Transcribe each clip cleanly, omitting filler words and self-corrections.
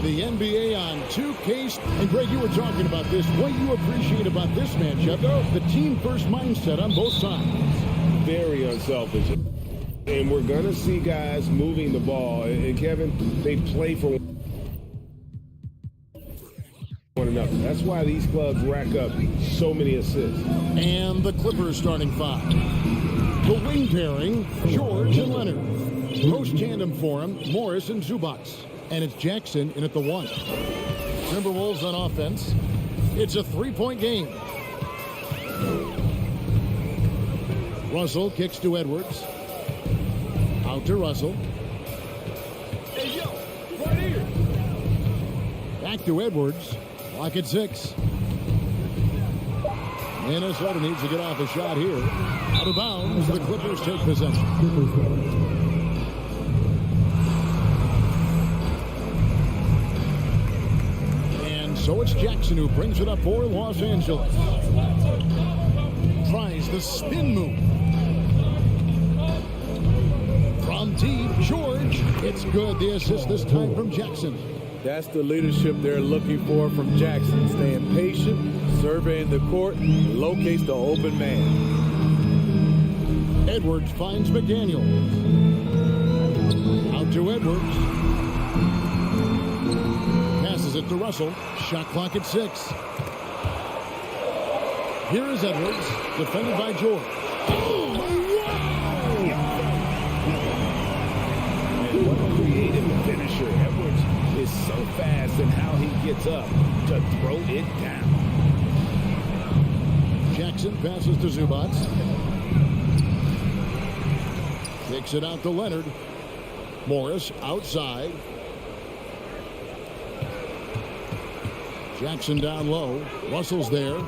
the NBA on 2K. And Greg, you were talking about this. What you appreciate about this matchup, the team-first mindset on both sides. Very unselfish. And we're going to see guys moving the ball. And Kevin, they play for one another. That's why these clubs rack up so many assists. And the Clippers starting five. The wing pairing, George and Leonard. Post tandem for him, Morris and Zubac. And it's Jackson in at the one. Timberwolves on offense. It's a three-point game. Russell kicks to Edwards. Out to Russell. Hey, yo, right here. Back to Edwards. Clock at 6. Minnesota needs to get off a shot here. Out of bounds, the Clippers take possession. And so it's Jackson who brings it up for Los Angeles. Tries the spin move. From deep, George. It's good. The assist this time from Jackson. That's the leadership they're looking for from Jackson. Staying patient, surveying the court, locates the open man. Edwards finds McDaniel. Out to Edwards. Passes it to Russell. Shot clock at 6. Here is Edwards, defended by George. Oh, wow! And what a creative finisher. Edwards is so fast in how he gets up to throw it down. Jackson passes to Zubac. Kicks it out to Leonard. Morris outside. Jackson down low. Russell's there.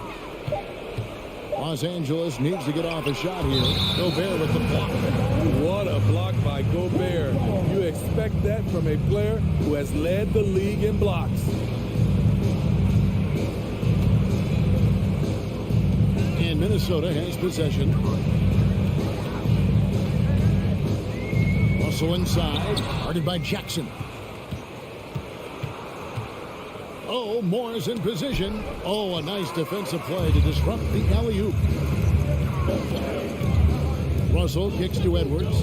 Los Angeles needs to get off a shot here. Gobert with the block. What a block by Gobert. You expect that from a player who has led the league in blocks. And Minnesota has possession. Russell inside. Guarded by Jackson. Oh, Morris in position. Oh, a nice defensive play to disrupt the alley-oop. Russell kicks to Edwards.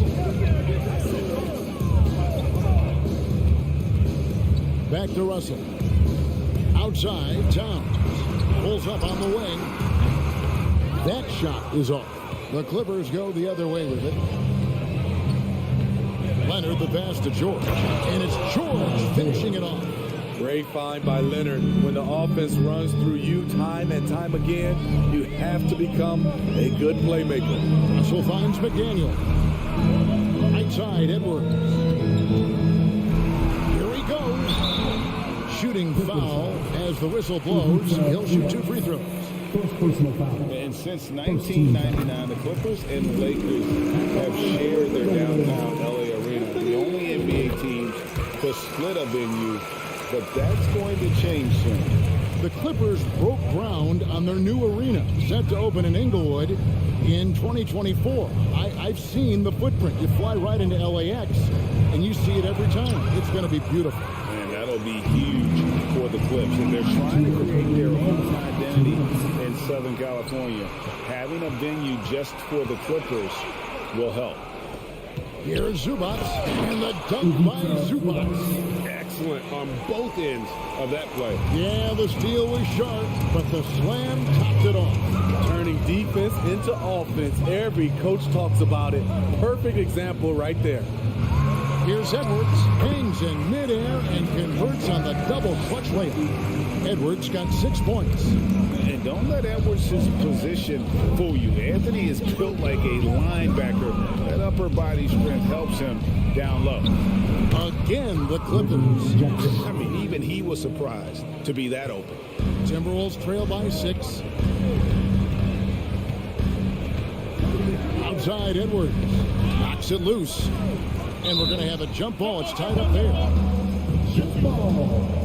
Back to Russell. Outside, Towns. Pulls up on the wing. That shot is off. The Clippers go the other way with it. Leonard the pass to George. And it's George finishing it off. Great find by Leonard. When the offense runs through you time and time again, you have to become a good playmaker. Russell finds McDaniel. Right side, Edwards. Here he goes. Shooting foul as the whistle blows. He'll shoot 2 free throws. And since 1999, the Clippers and the Lakers have shared their downtown LA arena. The only NBA team to split a venue. But that's going to change soon. The Clippers broke ground on their new arena, set to open in Inglewood in 2024. I've seen the footprint. You fly right into LAX, and you see it every time. It's going to be beautiful. And that'll be huge for the Clips. And they're trying to create their own identity in Southern California. Having a venue just for the Clippers will help. Here's Zubac, and the dunk by Zubac. Excellent on both ends of that play. Yeah, the steal was sharp, but the slam topped it off. Turning defense into offense. Every coach talks about it. Perfect example right there. Here's Edwards, hangs in midair and converts on the double clutch layup. Edwards got 6 points. And don't let Edwards' position fool you. Anthony is built like a linebacker. That upper body strength helps him down low. Again, the Clippers. I mean, even he was surprised to be that open. Timberwolves trail by 6. Outside, Edwards knocks it loose. And we're going to have a jump ball. It's tied up there. Jump ball.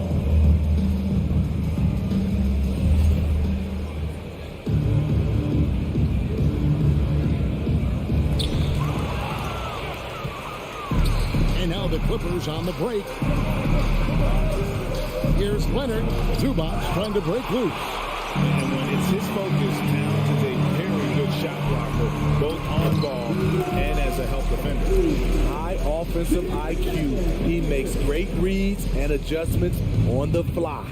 And now the Clippers on the break. Here's Leonard. Zubats trying to break loose. And when it's his focus, Towns is a very good shot blocker, both on ball and as a help defender. High offensive IQ. He makes great reads and adjustments on the fly.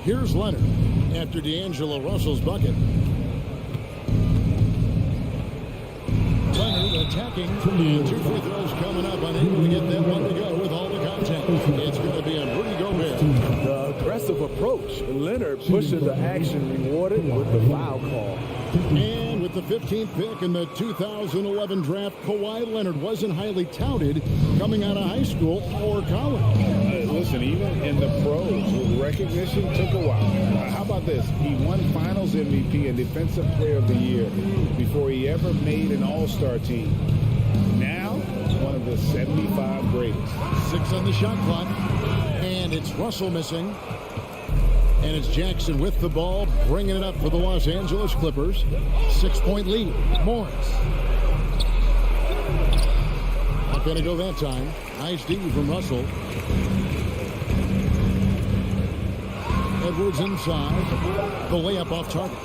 Here's Leonard after D'Angelo Russell's bucket. Leonard attacking, and 2 free throws coming up, unable to get that one to go with all the contact. It's going to be a Rudy Gobert. The aggressive approach. Leonard pushing the action, rewarded with the foul call. And with the 15th pick in the 2011 draft, Kawhi Leonard wasn't highly touted coming out of high school or college. Listen, even in the pros, recognition took a while. How about this? He won Finals MVP and Defensive Player of the Year before he ever made an All-Star team. Now, one of the 75 greatest. 6 on the shot clock, and it's Russell missing. And it's Jackson with the ball, bringing it up for the Los Angeles Clippers. 6-point lead. Morris. Not going to go that time. Nice D from Russell. Edwards inside. The layup off target.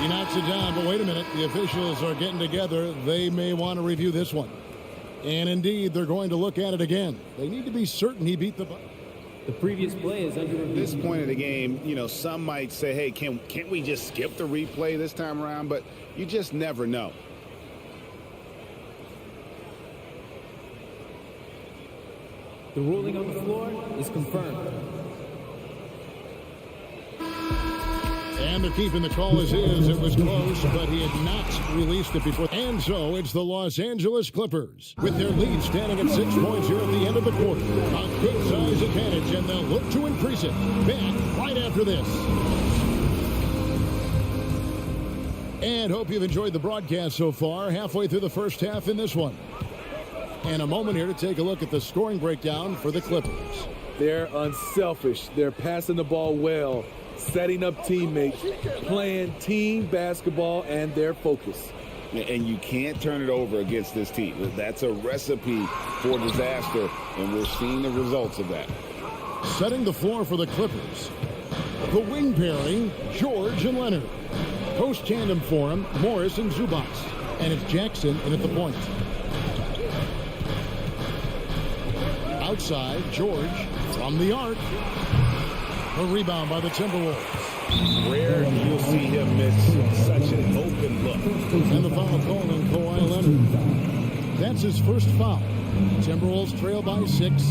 He knocks it down, but wait a minute. The officials are getting together. They may want to review this one. And indeed, they're going to look at it again. They need to be certain he beat the ball. The previous play is under review. At this point of the game, you know, some might say, hey, can't we just skip the replay this time around? But you just never know. The ruling on the floor is confirmed. And they're keeping the call as is. It was close, but he had not released it before. And so it's the Los Angeles Clippers with their lead standing at 6 points here at the end of the quarter. A good size advantage, and they'll look to increase it. Back right after this. And hope you've enjoyed the broadcast so far. Halfway through the first half in this one. And a moment here to take a look at the scoring breakdown for the Clippers. They're unselfish. They're passing the ball well, setting up teammates, playing team basketball, and their focus. And you can't turn it over against this team. That's a recipe for disaster, and we're seeing the results of that. Setting the floor for the Clippers. The wing pairing, George and Leonard. Post tandem for him, Morris and Zubats. And it's Jackson in at the point. Outside, George from the arc. A rebound by the Timberwolves. Rare you'll see him miss such an open look. And the foul call on Kawhi Leonard. That's his first foul. Timberwolves trail by 6.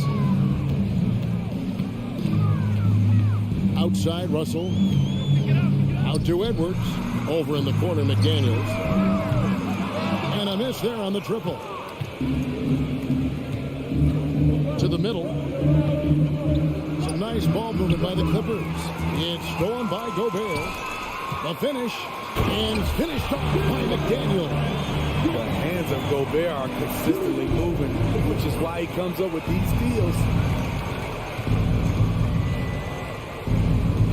Outside, Russell. Out to Edwards. Over in the corner, McDaniels. And a miss there on the triple. To the middle. Some nice ball movement by the Clippers. It's stolen by Gobert. The finish. And finished off by McDaniel. The hands of Gobert are consistently moving, which is why he comes up with these steals.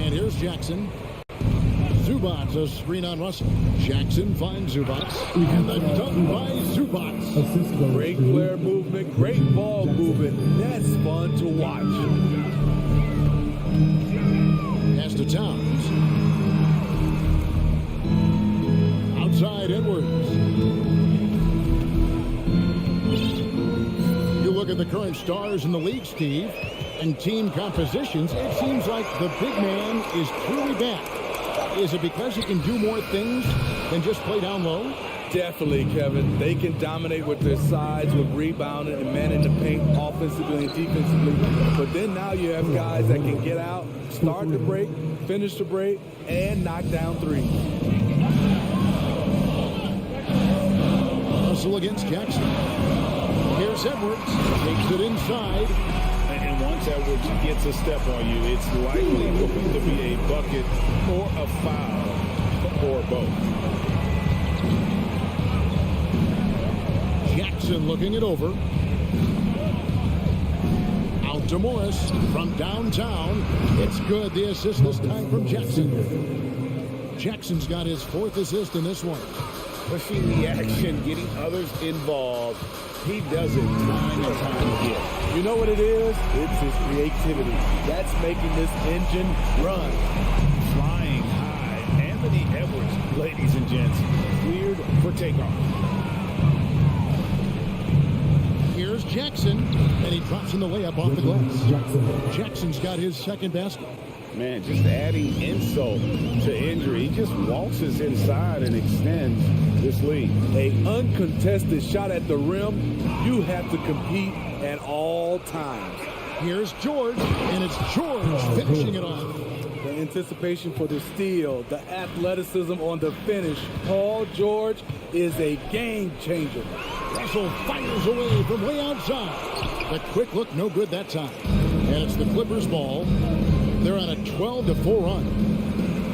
And here's Jackson. Zubats, a screen on Russell. Jackson finds Zubats. And the dunk by Zubats. Great player movement, great ball movement. That's fun to watch. Pass to Towns. Outside, Edwards. You look at the current stars in the league, Steve, and team compositions, it seems like the big man is truly back. Is it because he can do more things than just play down low? Definitely, Kevin. They can dominate with their sides, with rebounding and manning the paint offensively and defensively. But then now you have guys that can get out, start the break, finish the break, and knock down threes. Russell against Jackson. Here's Edwards. Takes it inside. And once Edwards gets a step on you, it's likely going to be a bucket or a foul or both. Jackson looking it over. Out to Morris from downtown. It's good. The assist this time from Jackson. Jackson's got his 4th assist in this one. Pushing the action, getting others involved, He does it time and time again. You know what it is? It's his creativity. That's making this engine run. Flying high, Anthony Edwards, ladies and gents, cleared for takeoff. Here's Jackson, and he drops in the layup off the glass. Jackson's got his second basket. Man, just adding insult to injury. He just waltzes inside and extends this lead. An uncontested shot at the rim, you have to compete at all times. Here's George, and it's George finishing it off. The anticipation for the steal, the athleticism on the finish. Paul George is a game changer. Russell fires away from way outside. The quick look, no good that time. And it's the Clippers' ball. They're on a 12-4 run.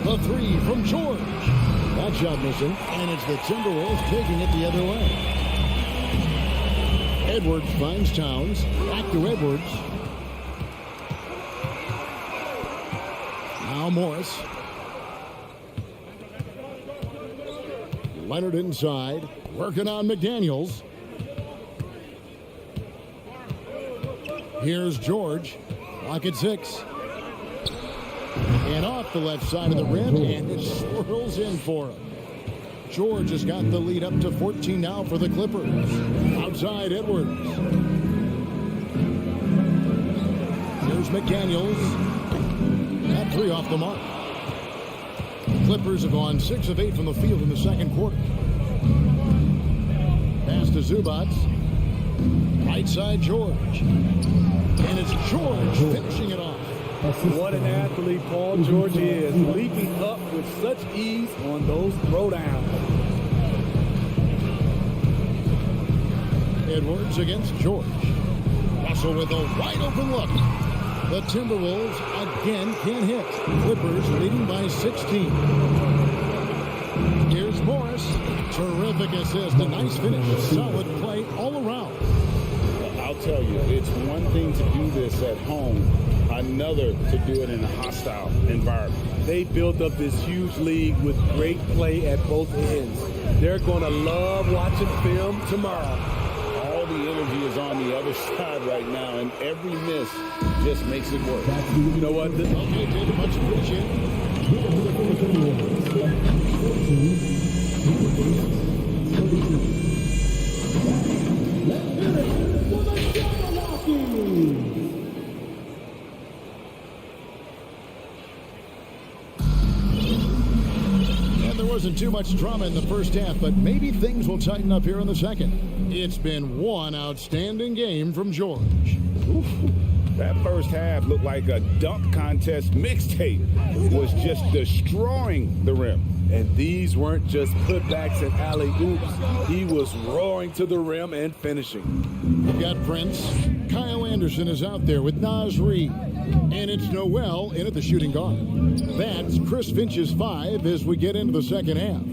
The three from George. That shot missing, and it's the Timberwolves taking it the other way. Edwards finds Towns. Back to Edwards. Now Morris. Leonard inside. Working on McDaniels. Here's George. Clock at 6. And off the left side of the rim, and it swirls in for him. George has got the lead up to 14 now for the Clippers. Outside Edwards. Here's McDaniels. That three off the mark. Clippers have gone 6 of 8 from the field in the second quarter. Pass to Zubats. Right side George. And it's George finishing it off. What an athlete Paul George is, leaping up with such ease on those throwdowns. Edwards against George. Russell with a wide open look. The Timberwolves again can't hit. Clippers leading by 16. Here's Morris. Terrific assist. A nice finish. Solid play all around. I'll tell you, it's one thing to do this at home, another to do it in a hostile environment. They built up this huge league with great play at both ends. They're going to love watching film tomorrow. All the energy is on the other side right now, and every miss just makes it work. You know what? Okay, David, much appreciated. Wasn't too much drama in the first half, but maybe things will tighten up here in the second. It's been one outstanding game from George. Oof. That first half looked like a dunk contest mixtape. It was just destroying the rim. And these weren't just putbacks and alley-oops. He was roaring to the rim and finishing. We've got Prince. Kyle Anderson is out there with Naz Reid. And it's Noel in at the shooting guard. That's Chris Finch's 5 as we get into the second half.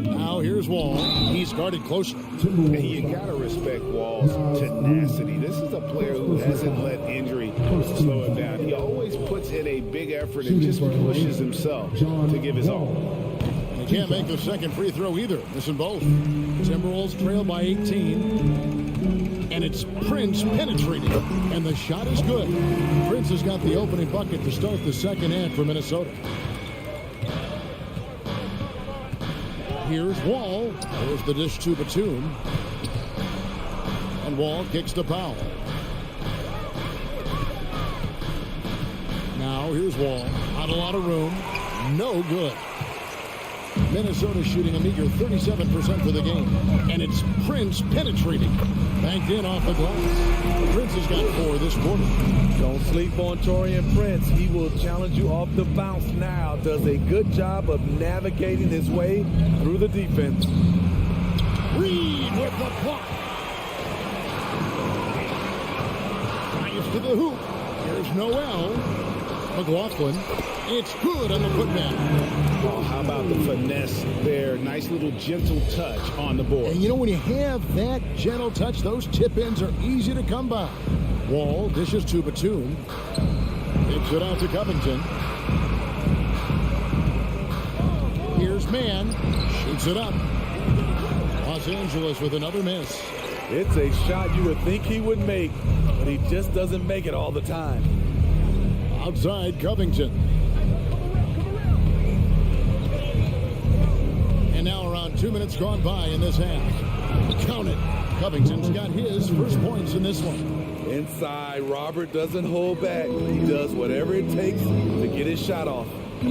Now here's Wall. He's guarded close. And you got to respect Wall's tenacity. This is a player who hasn't let injury slow him down. He always puts in a big effort and just pushes himself to give his all. He can't make the second free throw either. Missing both. Timberwolves trail by 18. And it's Prince penetrating. And the shot is good. Prince has got the opening bucket to start the second half for Minnesota. Here's Wall. There's the dish to Batum. And Wall kicks the foul. Now here's Wall. Not a lot of room. No good. Minnesota shooting a meager 37% for the game. And it's Prince penetrating. Banked in off the glass. Prince has got 4 this quarter. Don't sleep on Taurean Prince. He will challenge you off the bounce now. Does a good job of navigating his way through the defense. Reed with the block. Drives to the hoop. Here's Noel. McLaughlin. It's good on the putback. Oh, how about the finesse there? Nice little gentle touch on the board. And you know, when you have that gentle touch, those tip-ins are easy to come by. Wall dishes to Batum. Takes it out to Covington. Here's Mann. Shoots it up. Angeles with another miss. It's a shot you would think he would make, but he just doesn't make it all the time. Outside Covington. And now around 2 minutes gone by in this half. Count it. Covington's got his first points in this one. Inside, Robert doesn't hold back. He does whatever it takes to get his shot off. To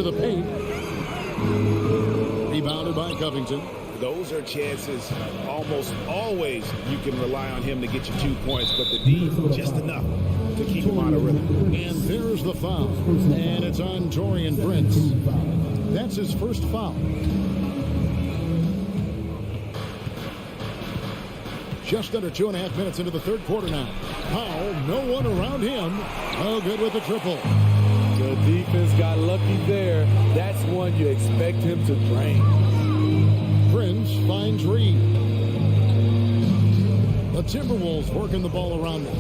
the paint. Rebounded by Covington. Those are chances almost always you can rely on him to get you 2 points, but the D just enough to keep him out of rhythm. And there's the foul. And it's on Torian Prince. That's his first foul. Just under 2.5 minutes into the third quarter now. Powell, no one around him. Oh, good with the triple. The defense got lucky there. That's one you expect him to drain. Prince finds Reed. The Timberwolves working the ball around them.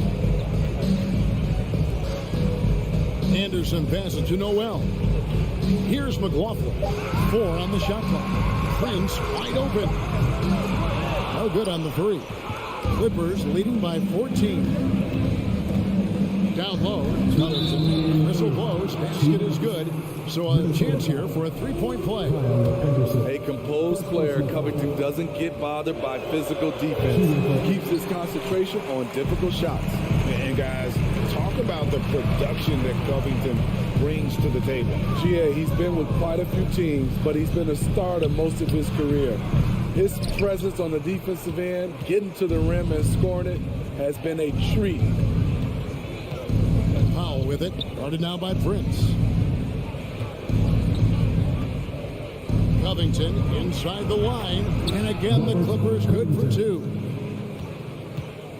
Anderson passes to Noel. Here's McLaughlin. 4 on the shot clock. Prince wide open. No good on the three. Clippers leading by 14. Down low, Covington. Whistle blows. Basket is good. So a chance here for a three-point play. A composed player, Covington doesn't get bothered by physical defense. Keeps his concentration on difficult shots. And guys, talk about the production that Covington brings to the table. Yeah, he's been with quite a few teams, but he's been a starter most of his career. His presence on the defensive end, getting to the rim and scoring it, has been a treat. Powell with it. Guarded now by Prince. Covington inside the line. And again, the Clippers good for 2.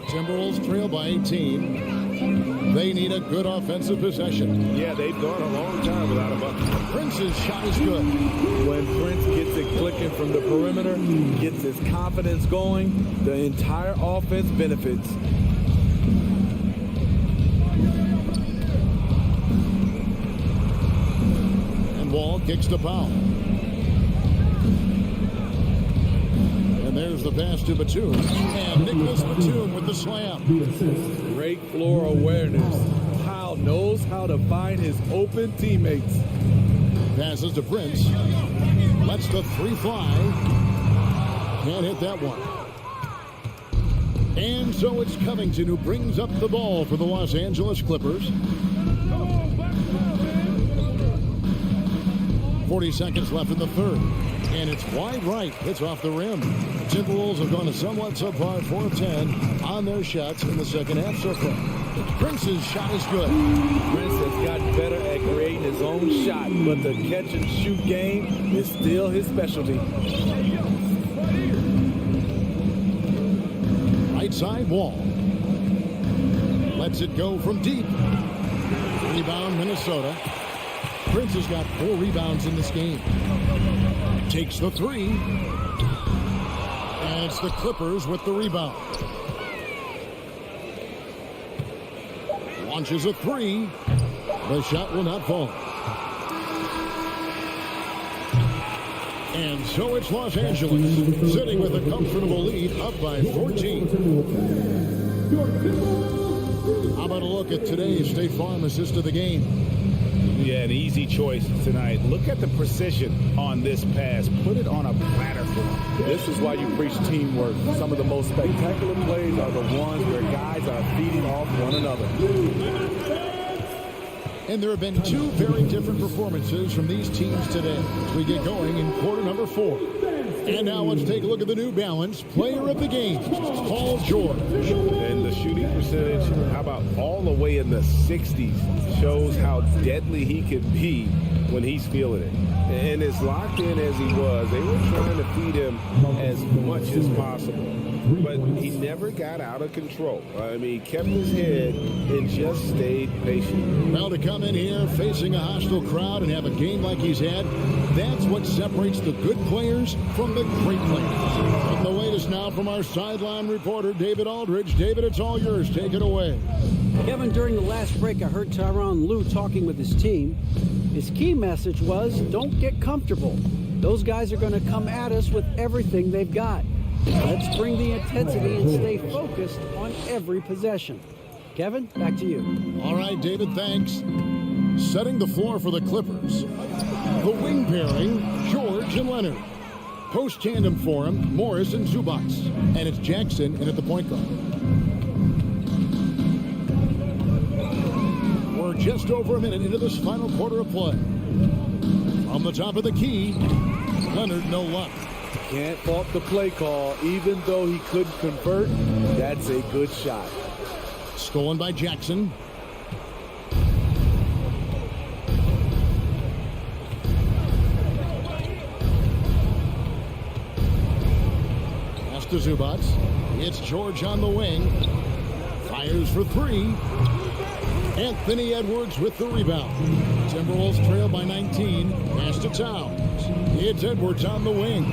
Timberwolves trail by 18. They need a good offensive possession. Yeah, they've gone a long time without a bucket. Prince's shot is good. When Prince gets it clicking from the perimeter, gets his confidence going, the entire offense benefits. And Wall kicks to Powell. And there's the pass to Batum. And Nicholas Batum with the slam. Great floor awareness. Powell knows how to find his open teammates. Passes to Prince. Lets the three fly. Can't hit that one. And so it's Covington who brings up the ball for the Los Angeles Clippers. 40 seconds left in the third. And it's wide right. Hits off the rim. Timberwolves have gone a somewhat subpar 4 of 10 on their shots in the second half so far. Prince's shot is good. Prince has gotten better at creating his own shot, but the catch and shoot game is still his specialty. Right side Wall. Lets it go from deep. Rebound Minnesota. Prince has got 4 rebounds in this game. Takes the three. And it's the Clippers with the rebound. Launches a three. The shot will not fall. And so it's Los Angeles sitting with a comfortable lead up by 14. How about a look at today's State Farm assist of the game? Yeah, an easy choice tonight. Look at the precision on this pass. Put it on a platter for him. This is why you preach teamwork. Some of the most spectacular plays are the ones where guys are feeding off one another. And there have been 2 very different performances from these teams today as we get going in quarter number 4. And now let's take a look at the New Balance player of the game, Paul George. And the shooting percentage, how about all the way in the 60s, shows how deadly he can be when he's feeling it. And as locked in as he was, they were trying to feed him as much as possible. But he never got out of control. I mean, he kept his head and just stayed patient. Now to come in here facing a hostile crowd and have a game like he's had, that's what separates the good players from the great players. And the latest now from our sideline reporter, David Aldridge. David, it's all yours. Take it away. Kevin, during the last break, I heard Tyronn Lue talking with his team. His key message was, don't get comfortable. Those guys are going to come at us with everything they've got. Let's bring the intensity and stay focused on every possession. Kevin, back to you. All right, David, thanks. Setting the floor for the Clippers. The wing pairing, George and Leonard. Post tandem for him, Morris and Zubac. And it's Jackson in at the point guard. We're just over a minute into this final quarter of play. From the top of the key, Leonard, no luck. Can't fault the play call. Even though he couldn't convert, that's a good shot. Stolen by Jackson. Pass to Zubac. It's George on the wing. Fires for three. Anthony Edwards with the rebound. Timberwolves trail by 19. Pass to Towns. It's Edwards on the wing.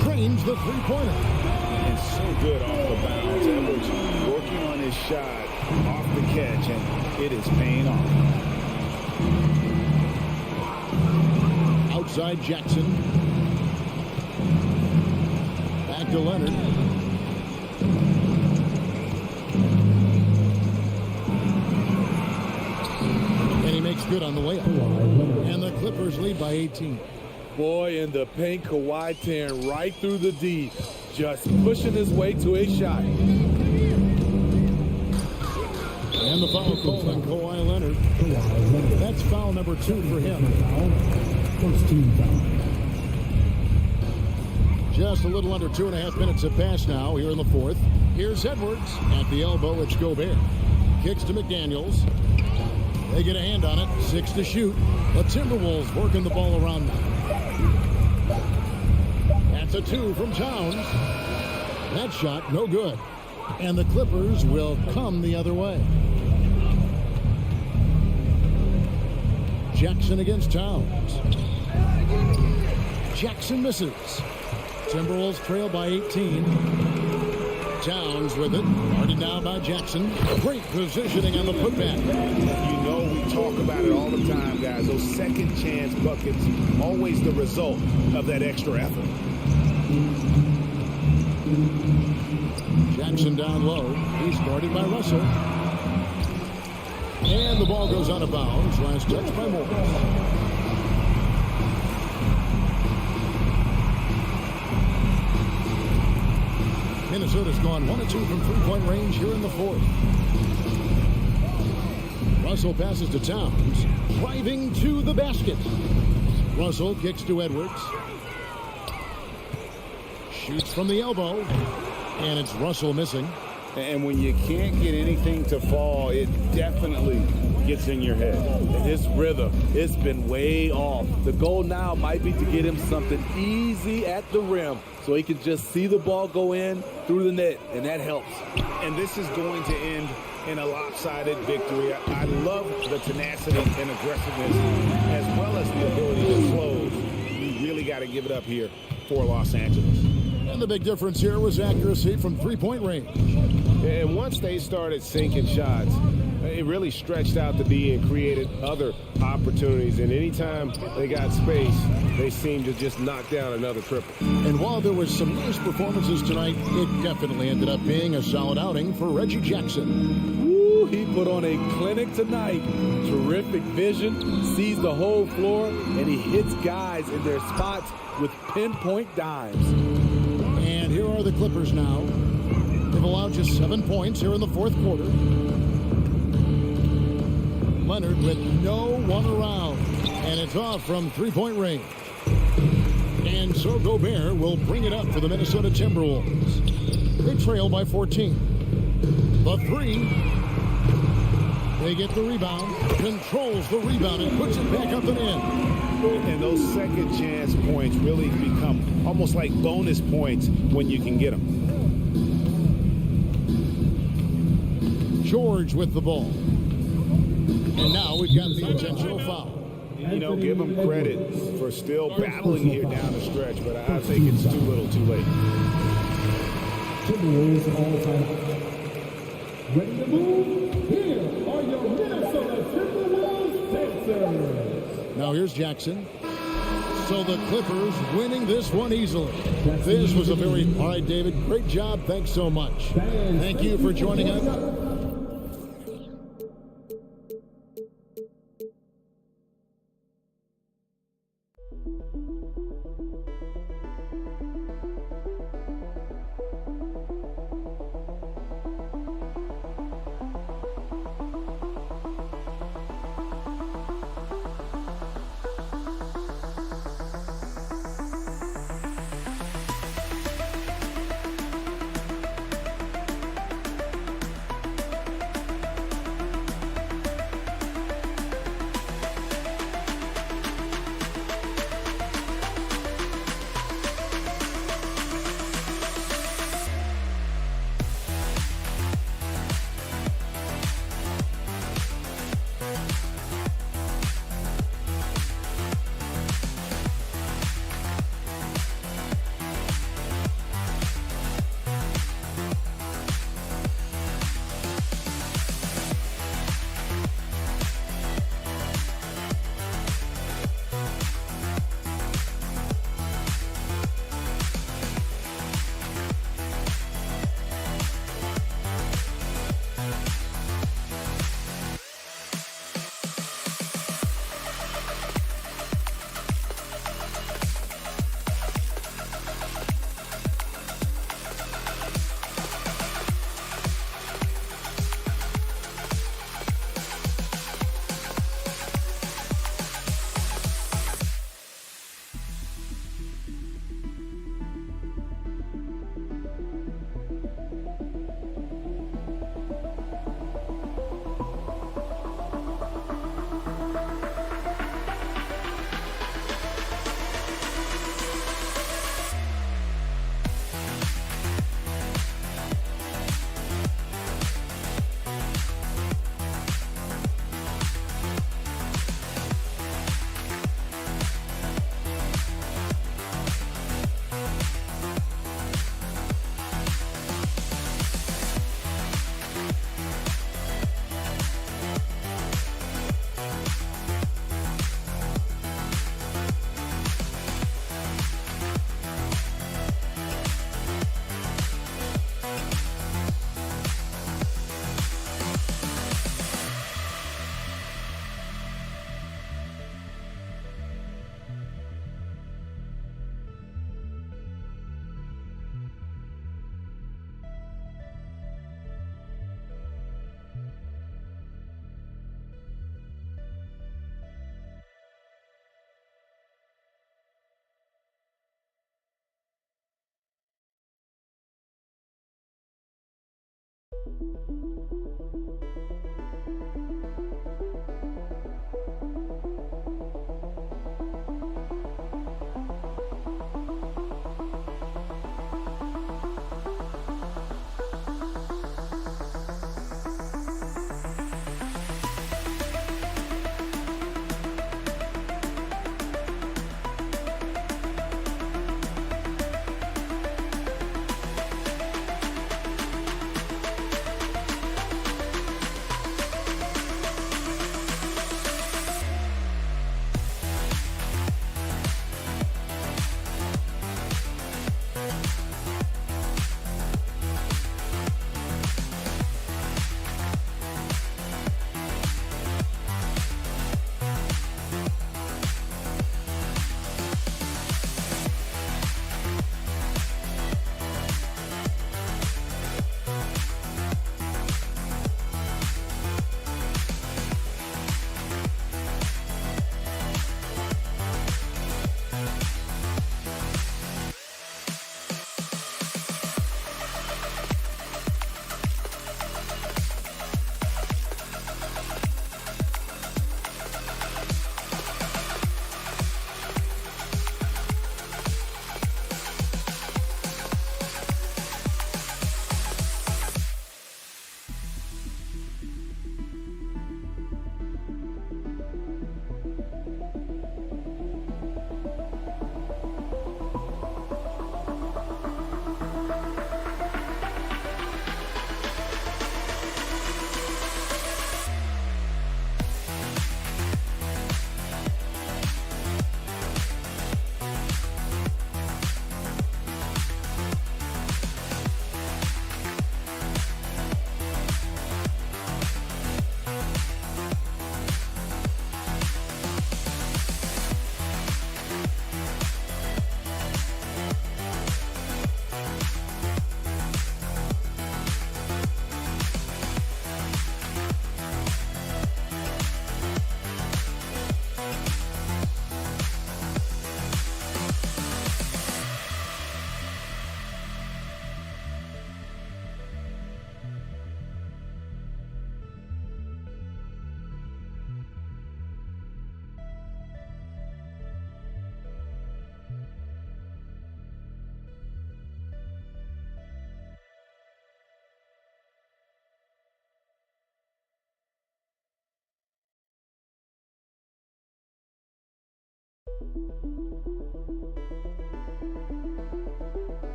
Cranes the three-pointer. And so good off the bounds. Edwards working on his shot off the catch, and it is paying off. Outside Jackson. Back to Leonard. And he makes good on the layup. And the Clippers lead by 18. Boy, in the paint, Kawhi tearing right through the D, just pushing his way to a shot. And the foul called on Kawhi Leonard. That's foul number 2 for him. First team foul. Just a little under 2.5 minutes have passed now here in the fourth. Here's Edwards at the elbow. It's Gobert. Kicks to McDaniels. They get a hand on it. 6 to shoot. The Timberwolves working the ball around now. That's a 2 from Towns. That shot, no good. And the Clippers will come the other way. Jackson against Towns. Jackson misses. Timberwolves trail by 18. Towns with it. Guarded now by Jackson. Great positioning on the putback. You know, we talk about it all the time, guys. Those second chance buckets, always the result of that extra effort. Jackson down low. He's guarded by Russell. And the ball goes out of bounds. Last touch by Morris. Minnesota's gone 1 of 2 from three-point range here in the fourth. Russell passes to Towns. Driving to the basket. Russell kicks to Edwards. Shoots from the elbow. And it's Russell missing. And when you can't get anything to fall, it definitely gets in your head. And his rhythm, it's been way off. The goal now might be to get him something easy at the rim so he can just see the ball go in through the net, and that helps. And this is going to end in a lopsided victory. I love the tenacity and aggressiveness as well as the ability to close. You really got to give it up here for Los Angeles. And the big difference here was accuracy from three-point range. And once they started sinking shots, it really stretched out the D and created other opportunities. And anytime they got space, they seemed to just knock down another triple. And while there was some nice performances tonight, it definitely ended up being a solid outing for Reggie Jackson. Woo, he put on a clinic tonight. Terrific vision, sees the whole floor, and he hits guys in their spots with pinpoint dimes. And here are the Clippers now. They've allowed just 7 points here in the fourth quarter. Leonard with no one around. And it's off from three-point range. And so Gobert will bring it up for the Minnesota Timberwolves. They trail by 14. The three. They get the rebound. Controls the rebound and puts it back up and in. And those second chance points really become almost like bonus points when you can get them. George with the ball. And now we've got the intentional foul. You know, give them credit for still battling here down the stretch, but I think it's too little too late. Timberwolves all time. Ready to move? Here are your Minnesota Timberwolves Sixers. Now here's Jackson. So the Clippers winning this one easily. This was a very... All right, David, great job. Thanks so much. Thank you for joining us.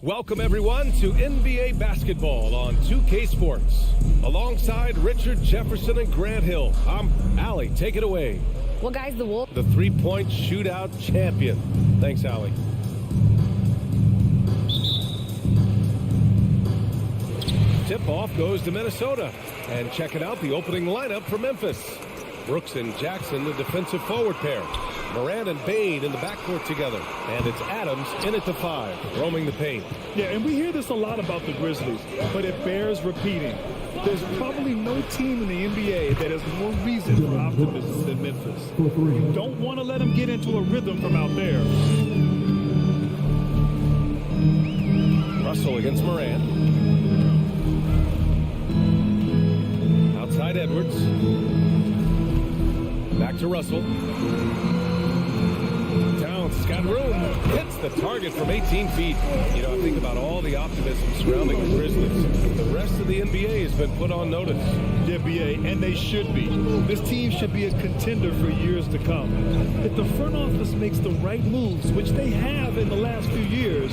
Welcome everyone to NBA basketball on 2K Sports. Alongside Richard Jefferson and Grant Hill, I'm Allie. Take it away. Well, guys, the Wolves. The three-point shootout champion. Thanks, Allie. Tip-off goes to Minnesota. And checking out the opening lineup for Memphis. Brooks and Jackson, the defensive forward pair. Morant and Bane in the backcourt together. And it's Adams in at the 5, roaming the paint. Yeah, and we hear this a lot about the Grizzlies, but it bears repeating. There's probably no team in the NBA that has more reason for optimism than Memphis. You don't want to let them get into a rhythm from out there. Russell against Morant. Outside Edwards. Back to Russell. Towns has got room. Hits the target from 18 feet. You know, I think about all the optimism surrounding the Grizzlies. The rest of the NBA has been put on notice. Yeah, BA, and they should be. This team should be a contender for years to come. If the front office makes the right moves, which they have in the last few years,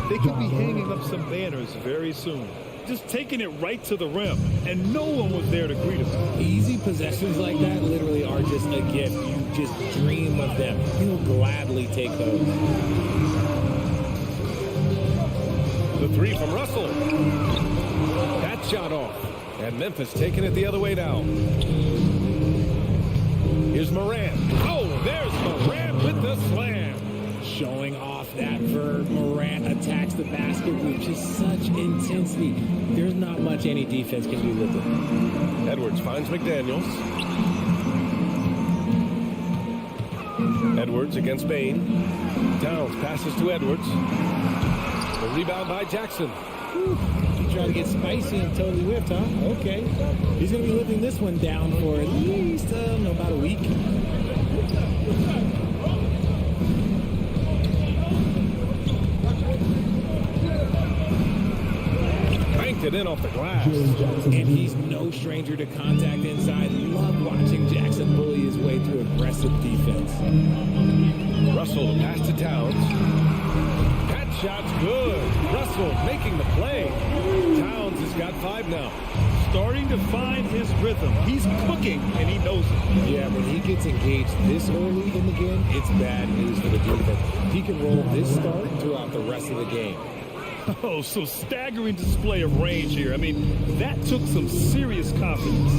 they could be hanging up some banners very soon. Just taking it right to the rim, and no one was there to greet him. Easy possessions like that literally are just a gift. You just dream of them. You'll gladly take those. The 3 from Russell. That shot off. And Memphis taking it the other way now. Here's Morant. Oh, there's Morant with the slam. Showing off that verb. Morant attacks the basket with just such intensity. There's not much any defense can do with it. Edwards finds McDaniels. Edwards against Bane. Towns passes to Edwards. The rebound by Jackson. He tried to get spicy and totally whiffed, huh? Okay. He's going to be living this one down for at least about a week. It in off the glass. And he's no stranger to contact inside. Love watching Jackson bully his way through aggressive defense. Russell, the pass to Towns. That shot's good. Russell making the play. Towns has got 5 now. Starting to find his rhythm. He's cooking, and he knows it. Yeah, when he gets engaged this early in the game, it's bad news for the defense. He can roll this start throughout the rest of the game. Oh, so staggering display of range here. I mean, that took some serious confidence.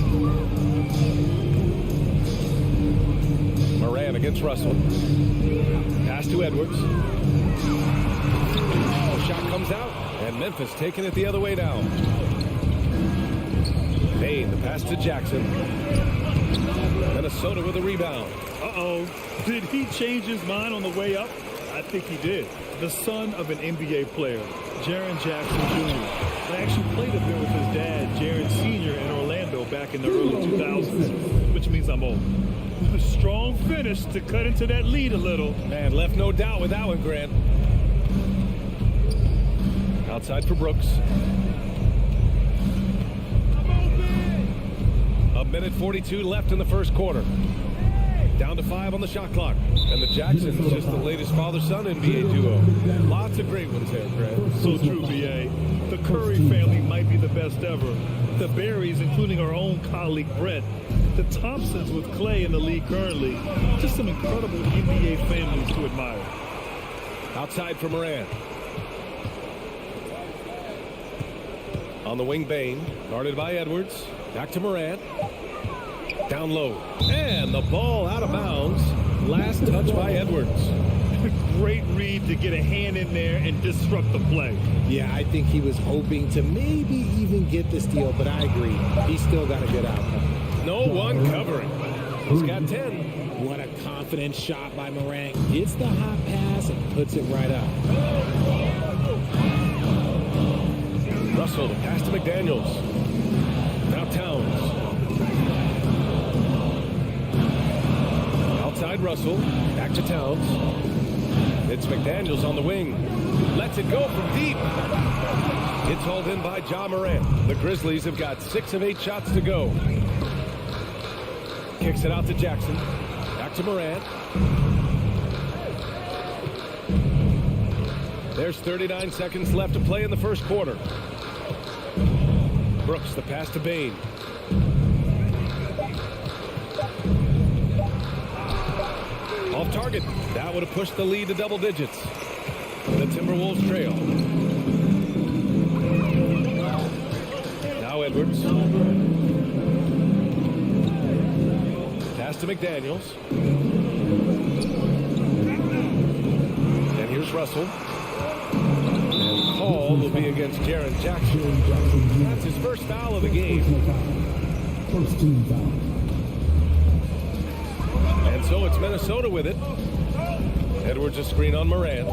Morant against Russell. Pass to Edwards. Shot comes out, and Memphis taking it the other way down. Bane, the pass to Jackson. Minnesota with a rebound. Uh-oh. Did he change his mind on the way up? I think he did. The son of an NBA player, Jaren Jackson Jr. I actually played a bit with his dad, Jaren Sr. in Orlando back in the early 2000s, which means I'm old. A strong finish to cut into that lead a little. Man, left no doubt with that one, Grant. Outside for Brooks. A minute 42 left in the first quarter. Down to 5 on the shot clock. And the Jacksons, just the latest father-son NBA duo. Lots of great ones there, Grant. So true, B.A. The Curry family might be the best ever. The Berries, including our own colleague Brett. The Thompsons with Clay in the league currently. Just some incredible NBA families to admire. Outside for Morant. On the wing, Bane. Guarded by Edwards. Back to Morant. Down low. And the ball out of bounds. Last touch by Edwards. Great read to get a hand in there and disrupt the play. Yeah, I think he was hoping to maybe even get the steal, but I agree. He still got a good outcome. No one covering. He's got 10. What a confident shot by Morant. Gets the hot pass and puts it right up. Russell, the pass to McDaniels. Now Towns. Outside Russell. Back to Towns. It's McDaniels on the wing. Lets it go from deep. It's hauled in by Ja Morant. The Grizzlies have got 6 of 8 shots to go. Kicks it out to Jackson. Back to Morant. There's 39 seconds left to play in the first quarter. Brooks, the pass to Bain. Off target. That would have pushed the lead to double digits. The Timberwolves trail. Now Edwards. Pass to McDaniels. And here's Russell. And call will be against Jaren Jackson. That's his first foul of the game. First team foul. And so it's Minnesota with it. Edwards a screen on Moran.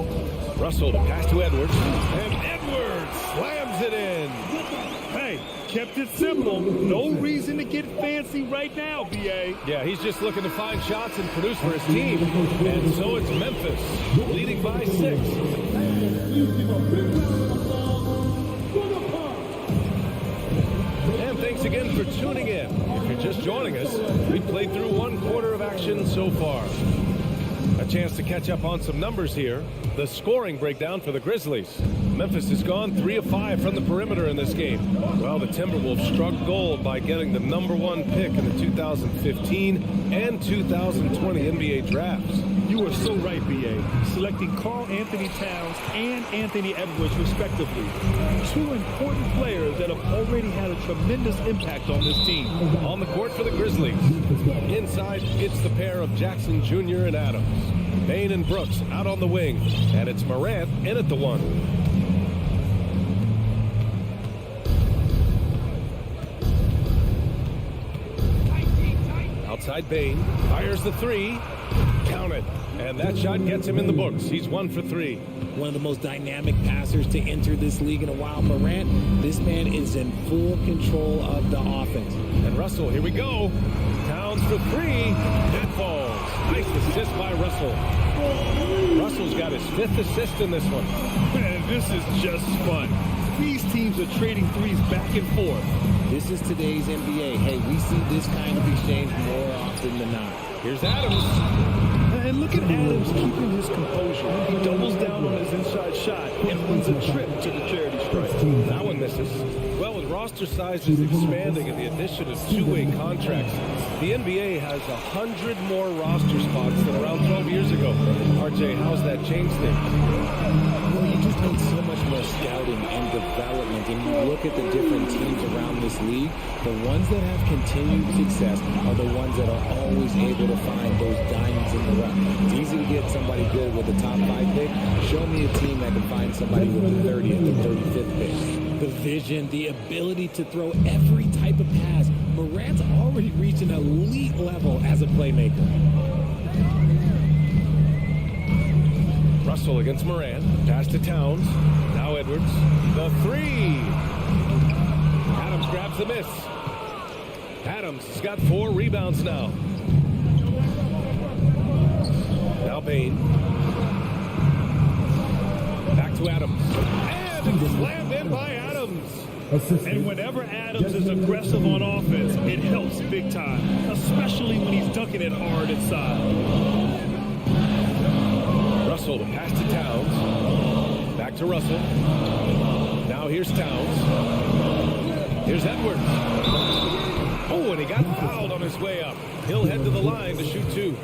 Russell to pass to Edwards. And Edwards slams it in. Hey, kept it simple. No reason to get fancy right now, BA. Yeah, he's just looking to find shots and produce for his team. And so it's Memphis, leading by 6. And thanks again for tuning in. If you're just joining us, we've played through 1 quarter of action so far. A chance to catch up on some numbers here. The scoring breakdown for the Grizzlies. Memphis has gone 3 of 5 from the perimeter in this game. Well, the Timberwolves struck gold by getting the #1 pick in the 2015 and 2020 NBA drafts. You are so right, BA. Selecting Karl Anthony Towns and Anthony Edwards, respectively. 2 important players that have already had a tremendous impact on this team. On the court for the Grizzlies. Inside, it's the pair of Jackson Jr. and Adams. Bain and Brooks out on the wing. And it's Morant in at the 1. Outside Bain. Fires the 3. Count it. And that shot gets him in the books. He's 1 for 3. One of the most dynamic passers to enter this league in a while. Morant, this man is in full control of the offense. And Russell, here we go. Towns for 3. That falls. Nice assist by Russell. Russell's got his 5th assist in this one. Man, this is just fun. These teams are trading threes back and forth. This is today's NBA. Hey, we see this kind of exchange more often than not. Here's Adams. And look at Adams keeping his composure. He doubles down on his inside shot and runs a trip to the charity stripe. That one misses. Well, with roster sizes expanding and the addition of 2-way contracts, the NBA has 100 more roster spots than around 12 years ago. RJ, how's that changed things? Well, you just need so much more scouting and development. And you look at the different teams around this league, the ones that have continued success are the ones that are always able to find those diamonds in the rough. It's easy to get somebody good with the top 5 pick. Show me a team that can find somebody with the 30th and 35th pick. The vision, the ability to throw every type of pass. Morant's already reached an elite level as a playmaker. Russell against Morant. Pass to Towns. Now Edwards. The 3. Adams grabs the miss. Adams has got 4 rebounds now. Now Bain. Back to Adams. And it's slammed in by Adams. And whenever Adams is aggressive on offense, it helps big time, especially when he's dunking it hard inside. Russell, the pass to Towns. Back to Russell. Now here's Towns. Here's Edwards. Oh, and he got fouled on his way up. He'll head to the line to shoot 2.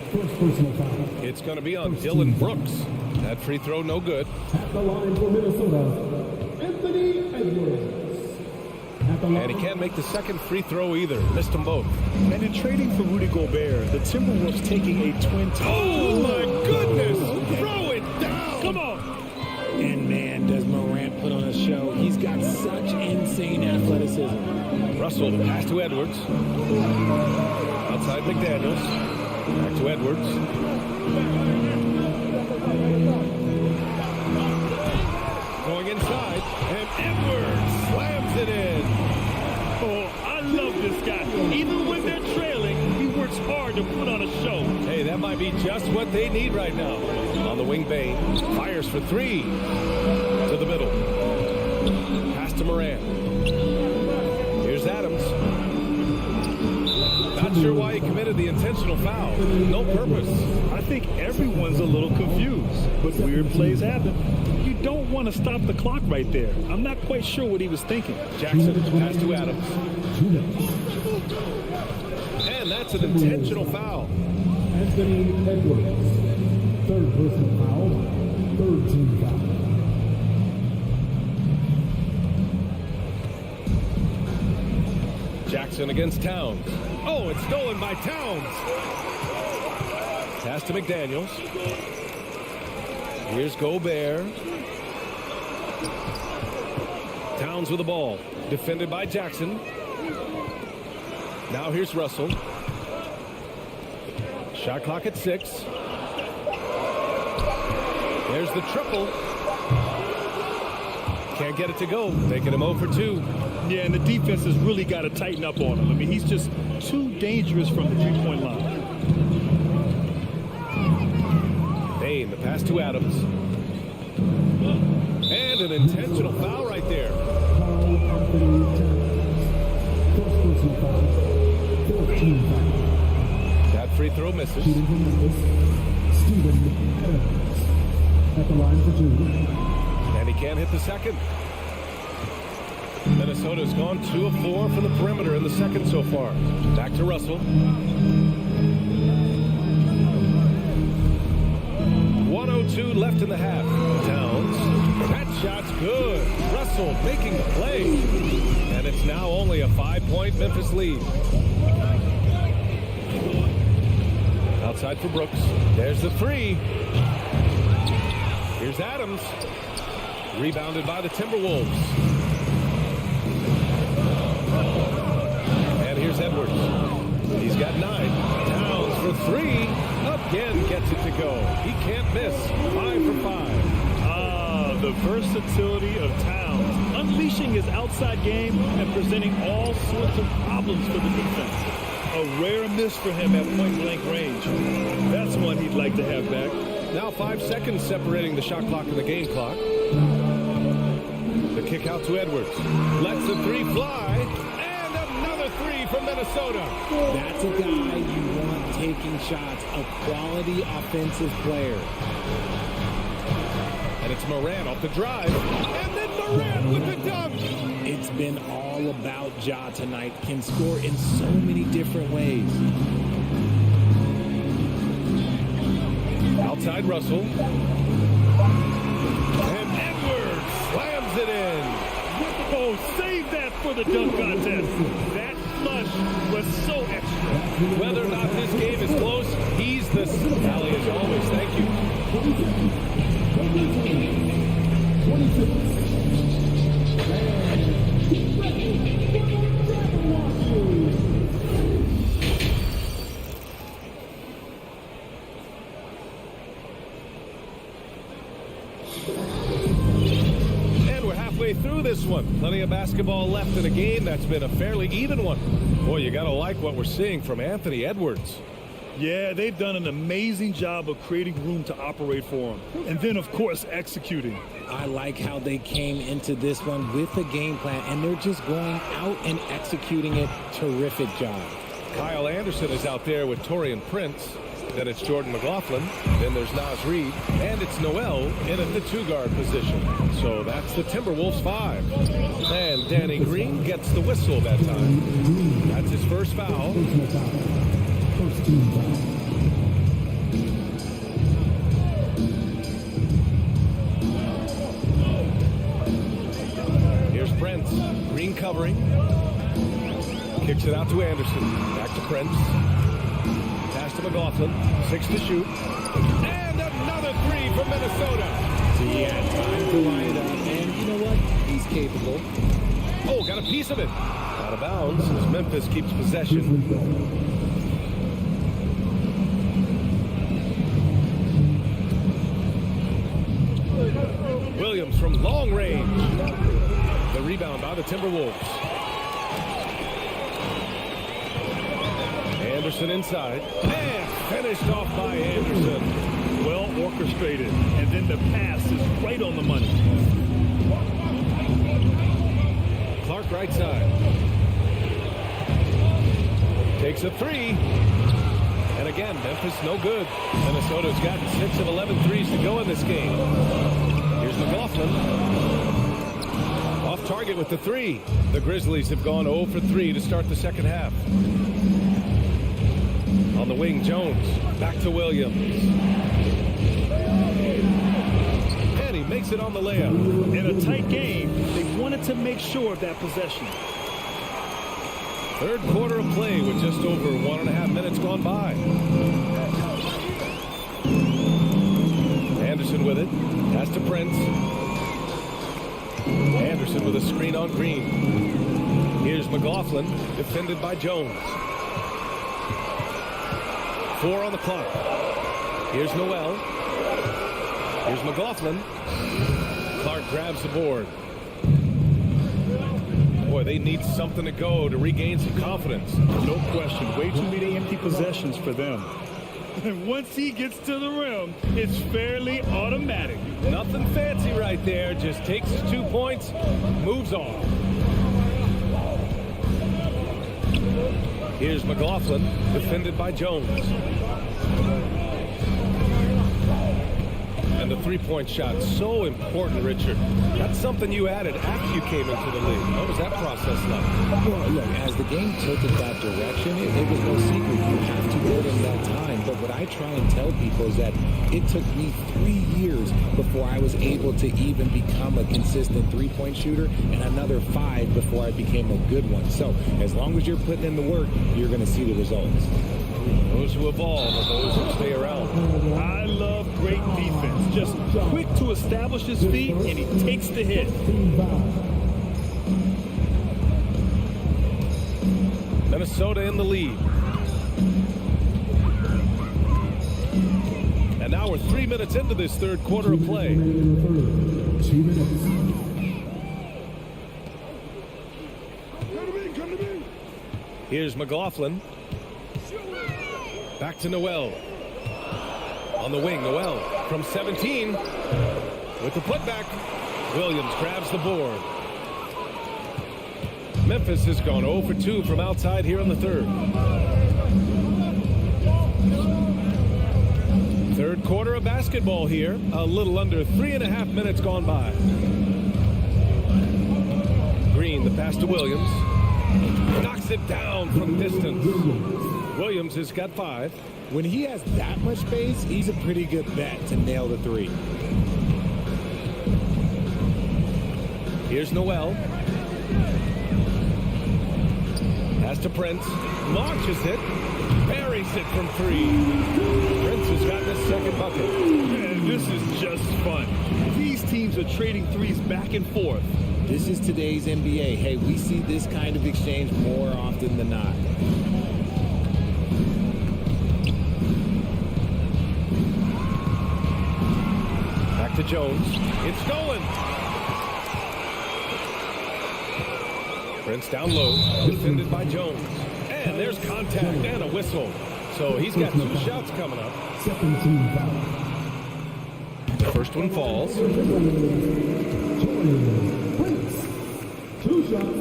It's going to be on Dylan Brooks. That free throw no good. At the line for Minnesota, Anthony Edwards. And he can't make the second free throw either. Missed them both. And in trading for Rudy Gobert, the Timberwolves taking a twin tower. Oh, my goodness! Throw it down! Come on! And man, does Morant put on a show. He's got such insane athleticism. Russell, the pass to Edwards. Outside McDaniels. Back to Edwards. Going inside, and Edwards slams it in. Oh, I love this guy. Even when they're trailing, he works hard to put on a show. Hey, that might be just what they need right now. On the wing, Bain fires for 3. To the middle. Pass to Morant. Here's Adams. Not sure why he committed the intentional foul. No purpose. I think everyone's a little confused, but weird plays happen. You don't want to stop the clock right there. I'm not quite sure what he was thinking. Jackson, pass to Adams. And that's an intentional foul. Anthony Edwards. Third personal foul. Third team foul. Jackson against Towns. Oh, it's stolen by Towns. Pass to McDaniels. Here's Gobert. Towns with the ball. Defended by Jackson. Now here's Russell. Shot clock at 6. There's the triple. Can't get it to go. Making him 0 for 2. Yeah, and the defense has really got to tighten up on him. I mean, he's just too dangerous from the three-point line. Bain, the pass to Adams. And an intentional foul right there. That free throw misses. At the line for 2. And he can't hit the second. Minnesota's gone 2 of 4 from the perimeter in the second so far. Back to Russell. 1:02 left in the half. Towns. That shot's good. Russell making the play. And it's now only a 5-point Memphis lead. Outside for Brooks. There's the 3. Here's Adams. Rebounded by the Timberwolves. And here's Edwards. He's got 9. Towns for 3. Again gets it to go. He can't miss. 5 for 5. The versatility of Towns, unleashing his outside game and presenting all sorts of problems for the defense. A rare miss for him at point-blank range. That's one he'd like to have back. Now 5 seconds separating the shot clock and the game clock. The kick out to Edwards. Lets the 3 fly. And another 3 from Minnesota. That's a guy you want taking shots, a quality offensive player. And it's Moran off the drive. And then Moran with the dunk. It's been all about Ja tonight. Can score in so many different ways. Outside Russell. And Edwards slams it in. Oh, save that for the dunk contest. That flush was so extra. Whether or not this game is close, he's the tally as always. Thank you. And we're halfway through this one. Plenty of basketball left in a game that's been a fairly even one. Boy, you gotta like what we're seeing from Anthony Edwards. Yeah, they've done an amazing job of creating room to operate for him. And then, of course, executing. I like how they came into this one with a game plan, and they're just going out and executing it. Terrific job. Kyle Anderson is out there with Taurean Prince. Then it's Jordan McLaughlin. Then there's Naz Reid. And it's Noel in at the 2-guard position. So that's the Timberwolves 5. And Danny Green gets the whistle that time. That's his first foul. First team foul. Here's Prince. Green covering. Kicks it out to Anderson. Back to Prince. Pass to McLaughlin. 6 to shoot. And another 3 from Minnesota. So he had time to line it up, and you know what? He's capable. Oh, got a piece of it. Out of bounds as Memphis keeps possession. Williams from long range. The rebound by the Timberwolves. Anderson inside. And finished off by Anderson. Well orchestrated. And then the pass is right on the money. Clark right side. Takes a three. And again, Memphis no good. Minnesota's gotten 6 of 11 threes to go in this game. Here's McLaughlin. Off target with the three. The Grizzlies have gone 0 for 3 to start the second half. On the wing, Jones. Back to Williams. And he makes it on the layup. In a tight game, they wanted to make sure of that possession. Third quarter of play with just over 1.5 minutes gone by. Anderson with it. Pass to Prince. Anderson with a screen on Green. Here's McLaughlin, defended by Jones. 4 on the clock. Here's Noel. Here's McLaughlin. Clark grabs the board. Boy, they need something to go to regain some confidence. No question. Way too many empty possessions for them. And once he gets to the rim, it's fairly automatic. Nothing fancy right there. Just takes his 2 points, moves on. Here's McLaughlin, defended by Jones. And the three-point shot, so important, Richard. That's something you added after you came into the league. What was that process like? Well, look, as the game tilted that direction, it was no secret. You have to put in that time. But what I try and tell people is that it took me 3 years before I was able to even become a consistent three-point shooter, and another 5 before I became a good one. So as long as you're putting in the work, you're going to see the results. Those who evolve are those who stay around. I love great defense. Just quick to establish his feet, and he takes the hit. Minnesota in the lead. And now we're 3 minutes into this third quarter of play. 2 minutes. Here's McLaughlin. Back to Noel. On the wing, Noel from 17. With the putback, Williams grabs the board. Memphis has gone 0 for 2 from outside here in the third. Third quarter of basketball here. A little under 3.5 minutes gone by. Green, the pass to Williams. Knocks it down from distance. Williams has got 5. When he has that much space, he's a pretty good bet to nail the three. Here's Noel. Pass to Prince. Launches it. Buries it from 3. Prince has got his second bucket. Man, this is just fun. These teams are trading threes back and forth. This is today's NBA. Hey, we see this kind of exchange more often than not. Back to Jones. It's going. Prince down low. Defended by Jones. And there's contact and a whistle. So he's got 2 shots coming up. 17 foul. First one falls. Prince. 2 shots.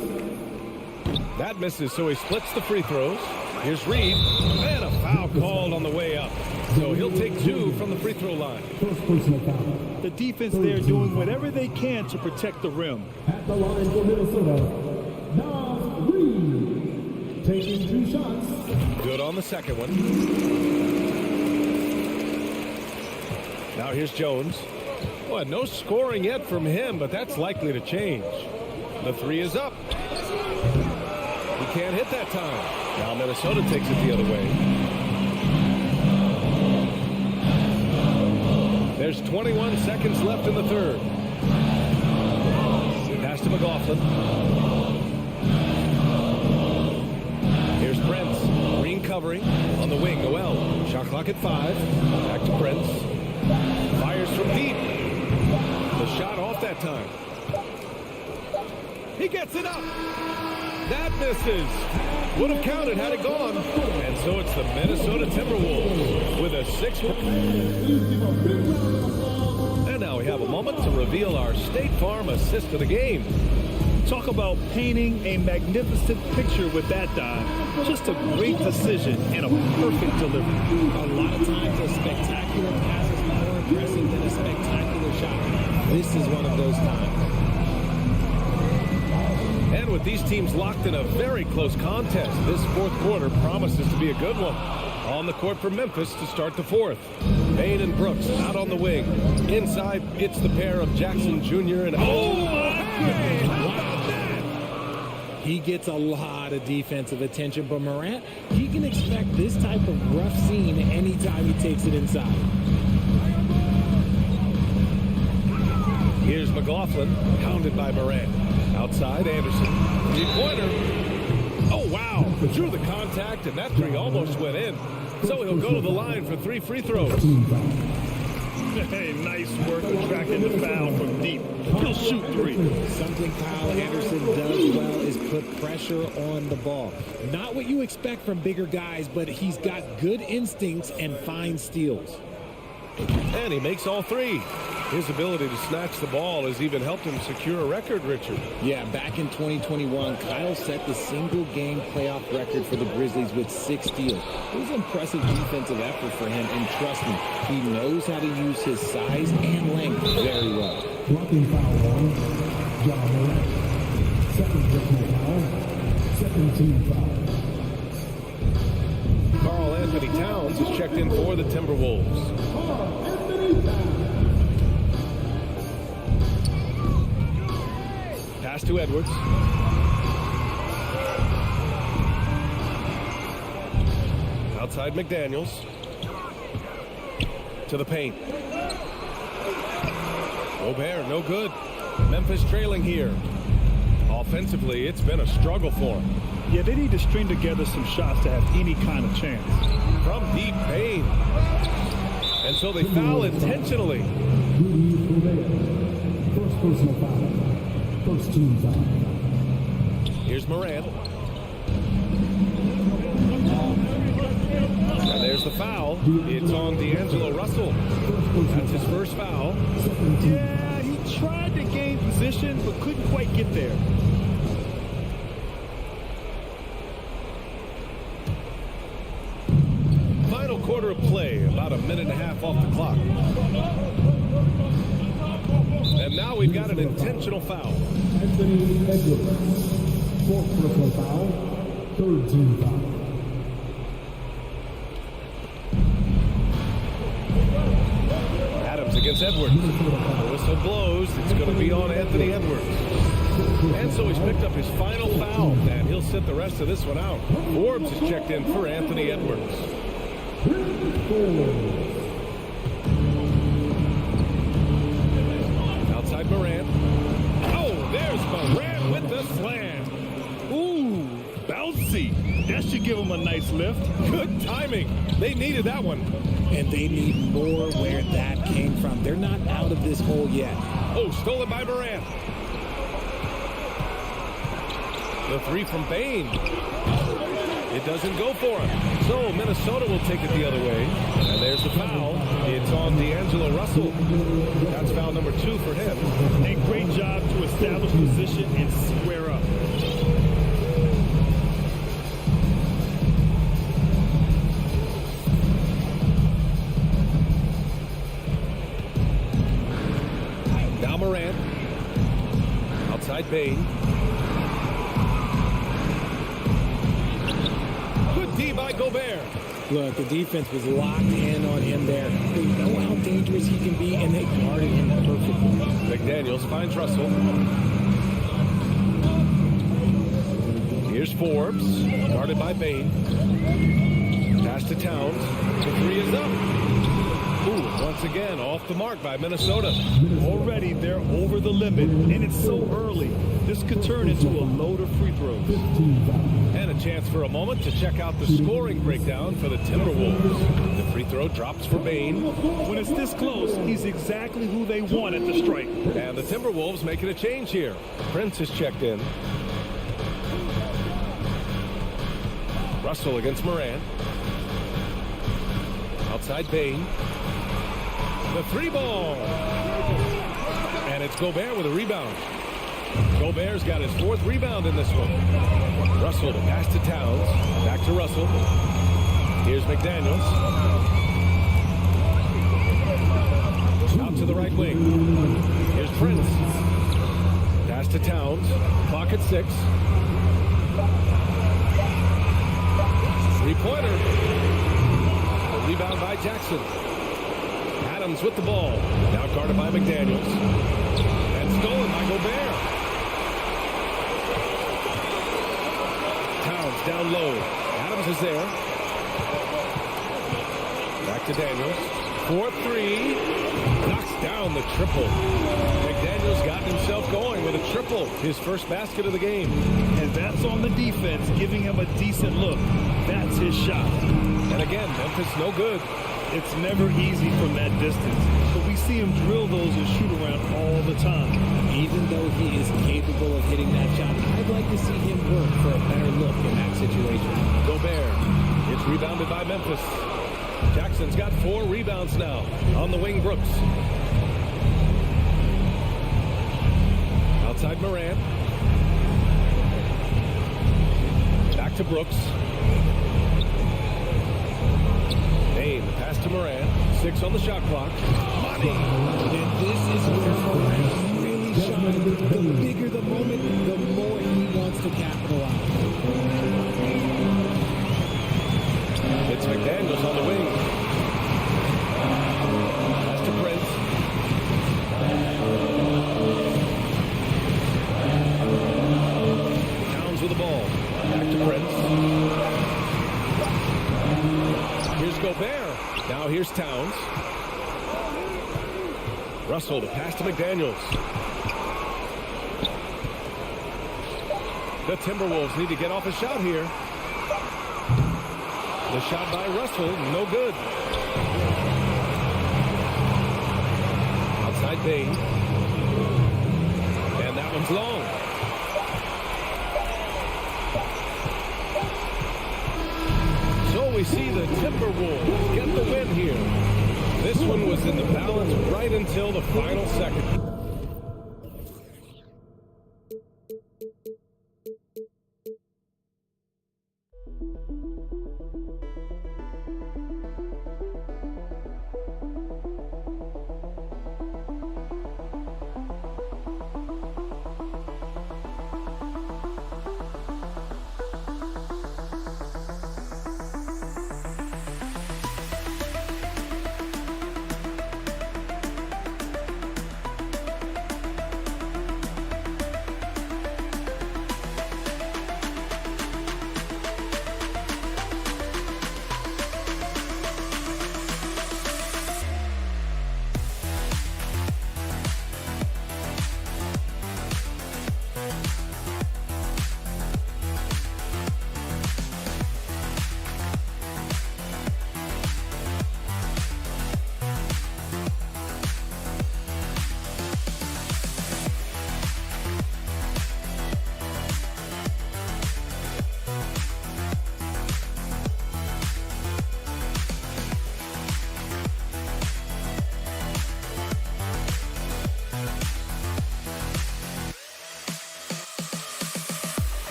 That misses, so he splits the free throws. Here's Reed. And a foul called on the way up. So he'll take 2 from the free throw line. First personal foul. The defense there doing whatever they can to protect the rim. At the line for Minnesota, now Reed. Taking 2 shots. Good on the second one. Now here's Jones. Well, no scoring yet from him, but that's likely to change. The 3 is up. He can't hit that time. Now Minnesota takes it the other way. There's 21 seconds left in the third. Pass to McLaughlin. Here's Prince. Green covering on the wing. Noel. Shot clock at 5. Back to Prince. Fires from deep. The shot off that time. He gets it up. That misses. Would have counted had it gone. And so it's the Minnesota Timberwolves with a 6-1. And now we have a moment to reveal our State Farm assist of the game. Talk about painting a magnificent picture with that dive. Just a great decision and a perfect delivery. A lot of times a spectacular pass is more impressive than a spectacular shot. This is one of those times. And with these teams locked in a very close contest, this fourth quarter promises to be a good one. On the court for Memphis to start the fourth. Bain and Brooks out on the wing. Inside, it's the pair of Jackson Jr. and... Oh, hey! How about that? He gets a lot of defensive attention, but Morant, he can expect this type of rough scene anytime he takes it inside. Here's McLaughlin, pounded by Morant. Outside, Anderson. Three-pointer. Oh, wow. Drew the contact, and that three almost went in. So he'll go to the line for 3 free throws. Hey, nice work attracting the foul from deep. He'll shoot 3. Something Kyle Anderson does well is put pressure on the ball. Not what you expect from bigger guys, but he's got good instincts and fine steals. And he makes all 3. His ability to snatch the ball has even helped him secure a record, Richard. Yeah, back in 2021, Kyle set the single-game playoff record for the Grizzlies with 6 steals. It was an impressive defensive effort for him, and trust me, he knows how to use his size and length very well. Blocking foul on John Morant. Second personal foul. Second team foul. Karl Anthony Towns is checked in for the Timberwolves. Pass to Edwards. Outside McDaniels. To the paint. Gobert, no good. Memphis trailing here. Offensively, it's been a struggle for him. Yeah, they need to string together some shots to have any kind of chance. From deep, Bain. And so they foul intentionally. First personal foul. First team foul. Here's Morant. And there's the foul. It's on D'Angelo Russell. That's his first foul. Yeah, he tried to gain position, but couldn't quite get there. Final quarter of play, about a minute and a half off the clock. And now we've got an intentional foul. Anthony Edwards. Fourth personal foul. Third team foul. Adams against Edwards. The whistle blows. It's going to be on Anthony Edwards. And so he's picked up his final foul, and he'll sit the rest of this one out. Forbes is checked in for Anthony Edwards. Outside Morant. Oh, there's Morant with the slam. Ooh, bouncy. That should give him a nice lift. Good timing. They needed that one. And they need more where that came from. They're not out of this hole yet. Oh, stolen by Morant. The three from Bain. It doesn't go for him. So Minnesota will take it the other way. And there's the foul. It's on D'Angelo Russell. That's foul number 2 for him. A great job to establish position and square up. Now Morant. Outside Bain. D by Gobert. Look, the defense was locked in on him there. They know how dangerous he can be, and they guarded him perfectly. McDaniels finds Russell. Here's Forbes, guarded by Bain. Pass to Towns. The three is up. Ooh, once again, off the mark by Minnesota. Already they're over the limit, and it's so early. This could turn into a load of free throws. And a chance for a moment to check out the scoring breakdown for the Timberwolves. The free throw drops for Bain. When it's this close, he's exactly who they want at the strike. And the Timberwolves making a change here. Prince is checked in. Russell against Morant. Outside Bain. The three ball. And it's Gobert with a rebound. Gobert's got his 4th rebound in this one. Russell to pass to Towns. Back to Russell. Here's McDaniels. Out to the right wing. Here's Prince. Pass to Towns. Clock at 6. 3-pointer. Rebound by Jackson. Adams with the ball. Now guarded by McDaniels. And stolen by Gobert. Towns down low. Adams is there. Back to Daniels. 4-3. Knocks down the triple. McDaniels got himself going with a triple. His first basket of the game. And that's on the defense, giving him a decent look. That's his shot. And again, Memphis no good. It's never easy from that distance, but we see him drill those and shoot around all the time. Even though he is capable of hitting that shot, I'd like to see him work for a better look in that situation. Gobert. It's rebounded by Memphis. Jackson's got 4 rebounds now. On the wing, Brooks. Outside Morant. Back to Brooks. Bain, pass to Morant. 6 on the shot clock. Money. And this is where Morant really shines. The bigger the moment, the more he wants to capitalize. It's McDaniels on the wing. Pass to Prince. Towns with the ball. Back to Prince. Here's Gobert. Now here's Towns. Russell to pass to McDaniels. The Timberwolves need to get off a shot here. The shot by Russell, no good. Outside Bain. And that one's long. So we see the Timberwolves get the win here. This one was in the balance right until the final second.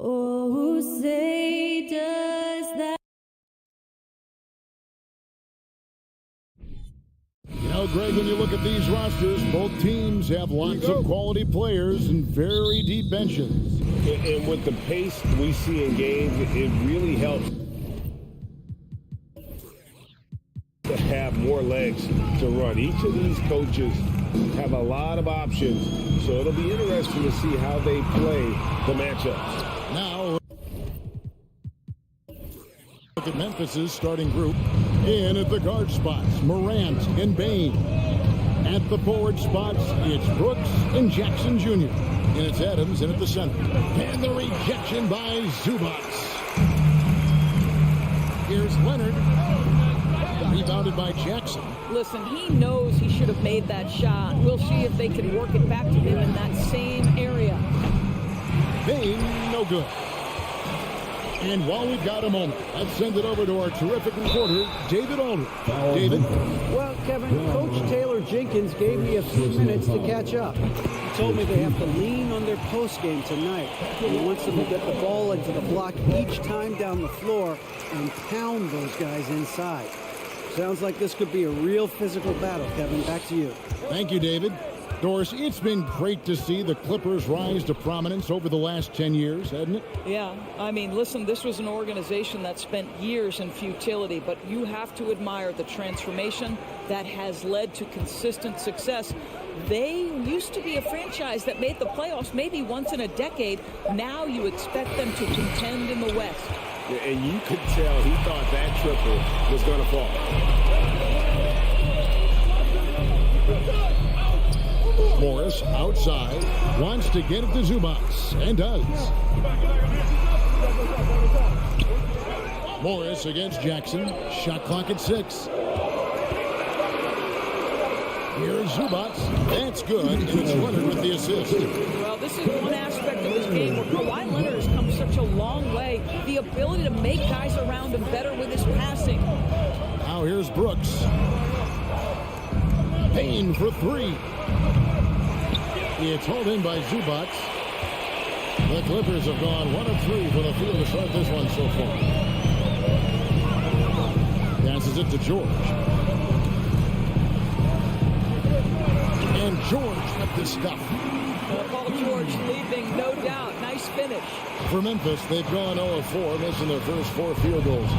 Oh, say does that. You know, Greg, when you look at these rosters, both teams have lots of quality players and very deep benches. And with the pace we see in games, it really helps to have more legs to run. Each of these coaches have a lot of options, so it'll be interesting to see how they play the matchups. Now, look at Memphis's starting group. In at the guard spots, Morant and Bain. At the forward spots, it's Brooks and Jackson Jr. And it's Adams in at the center. And the rejection by Zubac. Here's Leonard. Rebounded by Jackson. Listen, he knows he should have made that shot. We'll see if they can work it back to him in that same area. Bain, no good. And while we've got a moment, let's send it over to our terrific reporter, David Aldridge. David? Well, Kevin, Coach Taylor Jenkins gave me a few minutes to catch up. He told me they have to lean on their postgame tonight. He wants them to get the ball into the block each time down the floor and pound those guys inside. Sounds like this could be a real physical battle, Kevin. Back to you. Thank you, David. Doris, it's been great to see the Clippers rise to prominence over the last 10 years, hasn't it? Yeah, I mean, listen, this was an organization that spent years in futility, but you have to admire the transformation that has led to consistent success. They used to be a franchise that made the playoffs maybe once in a decade. Now you expect them to contend in the West. Yeah, and you could tell he thought that triple was going to fall. Morris outside, wants to get it to Zubac, and does. Morris against Jackson, shot clock at 6. Here's Zubac, that's good, and it's Leonard with the assist. Well, this is one aspect of this game where Kawhi Leonard has come such a long way. The ability to make guys around him better with his passing. Now here's Brooks. Payne for 3. It's hauled in by Zubac. The Clippers have gone 1 of 3 for the field to start this one so far. Passes it to George. And George with the stuff. Paul George leaping, no doubt. Nice finish. For Memphis, they've gone 0 of 4, missing their first 4 field goals.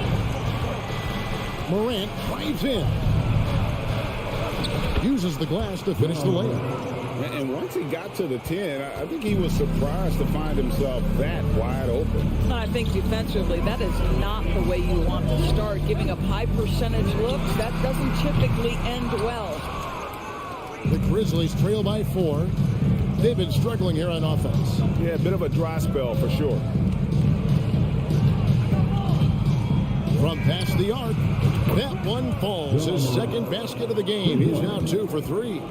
Morant drives in. Uses the glass to finish the layup. And once he got to the 10, I think he was surprised to find himself that wide open. I think defensively, that is not the way you want to start. Giving up high percentage looks, that doesn't typically end well. The Grizzlies trail by 4. They've been struggling here on offense. Yeah, a bit of a dry spell for sure. From past the arc, that one falls. His second basket of the game. He's now 2 for 3.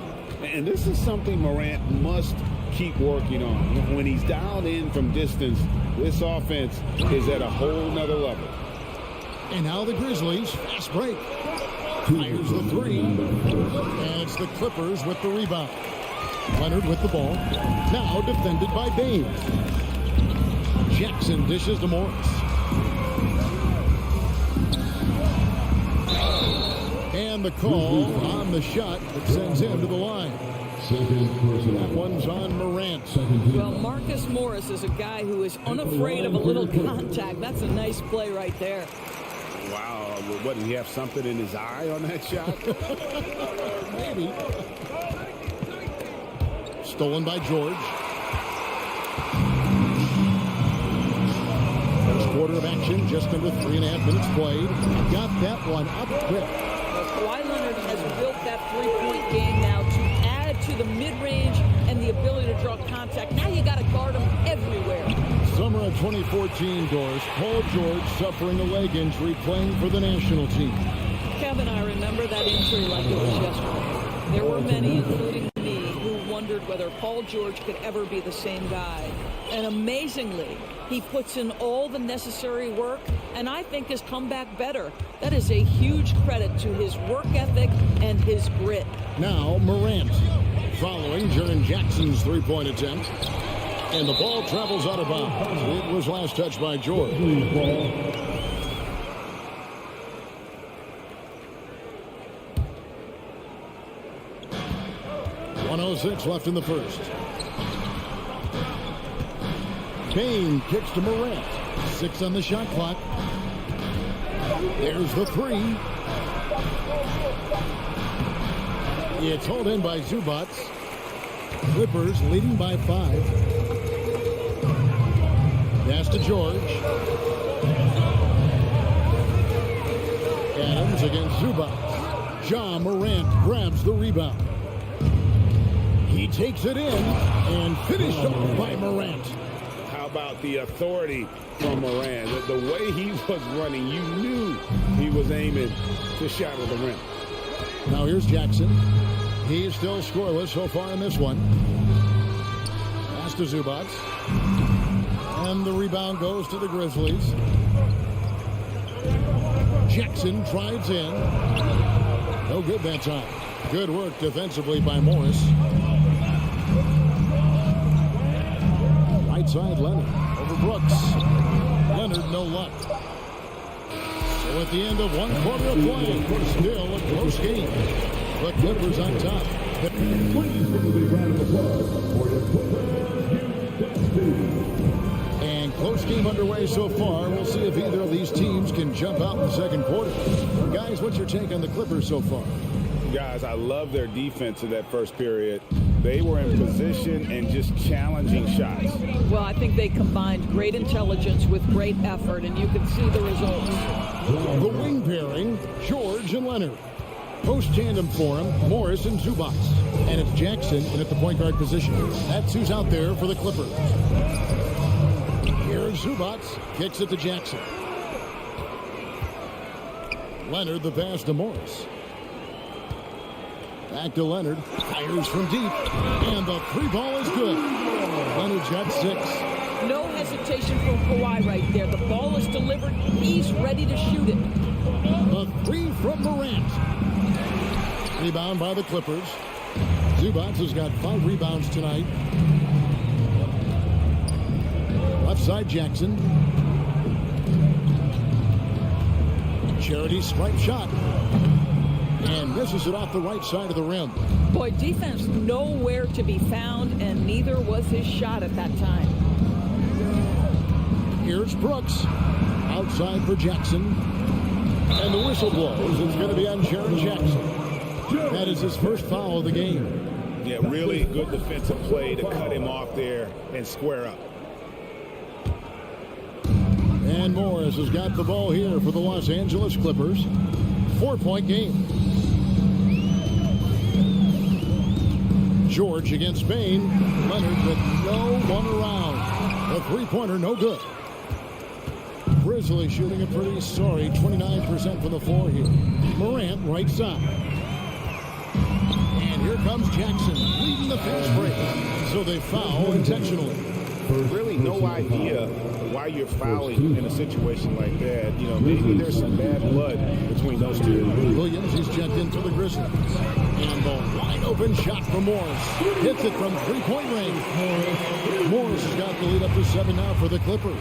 And this is something Morant must keep working on. When he's dialed in from distance, this offense is at a whole nother level. And now the Grizzlies, fast break. Fires the 3. And it's the Clippers with the rebound. Leonard with the ball. Now defended by Bain. Jackson dishes to Morris. And the call on the shot that sends him to the line. That one's on Morant. Well, Marcus Morris is a guy who is unafraid of a little contact. That's a nice play right there. Wow. What, did he have something in his eye on that shot? Maybe. Stolen by George. First quarter of action, just under 3.5 minutes played. Got that one up quick. Kawhi Leonard has built that three-point game now to add to the mid-range and the ability to draw contact. Now you got to guard him everywhere. Summer of 2014, Doris. Paul George suffering a leg injury playing for the national team. Kevin, I remember that injury like it was yesterday. There were many, including me, who wondered whether Paul George could ever be the same guy. And amazingly, he puts in all the necessary work, and I think has come back better. That is a huge credit to his work ethic and his grit. Now Morant, following Jaren Jackson's three-point attempt. And the ball travels out of bounds. It was last touched by George. 1:06 left in the first. Kane kicks to Morant. 6 on the shot clock. There's the 3. It's hauled in by Zubac. Clippers leading by 5. Pass to George. Adams against Zubac. Ja Morant grabs the rebound. He takes it in and finished off by Morant. How about the authority from Morant? The way he was running, you knew he was aiming to shatter the rim. Now here's Jackson. He's still scoreless so far in this one. Pass to Zubac. And the rebound goes to the Grizzlies. Jackson drives in. No good that time. Good work defensively by Morris. Right side, Leonard over Brooks. Leonard, no luck. So at the end of 1 quarter of play, we're still a close game. The Clippers on top. And close game underway so far. We'll see if either of these teams can jump out in the second quarter. Guys, what's your take on the Clippers so far? Guys, I love their defense in that first period. They were in position and just challenging shots. Well, I think they combined great intelligence with great effort, and you can see the results. The wing pairing, George and Leonard. Post tandem for him, Morris and Zubac. And it's Jackson in at the point guard position. That's who's out there for the Clippers. Here's Zubac, kicks it to Jackson. Leonard the pass to Morris. Back to Leonard, fires from deep, and the 3 ball is good. Leonard's got 6. No hesitation from Kawhi right there. The ball is delivered. He's ready to shoot it. The 3 from Morant. Rebound by the Clippers. Zubac has got 5 rebounds tonight. Left side, Jackson. Charity stripe shot. And misses it off the right side of the rim. Boy, defense nowhere to be found, and neither was his shot at that time. Here's Brooks. Outside for Jackson. And the whistle blows. It's going to be on Jaren Jackson. That is his first foul of the game. Yeah, really good defensive play to cut him off there and square up. And Morris has got the ball here for the Los Angeles Clippers. 4-point game. George against Spain. Leonard with no one around. The 3-pointer, no good. Grizzlies shooting a pretty sorry 29% from the floor here. Morant right side. And here comes Jackson leading the fast break. So they foul intentionally. Really no idea why you're fouling in a situation like that. You know, maybe there's some bad blood between those two. Williams, he's checked in for the Grizzlies. And the wide open shot from Morris. Hits it from 3-point range. Morris has got the lead up to 7 now for the Clippers.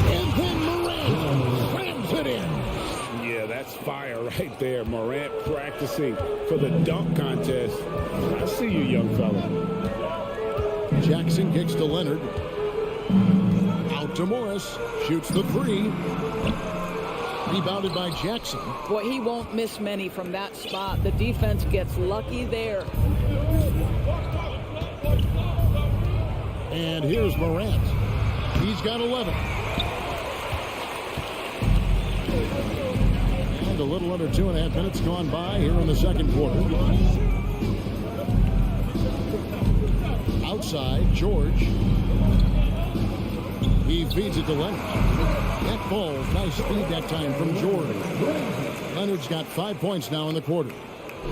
And then Morant slams it in. Yeah, that's fire right there. Morant practicing for the dunk contest. I see you, young fella. Jackson kicks to Leonard. Out to Morris. Shoots the 3. Rebounded by Jackson. Boy, he won't miss many from that spot. The defense gets lucky there. And here's Morant. He's got 11. And a little under 2.5 minutes gone by here in the second quarter. Outside, George. He feeds it to Leonard. That ball, nice speed that time from George. Leonard's got 5 points now in the quarter.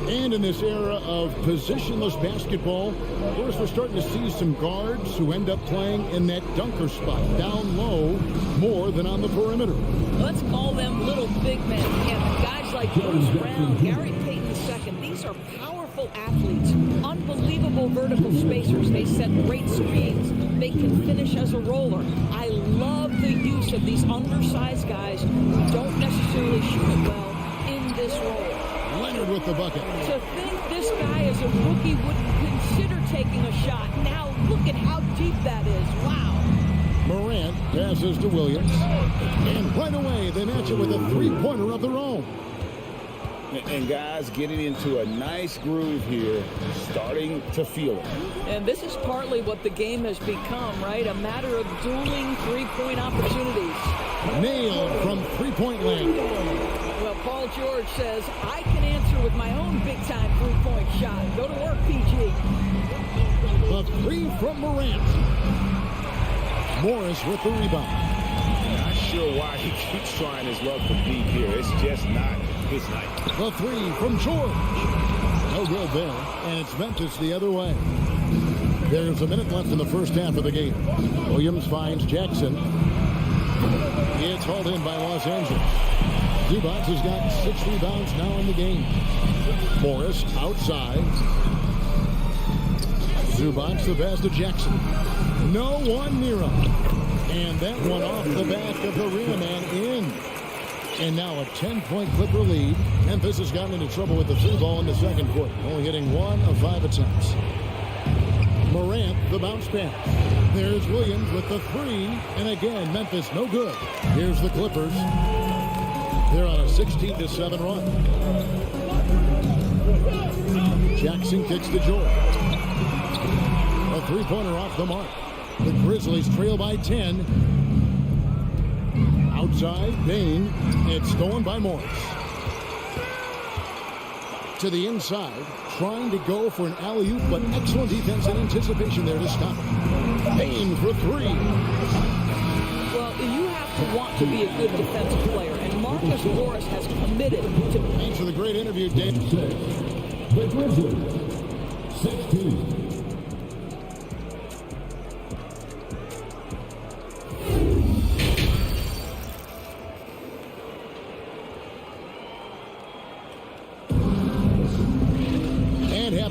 And in this era of positionless basketball, of course, we're starting to see some guards who end up playing in that dunker spot, down low, more than on the perimeter. Let's call them little big men. Yeah, guys like Bruce Brown, Gary Payton II, these are powerful athletes, unbelievable unbelievable vertical spacers. They set great screens. They can finish as a roller. I love the use of these undersized guys who don't necessarily shoot it well in this role. Leonard with the bucket. To think this guy as a rookie wouldn't consider taking a shot. Now look at how deep that is. Wow. Morant passes to Williams. And right away, they match it with a three-pointer of their own. And guys getting into a nice groove here, starting to feel it. And this is partly what the game has become, right? A matter of dueling three-point opportunities. Nailed from three-point land. Well, Paul George says, I can answer with my own big-time three-point shot. Go to work, PG. The three from Morant. Morris with the rebound. Not sure why he keeps trying his luck for deep here. It's just not his night. The three from George. No good there. And it's Memphis the other way. There's a minute left in the first half of the game. Williams finds Jackson. It's hauled in by Los Angeles. Zubac has got 6 rebounds now in the game. Morris outside. Zubac the pass to Jackson. No one near him. And that one off the back of the rim and in. And now a 10-point Clipper lead. Memphis has gotten into trouble with the three ball in the second quarter, only hitting 1 of 5 attempts. Morant, the bounce pass. There's Williams with the three. And again, Memphis no good. Here's the Clippers. They're on a 16-7 run. Jackson kicks to George. A three-pointer off the mark. The Grizzlies trail by 10. Outside, Bain. It's stolen by Morris. To the inside, trying to go for an alley-oop, but excellent defense and anticipation there to stop it. Bain for three. Well, you have to want to be a good defensive player, and Marcus Morris has committed to... Thanks for the great interview, Dave. The Grizzlies, 16.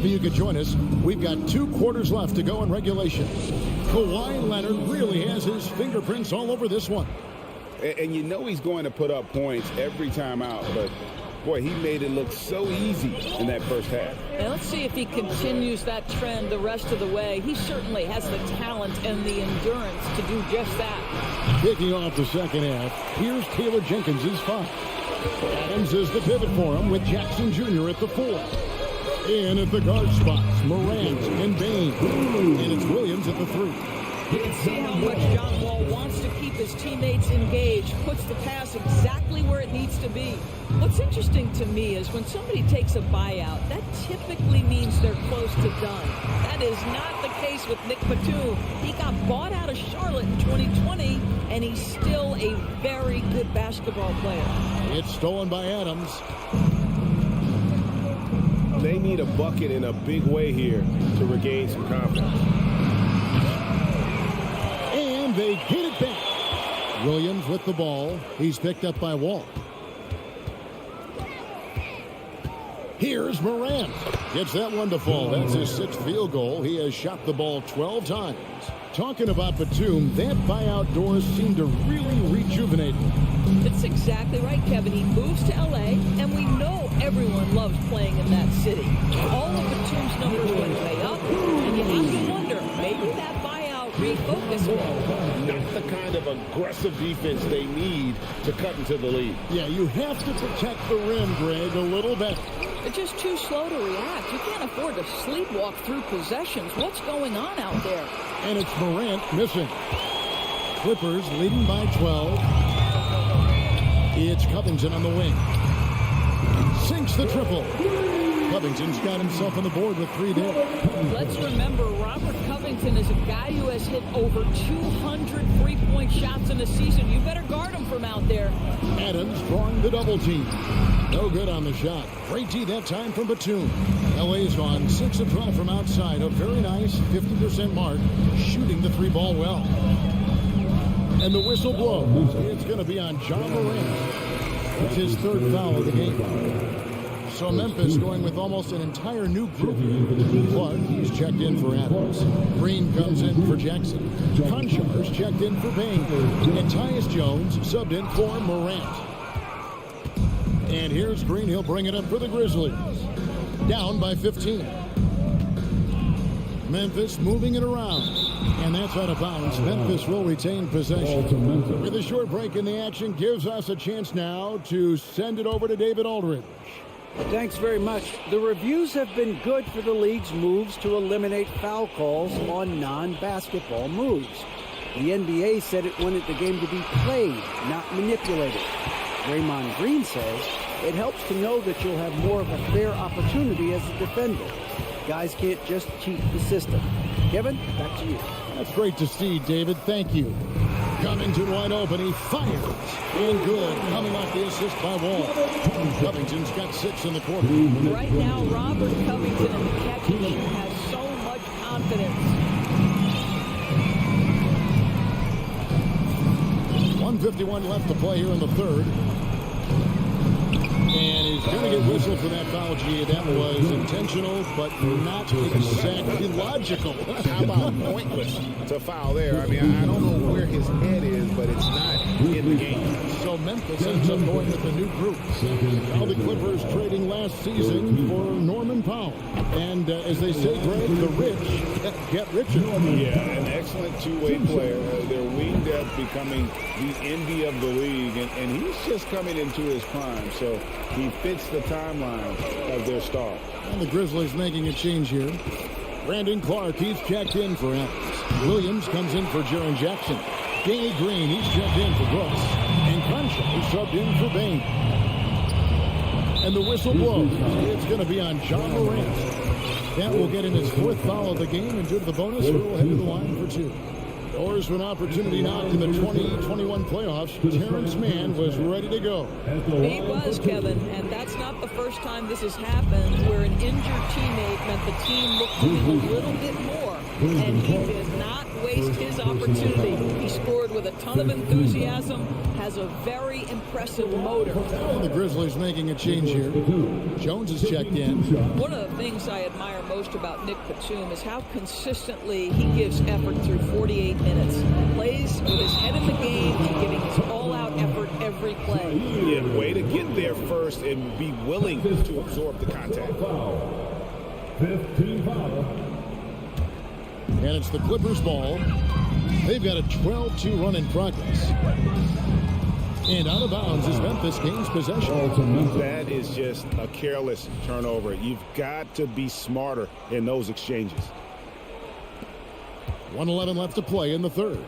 You could join us. We've got 2 quarters left to go in regulation. Kawhi Leonard really has his fingerprints all over this one. And you know he's going to put up points every time out, but boy, he made it look so easy in that first half. And let's see if he continues that trend the rest of the way. He certainly has the talent and the endurance to do just that. Kicking off the second half, here's Taylor Jenkins' 5. Adams is the pivot for him with Jackson Jr. at the 4. In at the guard spots, Morant and Bain. And it's Williams at the 3. You can see how much John Wall wants to keep his teammates engaged, puts the pass exactly where it needs to be. What's interesting to me is when somebody takes a buyout, that typically means they're close to done. That is not the case with Nick Batum. He got bought out of Charlotte in 2020, and he's still a very good basketball player. It's stolen by Adams. They need a bucket in a big way here to regain some confidence. And they get it back. Williams with the ball. He's picked up by Wall. Here's Morant. Gets that one to fall. That's his 6th field goal. He has shot the ball 12 times. Talking about Batum, that buyout doors seem to really rejuvenate him. That's exactly right, Kevin. He moves to L.A., and we know everyone loves playing in that city. All of Batum's numbers went way up, and you have to wonder, maybe that buyout refocused him. Not the kind of aggressive defense they need to cut into the lead. Yeah, you have to protect the rim, Greg, a little better. They're just too slow to react. You can't afford to sleepwalk through possessions. What's going on out there? And it's Morant missing. Clippers leading by 12. It's Covington on the wing. Sinks the triple. Covington's got himself on the board with 3 there. Let's remember, Robert Covington is a guy who has hit over 200 3-point shots in a season. You better guard him from out there. Adams drawing the double team. No good on the shot. Great D that time from Batum. LA's on 6 of 12 from outside. A very nice 50% mark. Shooting the 3 ball well. And the whistle blows. It's going to be on John Morant. That's his 3rd foul of the game. So Memphis going with almost an entire new group here. Clark, he's checked in for Adams. Green comes in for Jackson. Conchar's checked in for Bain. And Tyus Jones subbed in for Morant. And here's Green. He'll bring it up for the Grizzlies. Down by 15. Memphis moving it around. And that's out of bounds. Memphis will retain possession. With a short break in the action, gives us a chance now to send it over to David Aldridge. Thanks very much. The reviews have been good for the league's moves to eliminate foul calls on non-basketball moves. The NBA said it wanted the game to be played, not manipulated. Draymond Green says it helps to know that you'll have more of a fair opportunity as a defender. Guys can't just cheat the system. Kevin, back to you. That's great to see, David. Thank you. Covington wide open. He fires. And good. Coming off the assist by Wall. Covington's got 6 in the quarter. Right now, Robert Covington in the catch machine has so much confidence. 1:51 left to play here in the third. And he's going to get whistled for that foul, G. That was intentional, but not exactly logical. How about pointless to foul there? I mean, I don't know where his head is, but it's not in the game. So Memphis ends up going with a new group. Now the Clippers trading last season for Norman Powell. And as they say, Greg, the rich get richer. Yeah, an excellent two-way player. Their wing depth becoming the envy of the league, and he's just coming into his prime. So he fits the timeline of their star. And the Grizzlies making a change here. Brandon Clark, he's checked in for Adams. Williams comes in for Jaren Jackson. Danny Green, he's checked in for Brooks. And Crenshaw subbed in for Bain. And the whistle blows. It's going to be on John Morant. That will get him his 4th foul of the game, and due to the bonus, he'll head to the line for 2. Doors for an opportunity knocked in the 2021 playoffs. Terrence Mann was ready to go. He was, Kevin, and that's not the first time this has happened where an injured teammate meant the team looked to him a little bit more, and he did not waste his opportunity. He scored with a ton of enthusiasm, has a very impressive motor. And the Grizzlies making a change here. Jones is checked in. One of the things I admire most about Nick Batum is how consistently he gives effort through 48 minutes. Plays with his head in the game and giving his all-out effort every play. Yeah, way to get there first and be willing to absorb the contact. 15 foul. And it's the Clippers ball. They've got a 12-2 run in progress. And out of bounds as Memphis gains possession. That is just a careless turnover. You've got to be smarter in those exchanges. 1:11 left to play in the third.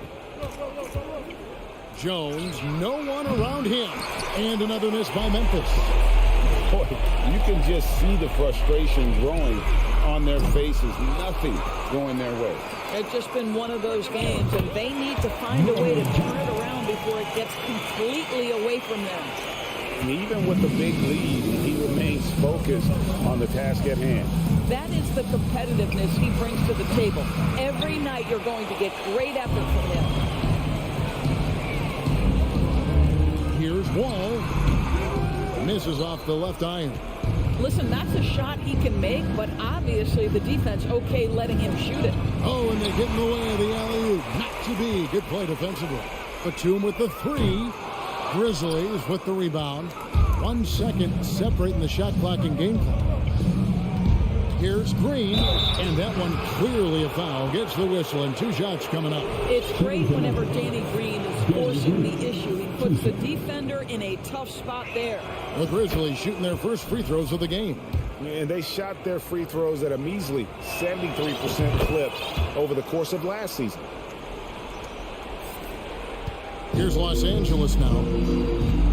Jones, no one around him. And another miss by Memphis. Boy, you can just see the frustration growing on their faces. Nothing going their way. It's just been one of those games, and they need to find a way to turn it around before it gets completely away from them. And even with the big lead, he remains focused on the task at hand. That is the competitiveness he brings to the table. Every night you're going to get great effort from him. Here's Wall. Misses off the left iron. Listen, that's a shot he can make, but obviously the defense okay letting him shoot it. Oh, and they get in the way of the alley-oop. Not to be. Good play defensively. Batum with the 3. Grizzlies with the rebound. 1 second separating the shot clock and game clock. Here's Green, and that one clearly a foul. Gets the whistle, and 2 shots coming up. It's great whenever Danny Green is forcing the issue. He puts the defender in a tough spot there. The Grizzlies shooting their first free throws of the game. And they shot their free throws at a measly 73% clip over the course of last season. Here's Los Angeles now.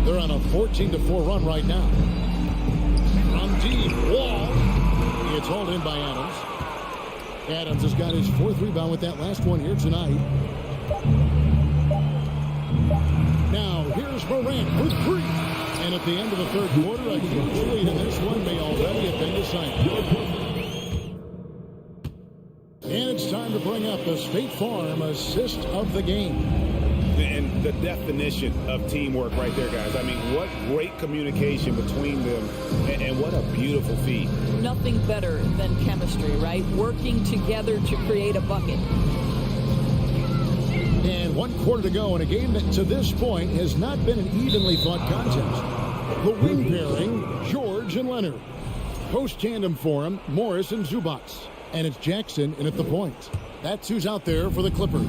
They're on a 14-4 run right now. From deep, Wall. It's hauled in by Adams. Adams has got his 4th rebound with that last one here tonight. Now, here's Morant for 3. And at the end of the third quarter, a huge lead in this one may already have been decided. And it's time to bring up the State Farm assist of the game. And the definition of teamwork right there, guys. I mean, what great communication between them, and what a beautiful feat. Nothing better than chemistry, right? Working together to create a bucket. And 1 quarter to go in a game that to this point has not been an evenly fought contest. The wing pairing, George and Leonard. Post tandem for him, Morris and Zubac. And it's Jackson in at the point. That's who's out there for the Clippers.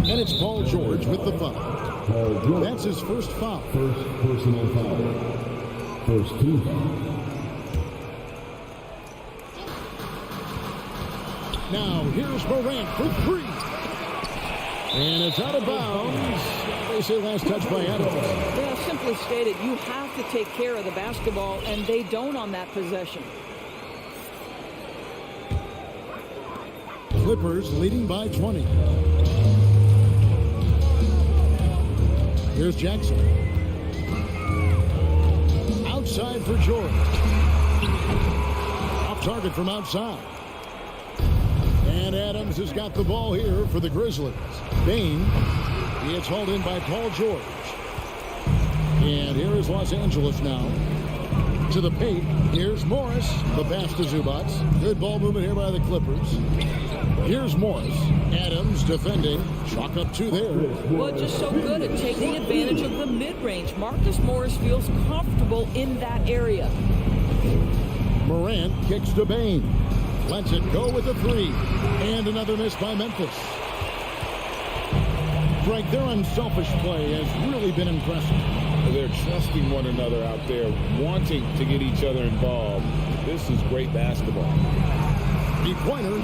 And it's Paul George with the foul. That's his first foul. First personal foul. First team foul. Now here's Morant for 3. And it's out of bounds. They say last touch by Adams. Well, simply stated, you have to take care of the basketball, and they don't on that possession. Clippers leading by 20. Here's Jackson. Outside for George. Off target from outside. And Adams has got the ball here for the Grizzlies. Bain. He is hauled in by Paul George. And here is Los Angeles now. To the paint. Here's Morris. The pass to Zubac. Good ball movement here by the Clippers. Here's Morris. Adams defending. Chalk up 2 there. Well, just so good at taking advantage of the mid-range. Marcus Morris feels comfortable in that area. Morant kicks to Bain. Lets it go with a 3. And another miss by Memphis. Greg, their unselfish play has really been impressive. They're trusting one another out there, wanting to get each other involved. This is great basketball. Three-pointer.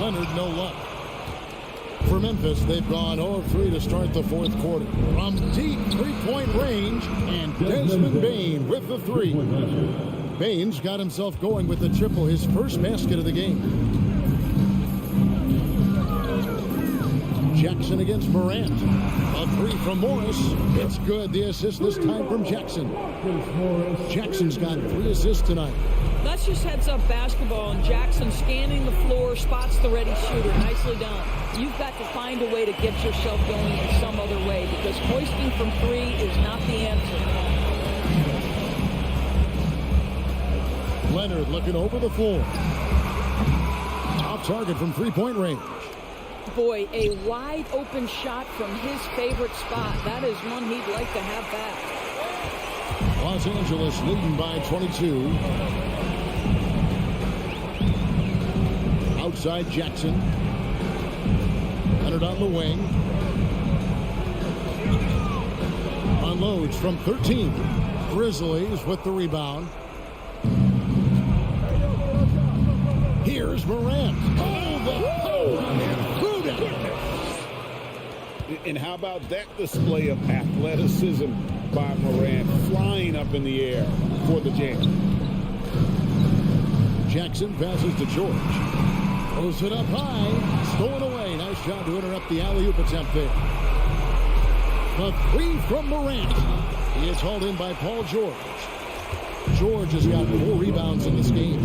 Leonard, no luck. For Memphis, they've gone 0 of 3 to start the 4th quarter. From deep 3-point range, and Desmond Bain with the 3. Bain's got himself going with the triple, his first basket of the game. Jackson against Morant. A 3 from Morris. It's good. The assist this time from Jackson. Jackson's got 3 assists tonight. That's just heads-up basketball, and Jackson scanning the floor, spots the ready shooter. Nicely done. You've got to find a way to get yourself going in some other way, because hoisting from 3 is not the answer. Leonard looking over the floor. Off target from 3-point range. Boy, a wide-open shot from his favorite spot. That is one he'd like to have back. Los Angeles leading by 22. Outside Jackson. Leonard on the wing. Unloads from 13. Grizzlies with the rebound. Here's Morant. Oh, the power! And how about that display of athleticism by Morant, flying up in the air for the jam. Jackson passes to George. Throws it up high. Stolen away. Nice job to interrupt the alley-oop attempt there. The 3 from Morant. He is hauled in by Paul George. George has got 4 rebounds in this game.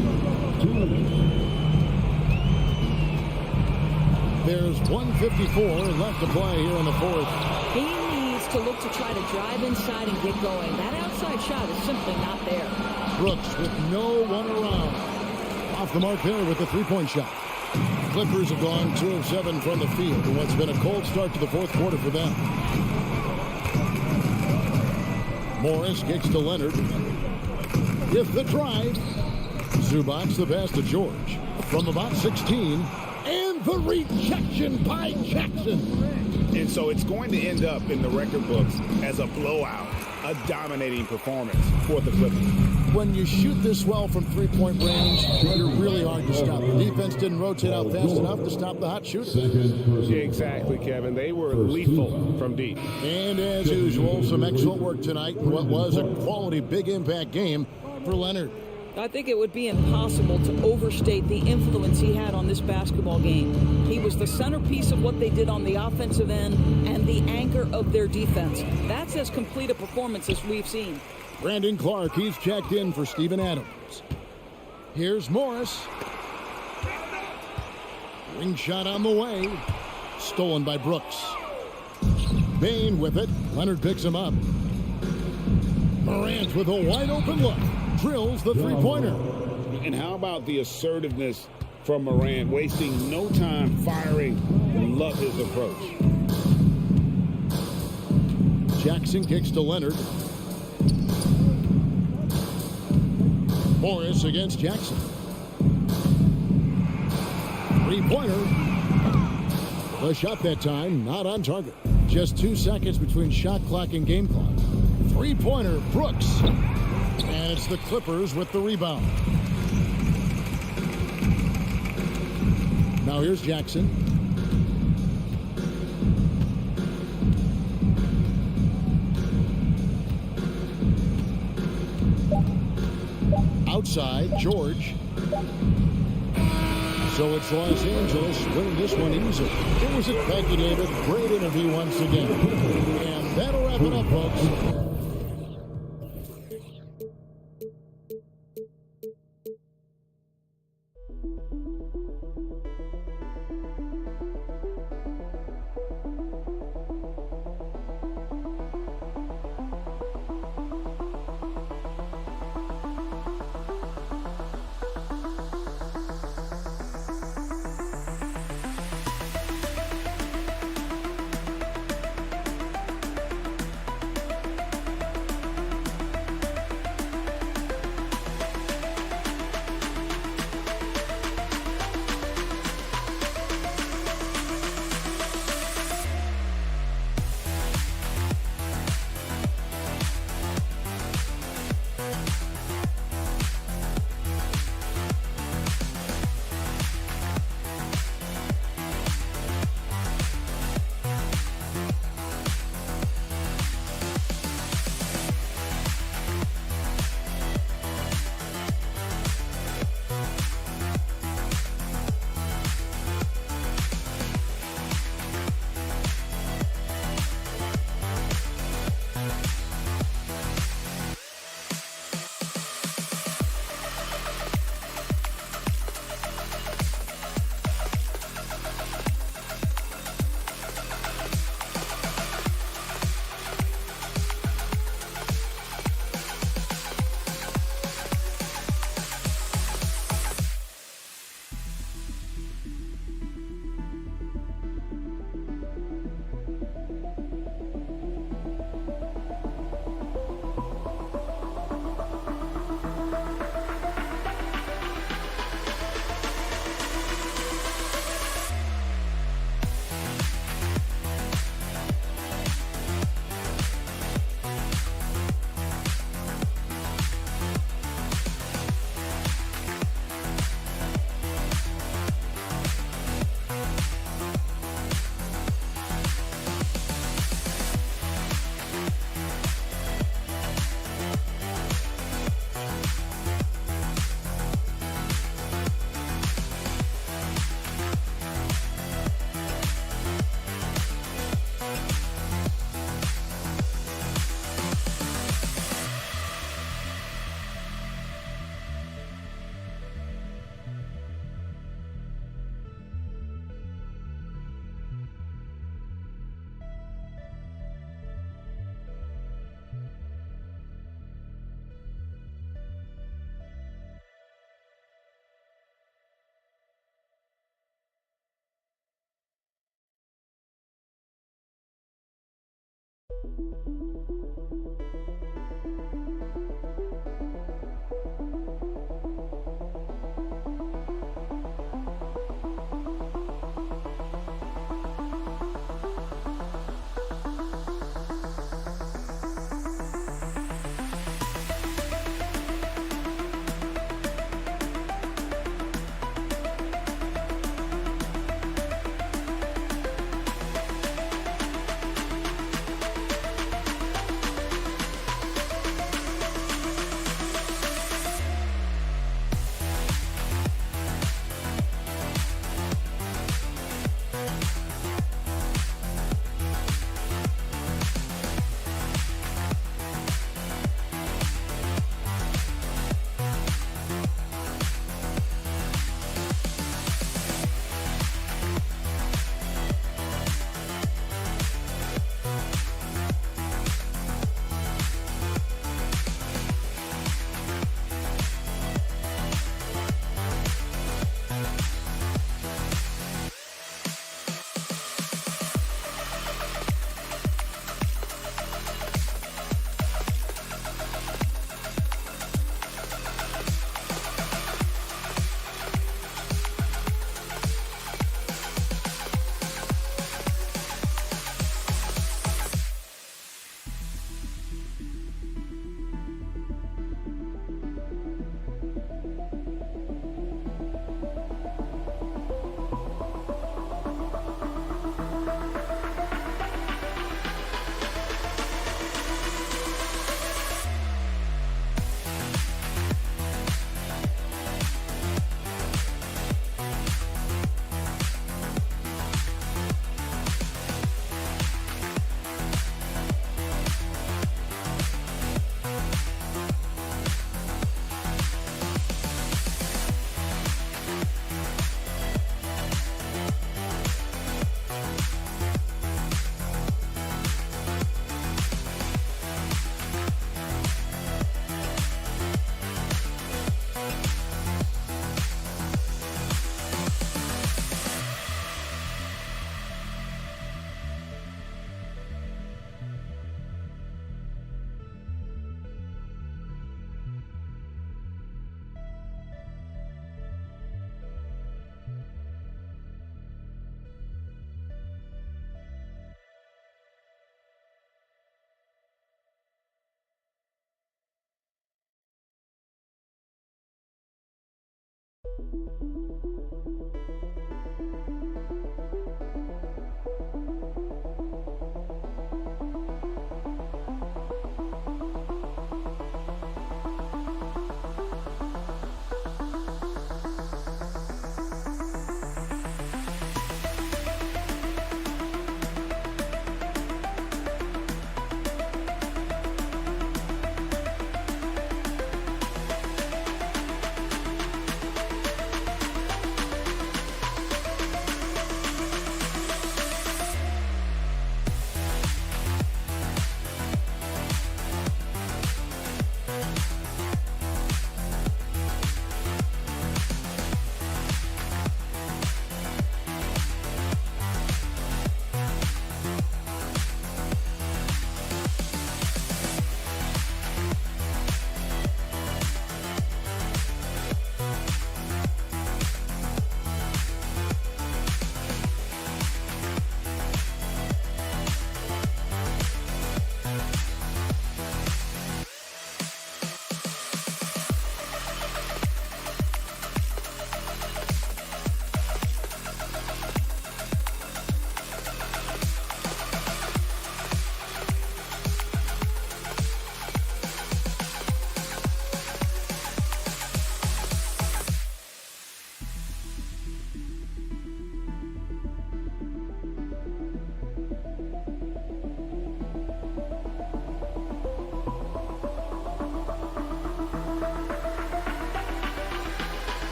There's 1:54 left to play here in the 4th. He needs to look to try to drive inside and get going. That outside shot is simply not there. Brooks with no one around. Off the mark there with the 3-point shot. Clippers have gone 2 of 7 from the field in what's been a cold start to the 4th quarter for them. Morris kicks to Leonard. With the drive. Zubac the pass to George. From about 16. And the rejection by Jackson. And so it's going to end up in the record books as a blowout, a dominating performance for the Clippers. When you shoot this well from 3-point range, you're really hard to stop. The defense didn't rotate out fast enough to stop the hot shooter. Yeah, exactly, Kevin. They were lethal from deep. And as usual, some excellent work tonight in what was a quality big impact game for Leonard. I think it would be impossible to overstate the influence he had on this basketball game. He was the centerpiece of what they did on the offensive end and the anchor of their defense. That's as complete a performance as we've seen. Brandon Clark, he's checked in for Steven Adams. Here's Morris. Ring shot on the way. Stolen by Brooks. Bain with it. Leonard picks him up. Morant with a wide open look. Drills the three-pointer. And how about the assertiveness from Morant? Wasting no time firing. Love his approach. Jackson kicks to Leonard. Morris against Jackson. Three-pointer. The shot that time, not on target. Just 2 seconds between shot clock and game clock. Three-pointer, Brooks. And it's the Clippers with the rebound. Now here's Jackson. Outside, George. So it's Los Angeles winning this one easily. It was a thank you, David. Great interview once again. And that'll wrap it up, folks.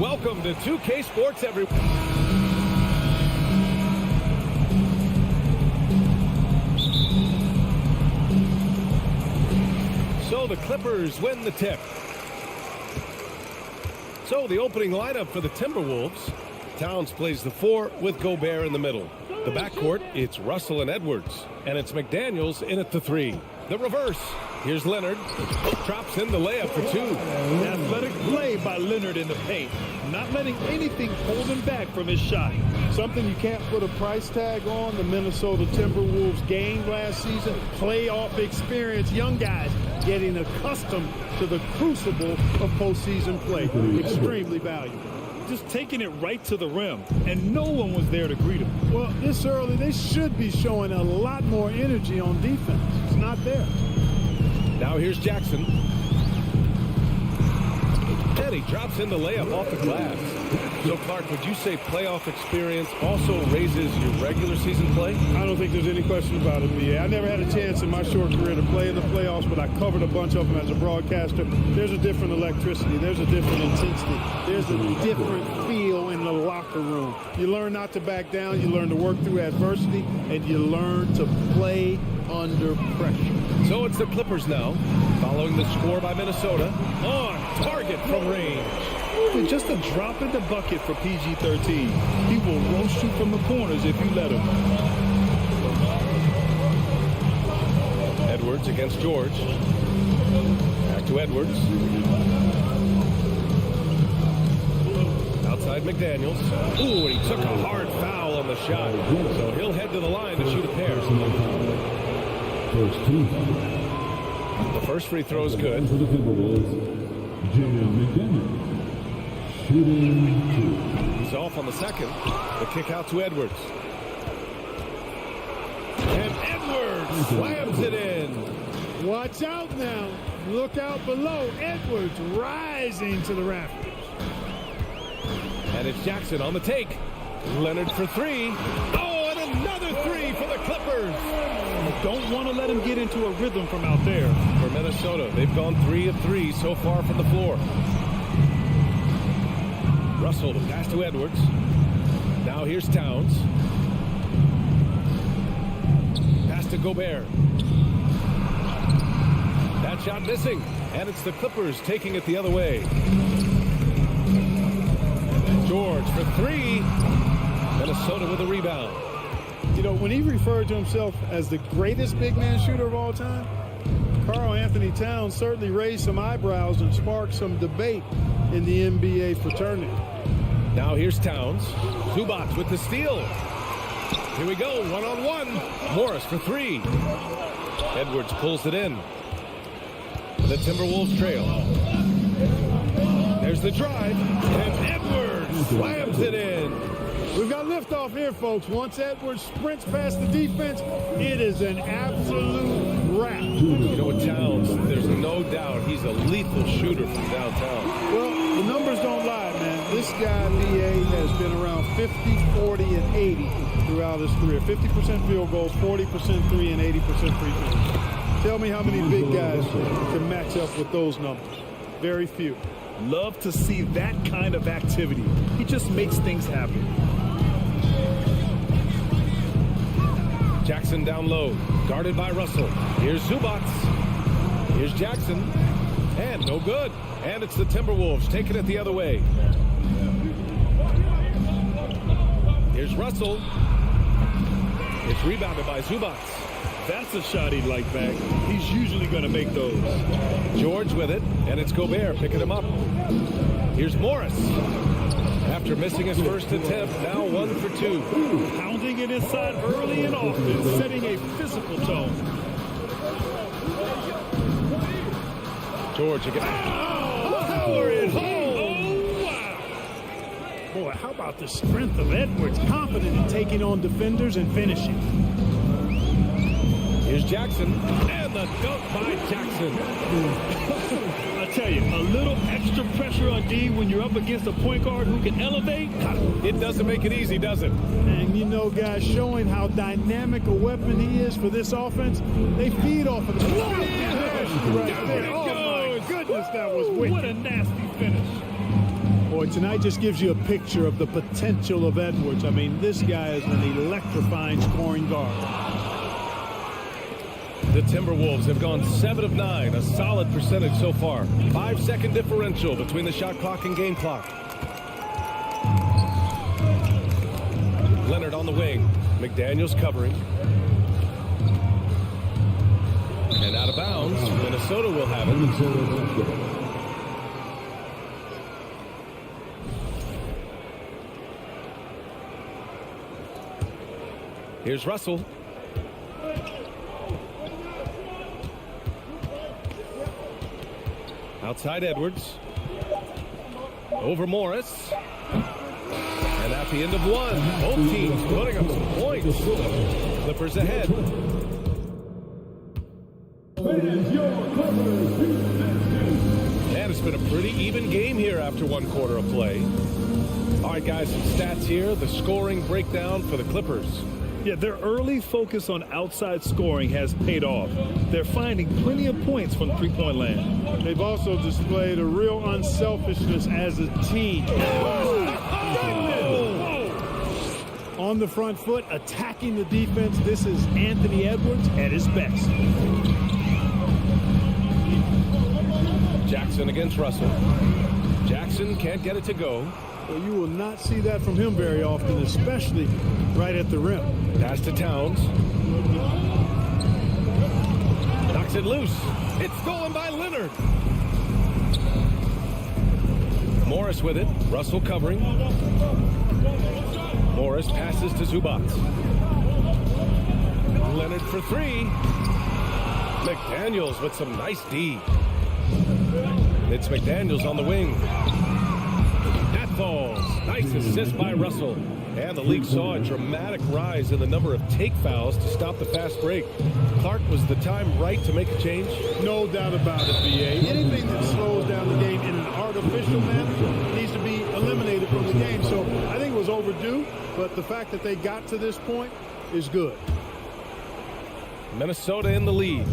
Welcome to 2K Sports, everyone. So the Clippers win the tip. So the opening lineup for the Timberwolves. Towns plays the 4 with Gobert in the middle. The backcourt, it's Russell and Edwards. And it's McDaniels in at the 3. The reverse. Here's Leonard. Drops in the layup for 2. Athletic play by Leonard in the paint. Not letting anything hold him back from his shot. Something you can't put a price tag on. The Minnesota Timberwolves gained last season. Playoff experience. Young guys getting accustomed to the crucible of postseason play. Extremely valuable. Just taking it right to the rim, and no one was there to greet him. Well, this early, they should be showing a lot more energy on defense. It's not there. Now here's Jackson. And he drops in the layup off the glass. So, Clark, would you say playoff experience also raises your regular season play? I don't think there's any question about it, BA. I never had a chance in my short career to play in the playoffs, but I covered a bunch of them as a broadcaster. There's a different electricity. There's a different intensity. There's a different feel in the locker room. You learn not to back down. You learn to work through adversity, and you learn to play under pressure. So it's the Clippers now, following the score by Minnesota. On target from range. With just a drop in the bucket for PG-13. He will roast you from the corners if you let him. Edwards against George. Back to Edwards. Outside McDaniels. Ooh, and he took a hard foul on the shot. So he'll head to the line to shoot a pair. The first free throw is good. He's off on the second. The kick out to Edwards. And Edwards slams it in. Watch out now. Look out below. Edwards rising to the rafters. And it's Jackson on the take. Leonard for 3. Oh, and another 3 for the Clippers. Don't want to let him get into a rhythm from out there. For Minnesota, they've gone 3 of 3 so far from the floor. Russell, pass to Edwards. Now here's Towns. Pass to Gobert. That shot missing. And it's the Clippers taking it the other way. George for 3. Minnesota with a rebound. You know, when he referred to himself as the greatest big man shooter of all time, Karl Anthony Towns certainly raised some eyebrows and sparked some debate in the NBA fraternity. Now here's Towns. Zubac with the steal. Here we go, one-on-one. Morris for 3. Edwards pulls it in. The Timberwolves trail. There's the drive. And Edwards slams it in. We've got liftoff here, folks. Once Edwards sprints past the defense, it is an absolute wrap. You know, with Towns, there's no doubt he's a lethal shooter from downtown. Well, the numbers don't lie, man. This guy, BA, has been around 50, 40, and 80 throughout his career. 50% field goals, 40% 3, and 80% free throws. Tell me how many big guys can match up with those numbers. Very few. Love to see that kind of activity. He just makes things happen. Jackson down low, guarded by Russell. Here's Zubats. Here's Jackson. And no good. And it's the Timberwolves taking it the other way. Here's Russell. It's rebounded by Zubats. That's a shot he'd like back. He's usually going to make those. George with it, and it's Gobert picking him up. Here's Morris. After missing his first attempt, now 1 for 2. Pounding it inside early and often, setting a physical tone. George again. Power it home. Oh, wow. Boy, how about the strength of Edwards? Confident in taking on defenders and finishing. Here's Jackson, and the dunk by Jackson. I tell you, a little extra pressure on D when you're up against a point guard who can elevate. It doesn't make it easy, does it? And you know, guys, showing how dynamic a weapon he is for this offense, they feed off of the right there. Oh, my goodness, that was wicked. What a nasty finish. Boy, tonight just gives you a picture of the potential of Edwards. I mean, this guy is an electrifying scoring guard. The Timberwolves have gone 7 of 9, a solid percentage so far. 5-second differential between the shot clock and game clock. Leonard on the wing. McDaniels covering. And out of bounds. Minnesota will have it. Here's Russell. Outside Edwards. Over Morris. And at the end of one, both teams putting up some points. Clippers ahead. And it's been a pretty even game here after 1 quarter of play. All right, guys, some stats here. The scoring breakdown for the Clippers. Yeah, their early focus on outside scoring has paid off. They're finding plenty of points from three-point land. They've also displayed a real unselfishness as a team. On the front foot, attacking the defense. This is Anthony Edwards at his best. Jackson against Russell. Jackson can't get it to go. Well, you will not see that from him very often, especially right at the rim. Pass to Towns. Knocks it loose. It's stolen by Leonard. Morris with it. Russell covering. Morris passes to Zubats. Leonard for 3. McDaniels with some nice D. It's McDaniels on the wing. That falls. Nice assist by Russell. And the league saw a dramatic rise in the number of take fouls to stop the fast break. Clark, was the time right to make a change? No doubt about it, B.A. Anything that slows down the game in an artificial manner needs to be eliminated from the game. So I think it was overdue, but the fact that they got to this point is good. Minnesota in the lead.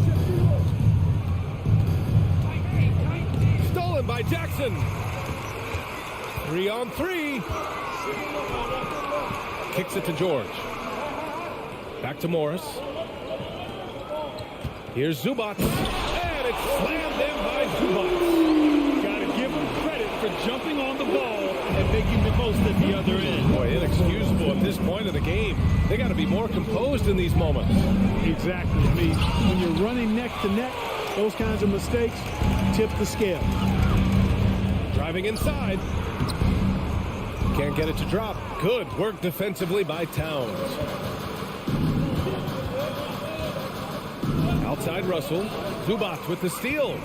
Stolen by Jackson. 3-on-3. Kicks it to George. Back to Morris. Here's Zubats. And it's slammed in by Zubats. Got to give him credit for jumping on the ball and making the most at the other end. Boy, inexcusable at this point of the game. They got to be more composed in these moments. Exactly. I mean, when you're running neck to neck, those kinds of mistakes tip the scale. Driving inside. Can't get it to drop. Good work defensively by Towns. Outside Russell. Zubats with the steal.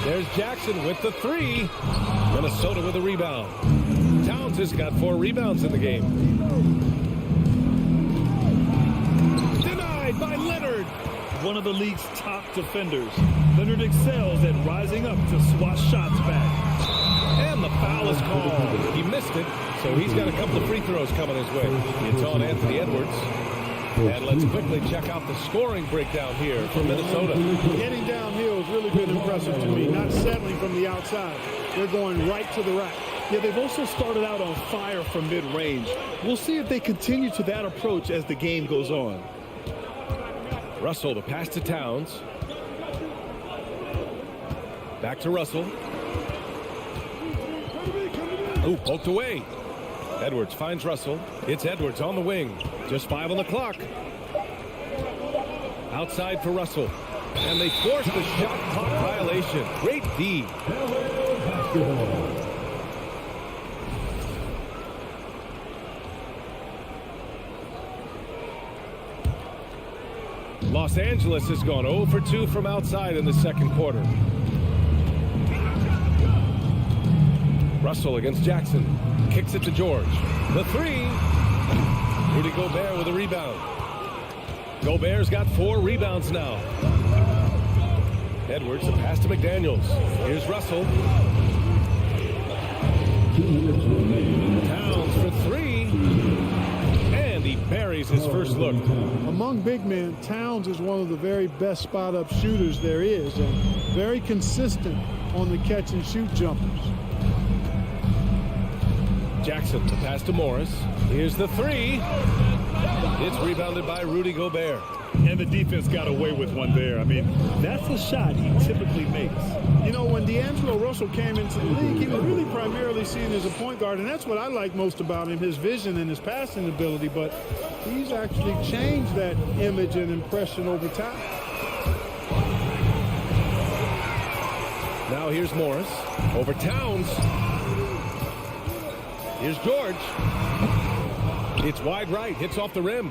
There's Jackson with the 3. Minnesota with a rebound. Towns has got 4 rebounds in the game. Denied by Leonard. One of the league's top defenders. Leonard excels at rising up to swat shots back. And the foul is called. He missed it, so he's got a couple of free throws coming his way. It's on Anthony Edwards. And let's quickly check out the scoring breakdown here for Minnesota. Getting downhill has really been impressive to me. Not settling from the outside. They're going right to the rack. Yeah, they've also started out on fire from mid-range. We'll see if they continue to that approach as the game goes on. Russell, the pass to Towns. Back to Russell. Ooh, poked away. Edwards finds Russell. It's Edwards on the wing. Just 5 on the clock. Outside for Russell. And they force the shot clock violation. Great D. Los Angeles has gone 0 for 2 from outside in the second quarter. Russell against Jackson. Kicks it to George. The 3. Rudy Gobert with a rebound. Gobert's got 4 rebounds now. Edwards, a pass to McDaniels. Here's Russell. Towns for 3. And he buries his first look. Among big men, Towns is one of the very best spot-up shooters there is, and very consistent on the catch-and-shoot jumpers. Jackson, the pass to Morris. Here's the 3. It's rebounded by Rudy Gobert. And the defense got away with one there. I mean, that's a shot he typically makes. You know, when D'Angelo Russell came into the league, he was really primarily seen as a point guard, and that's what I like most about him, his vision and his passing ability, but he's actually changed that image and impression over time. Now here's Morris. Over Towns. Here's George. It's wide right. Hits off the rim.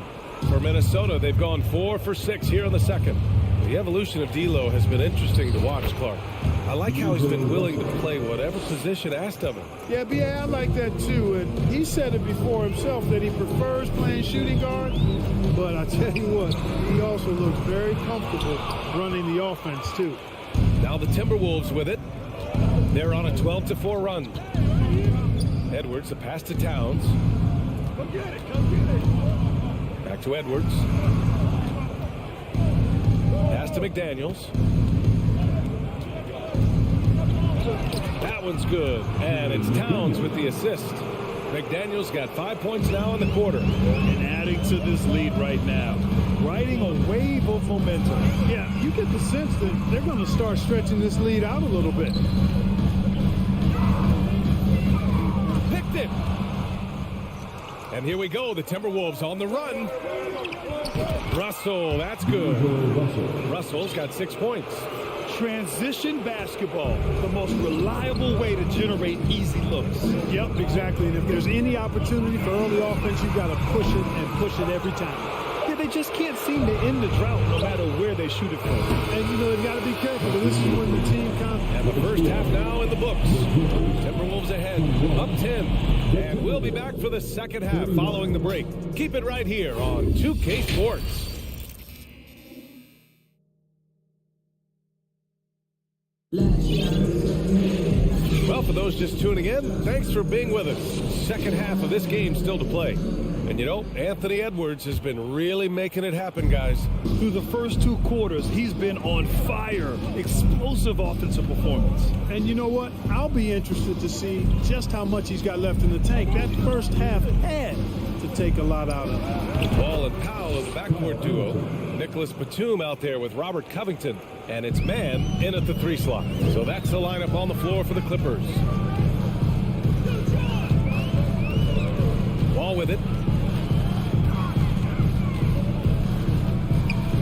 For Minnesota, they've gone 4 for 6 here in the second. The evolution of D'Lo has been interesting to watch, Clark. I like how he's been willing to play whatever position asked of him. Yeah, B.A., I like that too. And he said it before himself that he prefers playing shooting guard. But I tell you what, he also looks very comfortable running the offense too. Now the Timberwolves with it. They're on a 12-4 run. Edwards, a pass to Towns. Come get it, come get it. Back to Edwards. Pass to McDaniels. That one's good. And it's Towns with the assist. McDaniels got 5 points now in the quarter. And adding to this lead right now. Riding a wave of momentum. Yeah, you get the sense that they're going to start stretching this lead out a little bit. Picked it. And here we go. The Timberwolves on the run. Russell, that's good. Russell's got 6 points. Transition basketball, the most reliable way to generate easy looks. Yep, exactly. And if there's any opportunity for early offense, you've got to push it and push it every time. Yeah, they just can't seem to end the drought no matter where they shoot it from. And, you know, they've got to be careful, but this is when the team And the first half now in the books. Timberwolves ahead, up 10. And we'll be back for the second half following the break. Keep it right here on 2K Sports. Well, for those just tuning in, thanks for being with us. Second half of this game still to play. And you know, Anthony Edwards has been really making it happen, guys. Through the first 2 quarters, he's been on fire. Explosive offensive performance. And you know what? I'll be interested to see just how much he's got left in the tank. That first half had to take a lot out of him. Ball and Powell of the backcourt duo. Nicholas Batum out there with Robert Covington. And it's Mann in at the 3 slot. So that's the lineup on the floor for the Clippers. Ball with it.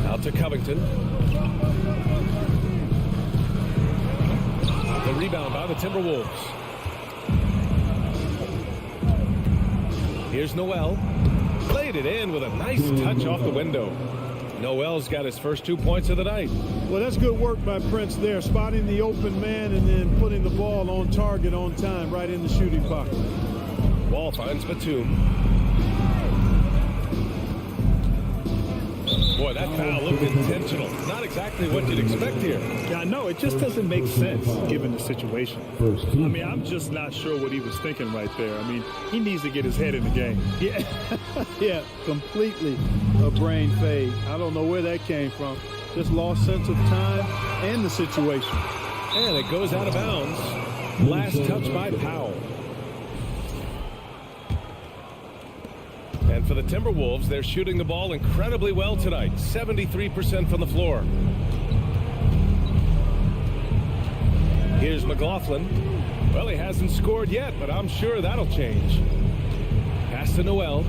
Out to Covington. The rebound by the Timberwolves. Here's Noel. Played it in with a nice touch off the window. Noel's got his first 2 points of the night. Well, that's good work by Prince there, spotting the open man and then putting the ball on target on time, right in the shooting pocket. Ball finds Batum. Boy, that foul looked intentional. Not exactly what you'd expect here. Yeah, no, it just doesn't make sense given the situation. I mean, I'm just not sure what he was thinking right there. I mean, he needs to get his head in the game. Yeah, yeah, completely a brain fade. I don't know where that came from. Just lost sense of time and the situation. And it goes out of bounds. Last touch by Powell. And for the Timberwolves, they're shooting the ball incredibly well tonight. 73% from the floor. Here's McLaughlin. Well, he hasn't scored yet, but I'm sure that'll change. Pass to Noel.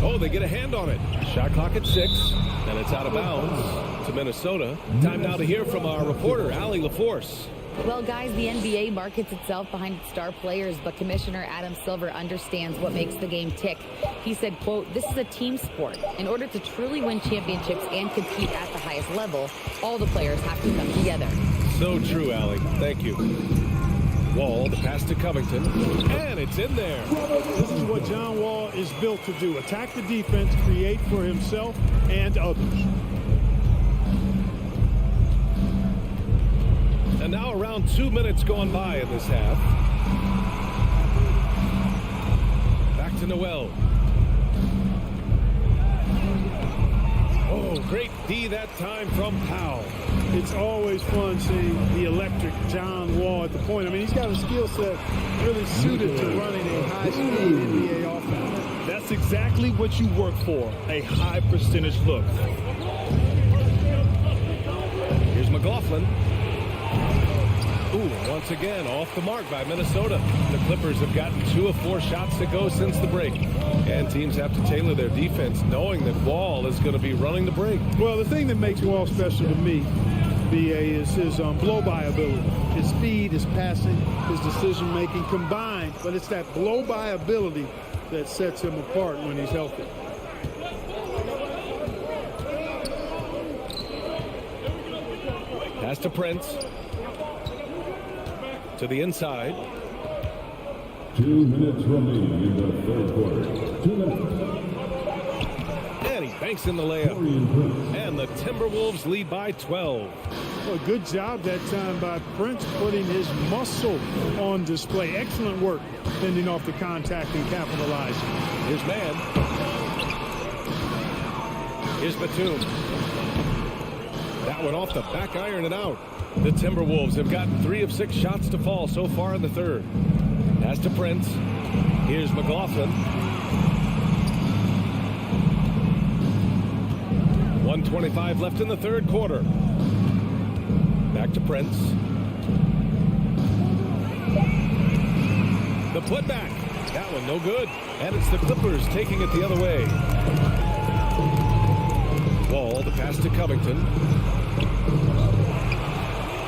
Oh, they get a hand on it. Shot clock at 6, and it's out of bounds to Minnesota. Time now to hear from our reporter, Allie LaForce. Well, guys, the NBA markets itself behind its star players, but Commissioner Adam Silver understands what makes the game tick. He said, quote, "This is a team sport. In order to truly win championships and compete at the highest level, all the players have to come together." So true, Allie. Thank you. Wall, the pass to Covington, and it's in there. This is what John Wall is built to do. Attack the defense, create for himself and others. And now around 2 minutes gone by in this half. Back to Noel. Oh, great D that time from Powell. It's always fun seeing the electric John Wall at the point. I mean, he's got a skill set really suited to running a high-speed NBA offense. That's exactly what you work for, a high percentage look. Here's McLaughlin. Ooh, once again, off the mark by Minnesota. The Clippers have gotten 2 of 4 shots to go since the break. And teams have to tailor their defense, knowing that Wall is going to be running the break. Well, the thing that makes Wall special to me, BA, is his blow-by ability. His speed, his passing, his decision-making combined. But it's that blow-by ability that sets him apart when he's healthy. Pass to Prince. To the inside. 2 minutes remaining in the third quarter. 2 minutes. And he banks in the layup. And the Timberwolves lead by 12. Well, good job that time by Prince putting his muscle on display. Excellent work fending off the contact and capitalizing. Here's Man. Here's Batum. That one off the back iron and out. The Timberwolves have gotten 3 of 6 shots to fall so far in the third. Pass to Prince. Here's McLaughlin. 1:25 left in the third quarter. Back to Prince. The putback. That one no good. And it's the Clippers taking it the other way. Wall, the pass to Covington.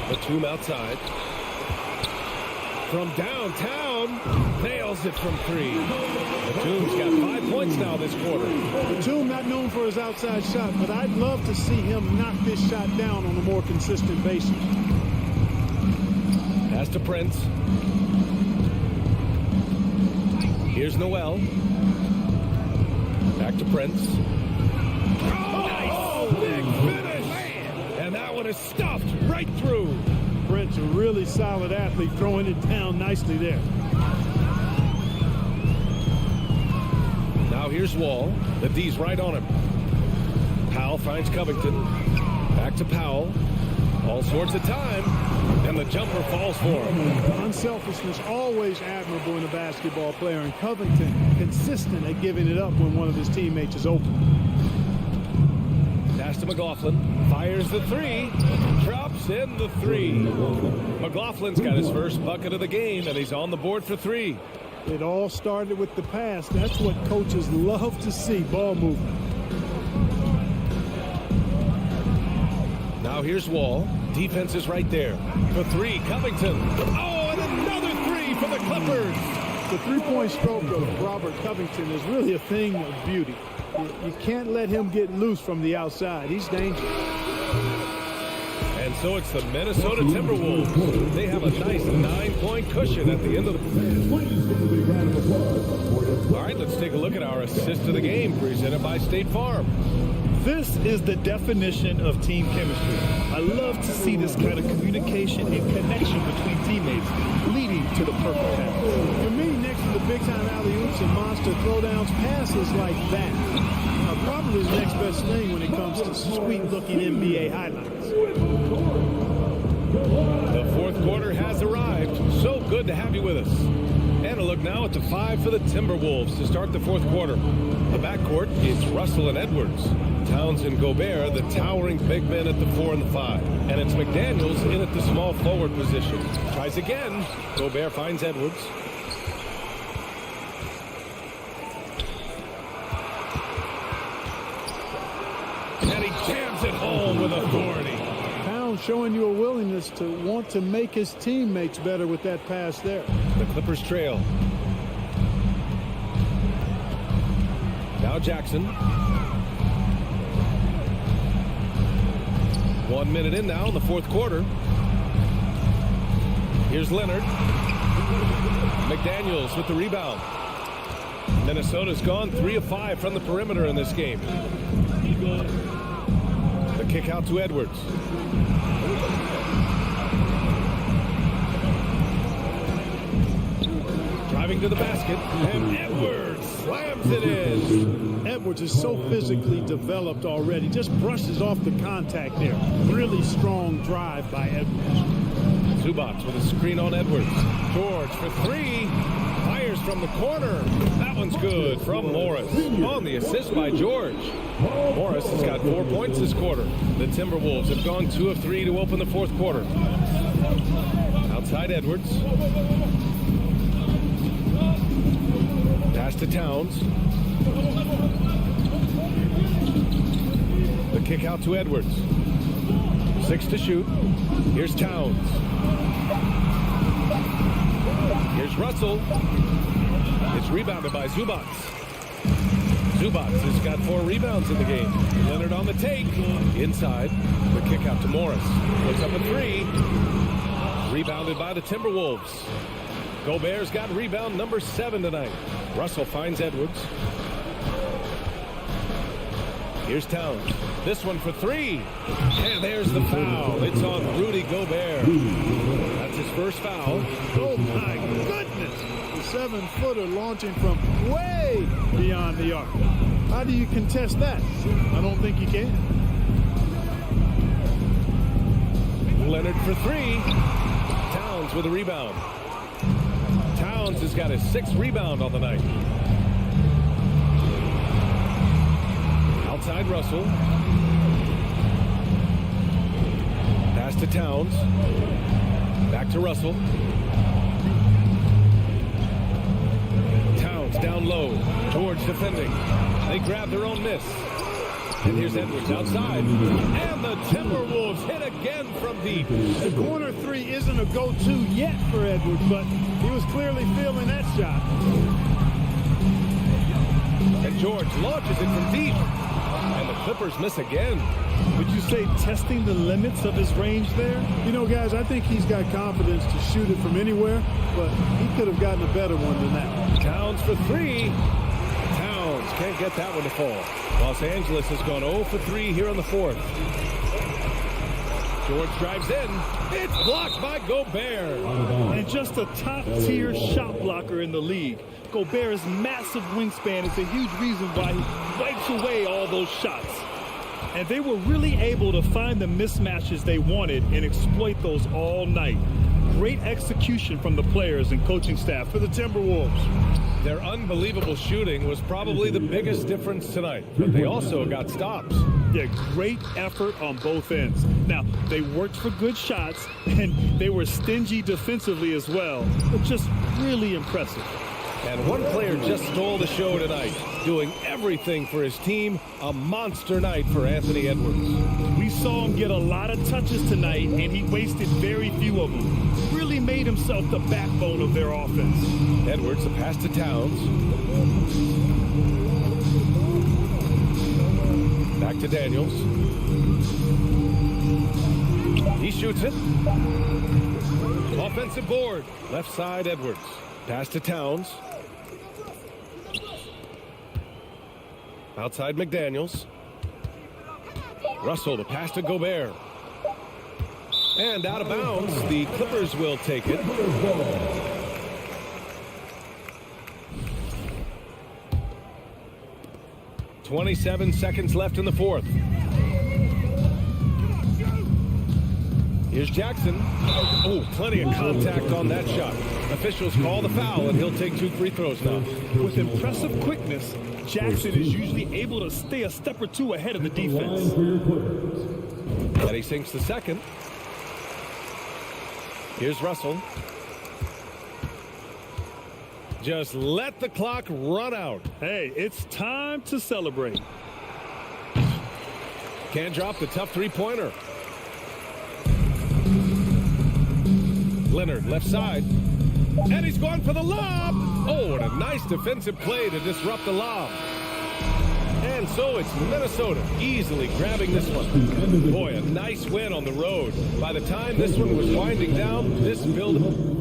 Batum outside. From downtown, nails it from 3. Batum's got 5 points now this quarter. Batum not known for his outside shot, but I'd love to see him knock this shot down on a more consistent basis. Pass to Prince. Here's Noel. Back to Prince. Oh, nice big finish. And that one is stuffed right through. Prince, a really solid athlete, throwing it down nicely there. Now here's Wall. The D's right on him. Powell finds Covington. Back to Powell. All sorts of time. And the jumper falls for him. Unselfishness always admirable in a basketball player. And Covington consistent at giving it up when one of his teammates is open. Pass to McLaughlin. Fires the 3. Drops in the 3. McLaughlin's got his first bucket of the game, and he's on the board for 3. It all started with the pass. That's what coaches love to see, ball movement. Now here's Wall. Defense is right there. For 3, Covington. Oh, and another 3 for the Clippers. The three-point stroke of Robert Covington is really a thing of beauty. You can't let him get loose from the outside. He's dangerous. And so it's the Minnesota Timberwolves. They have a nice 9-point cushion at the end of the... All right, let's take a look at our assist of the game presented by State Farm. This is the definition of team chemistry. I love to see this kind of communication and connection between teammates leading to the perfect pass. For me, next to the big-time alley-oops and monster throwdowns, passes like that are probably the next best thing when it comes to sweet-looking NBA highlights. The fourth quarter has arrived. So good to have you with us. And a look now at the 5 for the Timberwolves to start the fourth quarter. The backcourt, it's Russell and Edwards. Towns and Gobert, the towering big men at the 4 and the 5. And it's McDaniels in at the small forward position. Tries again. Gobert finds Edwards. And he jams it home with authority. Towns showing you a willingness to want to make his teammates better with that pass there. The Clippers trail. Now Jackson. 1 minute in now in the fourth quarter. Here's Leonard. McDaniels with the rebound. Minnesota's gone 3 of 5 from the perimeter in this game. The kick out to Edwards. Driving to the basket, and Edwards slams it in. Edwards is so physically developed already. Just brushes off the contact there. Really strong drive by Edwards. Zubac with a screen on Edwards. George for 3. Fires from the corner. That one's good from Morris. On the assist by George. Morris has got 4 points this quarter. The Timberwolves have gone 2 of 3 to open the fourth quarter. Outside Edwards. Pass to Towns. The kick out to Edwards. 6 to shoot. Here's Towns. Here's Russell. It's rebounded by Zubac. Zubac has got 4 rebounds in the game. Leonard on the take. Inside. The kick out to Morris. Puts up a 3. Rebounded by the Timberwolves. Gobert's got rebound number 7 tonight. Russell finds Edwards. Here's Towns. This one for 3. And there's the foul. It's on Rudy Gobert. That's his first foul. Oh, my goodness. The 7-footer launching from way beyond the arc. How do you contest that? I don't think you can. Leonard for 3. Towns with a rebound. Towns has got his 6th rebound on the night. Outside Russell. Pass to Towns. Back to Russell. Towns down low. George defending. They grab their own miss. And here's Edwards outside. And the Timberwolves hit again from deep. The corner 3 isn't a go-to yet for Edwards, but he was clearly feeling that shot. And George launches it from deep. And the Clippers miss again. Would you say testing the limits of his range there? You know, guys, I think he's got confidence to shoot it from anywhere, but he could have gotten a better one than that. Towns for 3. Towns can't get that one to fall. Los Angeles has gone 0 for 3 here in the fourth. George drives in. It's blocked by Gobert. And just a top-tier shot blocker in the league. Gobert's massive wingspan is a huge reason why he wipes away all those shots. And they were really able to find the mismatches they wanted and exploit those all night. Great execution from the players and coaching staff for the Timberwolves. Their unbelievable shooting was probably the biggest difference tonight, but they also got stops. Yeah, great effort on both ends. Now, they worked for good shots, and they were stingy defensively as well, but just really impressive. And one player just stole the show tonight, doing everything for his team. A monster night for Anthony Edwards. We saw him get a lot of touches tonight, and he wasted very few of them. Really made himself the backbone of their offense. Edwards, the pass to Towns. Back to Daniels. He shoots it. Offensive board. Left side, Edwards. Pass to Towns. Outside McDaniels. Russell, the pass to Gobert. And out of bounds, the Clippers will take it. 27 seconds left in the fourth. Here's Jackson. Oh, plenty of contact on that shot. Officials call the foul, and he'll take 2 free throws now. With impressive quickness, Jackson is usually able to stay a step or 2 ahead of the defense. And he sinks the second. Here's Russell. Just let the clock run out. Hey, it's time to celebrate. Can't drop the tough three-pointer. Leonard, left side. And he's going for the lob. Oh, and a nice defensive play to disrupt the lob. And so it's Minnesota easily grabbing this one. Boy, a nice win on the road. By the time this one was winding down, this building...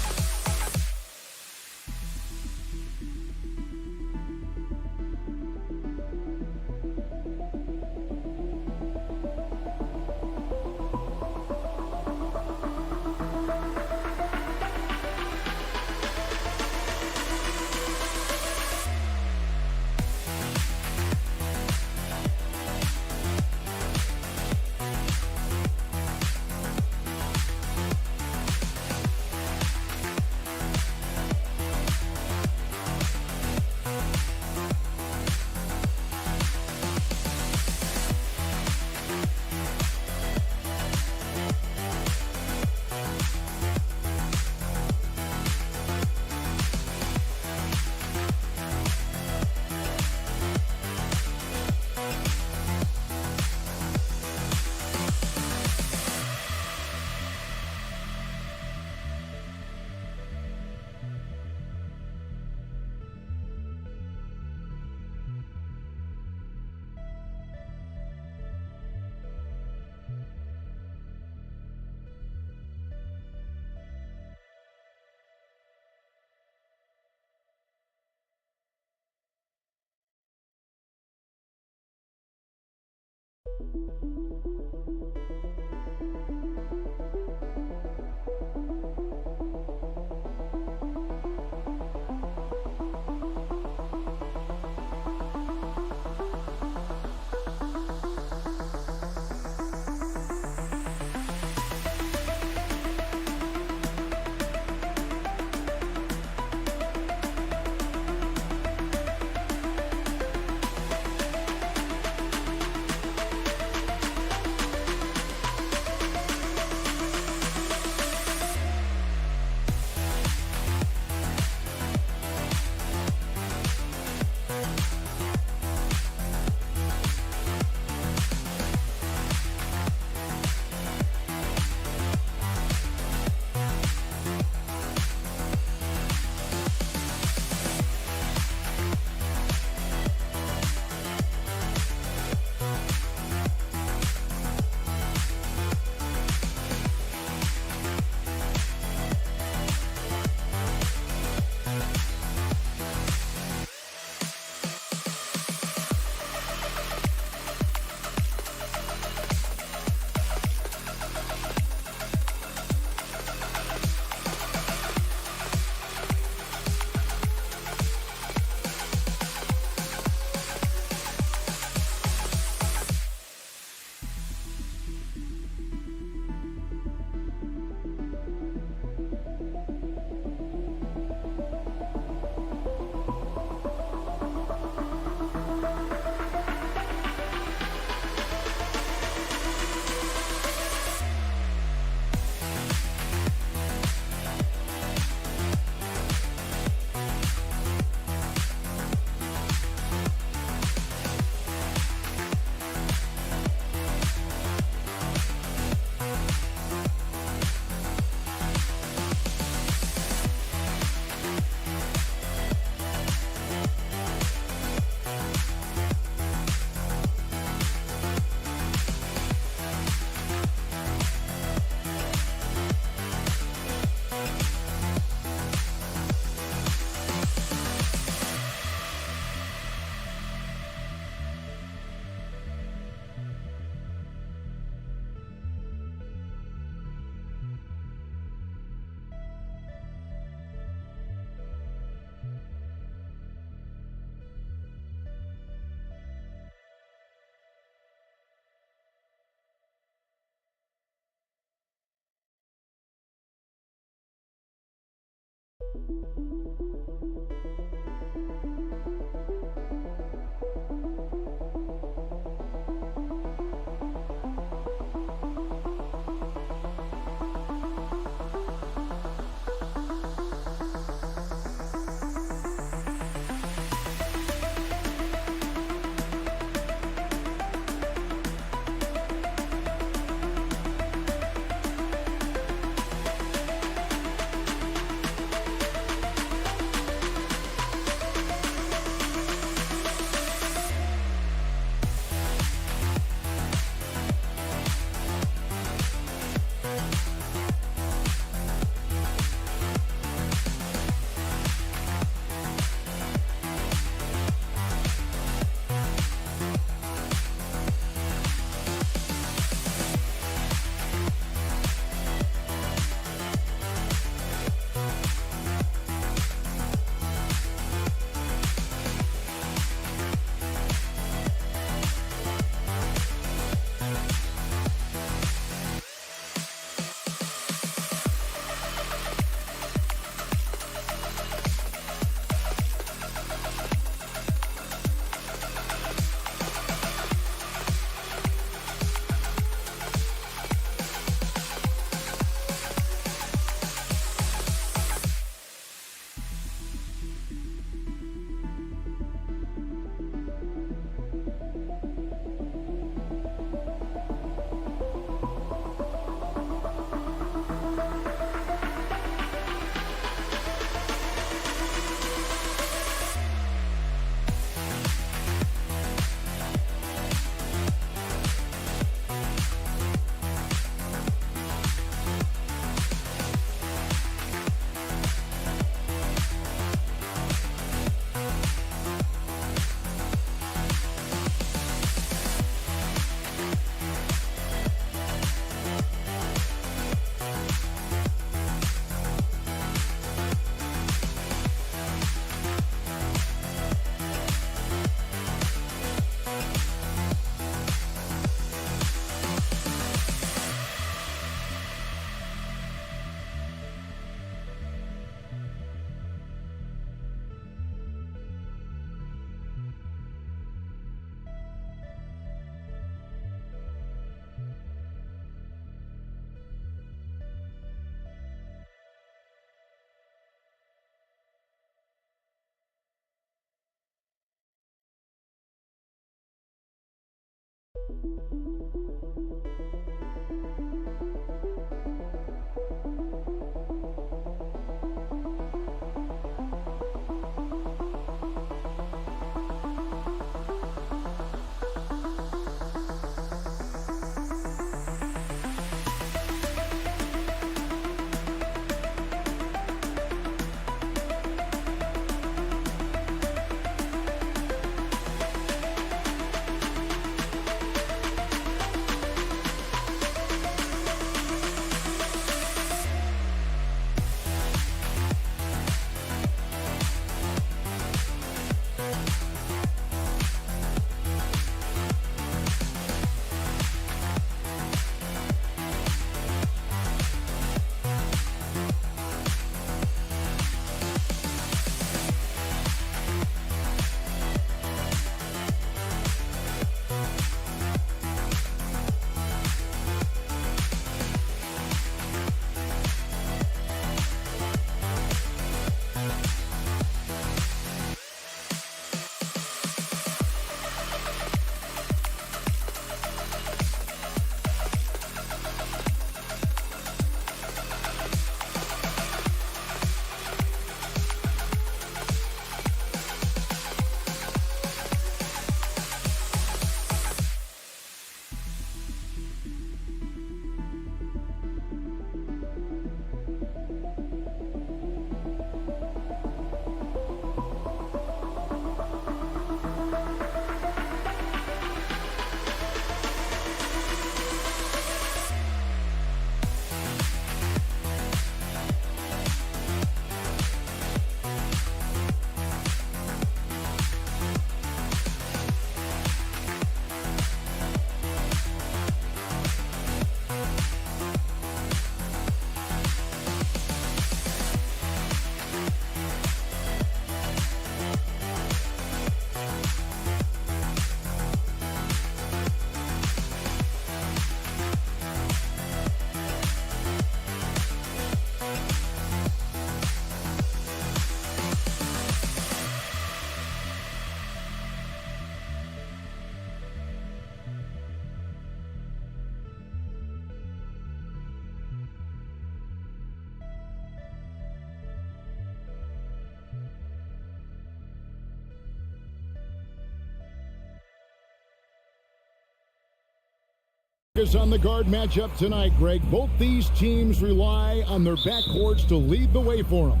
Is on the guard matchup tonight, Greg. Both these teams rely on their backcourts to lead the way for them.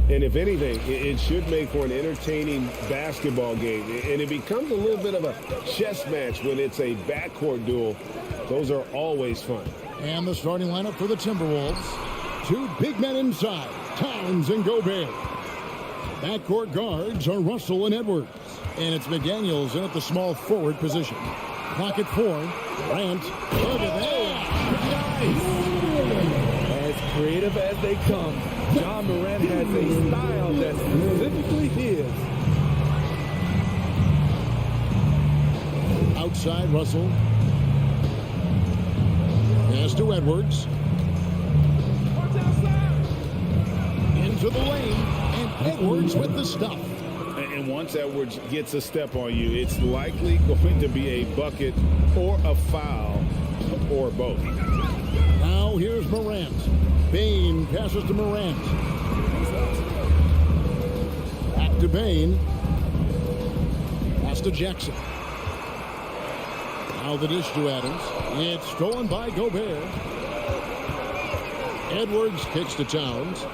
And if anything, it should make for an entertaining basketball game. And it becomes a little bit of a chess match when it's a backcourt duel. Those are always fun. And the starting lineup for the Timberwolves. Two big men inside, Towns and Gobert. Backcourt guards are Russell and Edwards. And it's McDaniels in at the small forward position. Clock at 4. Grant. Look at that. As creative as they come, John Morant has a style that's specifically his. Outside, Russell. Pass to Edwards. Into the lane. And Edwards with the stuff. And once Edwards gets a step on you, it's likely going to be a bucket or a foul or both. Now here's Morant. Bain passes to Morant. Back to Bain. Pass to Jackson. Now the dish to Adams. It's stolen by Gobert. Edwards kicks to Towns.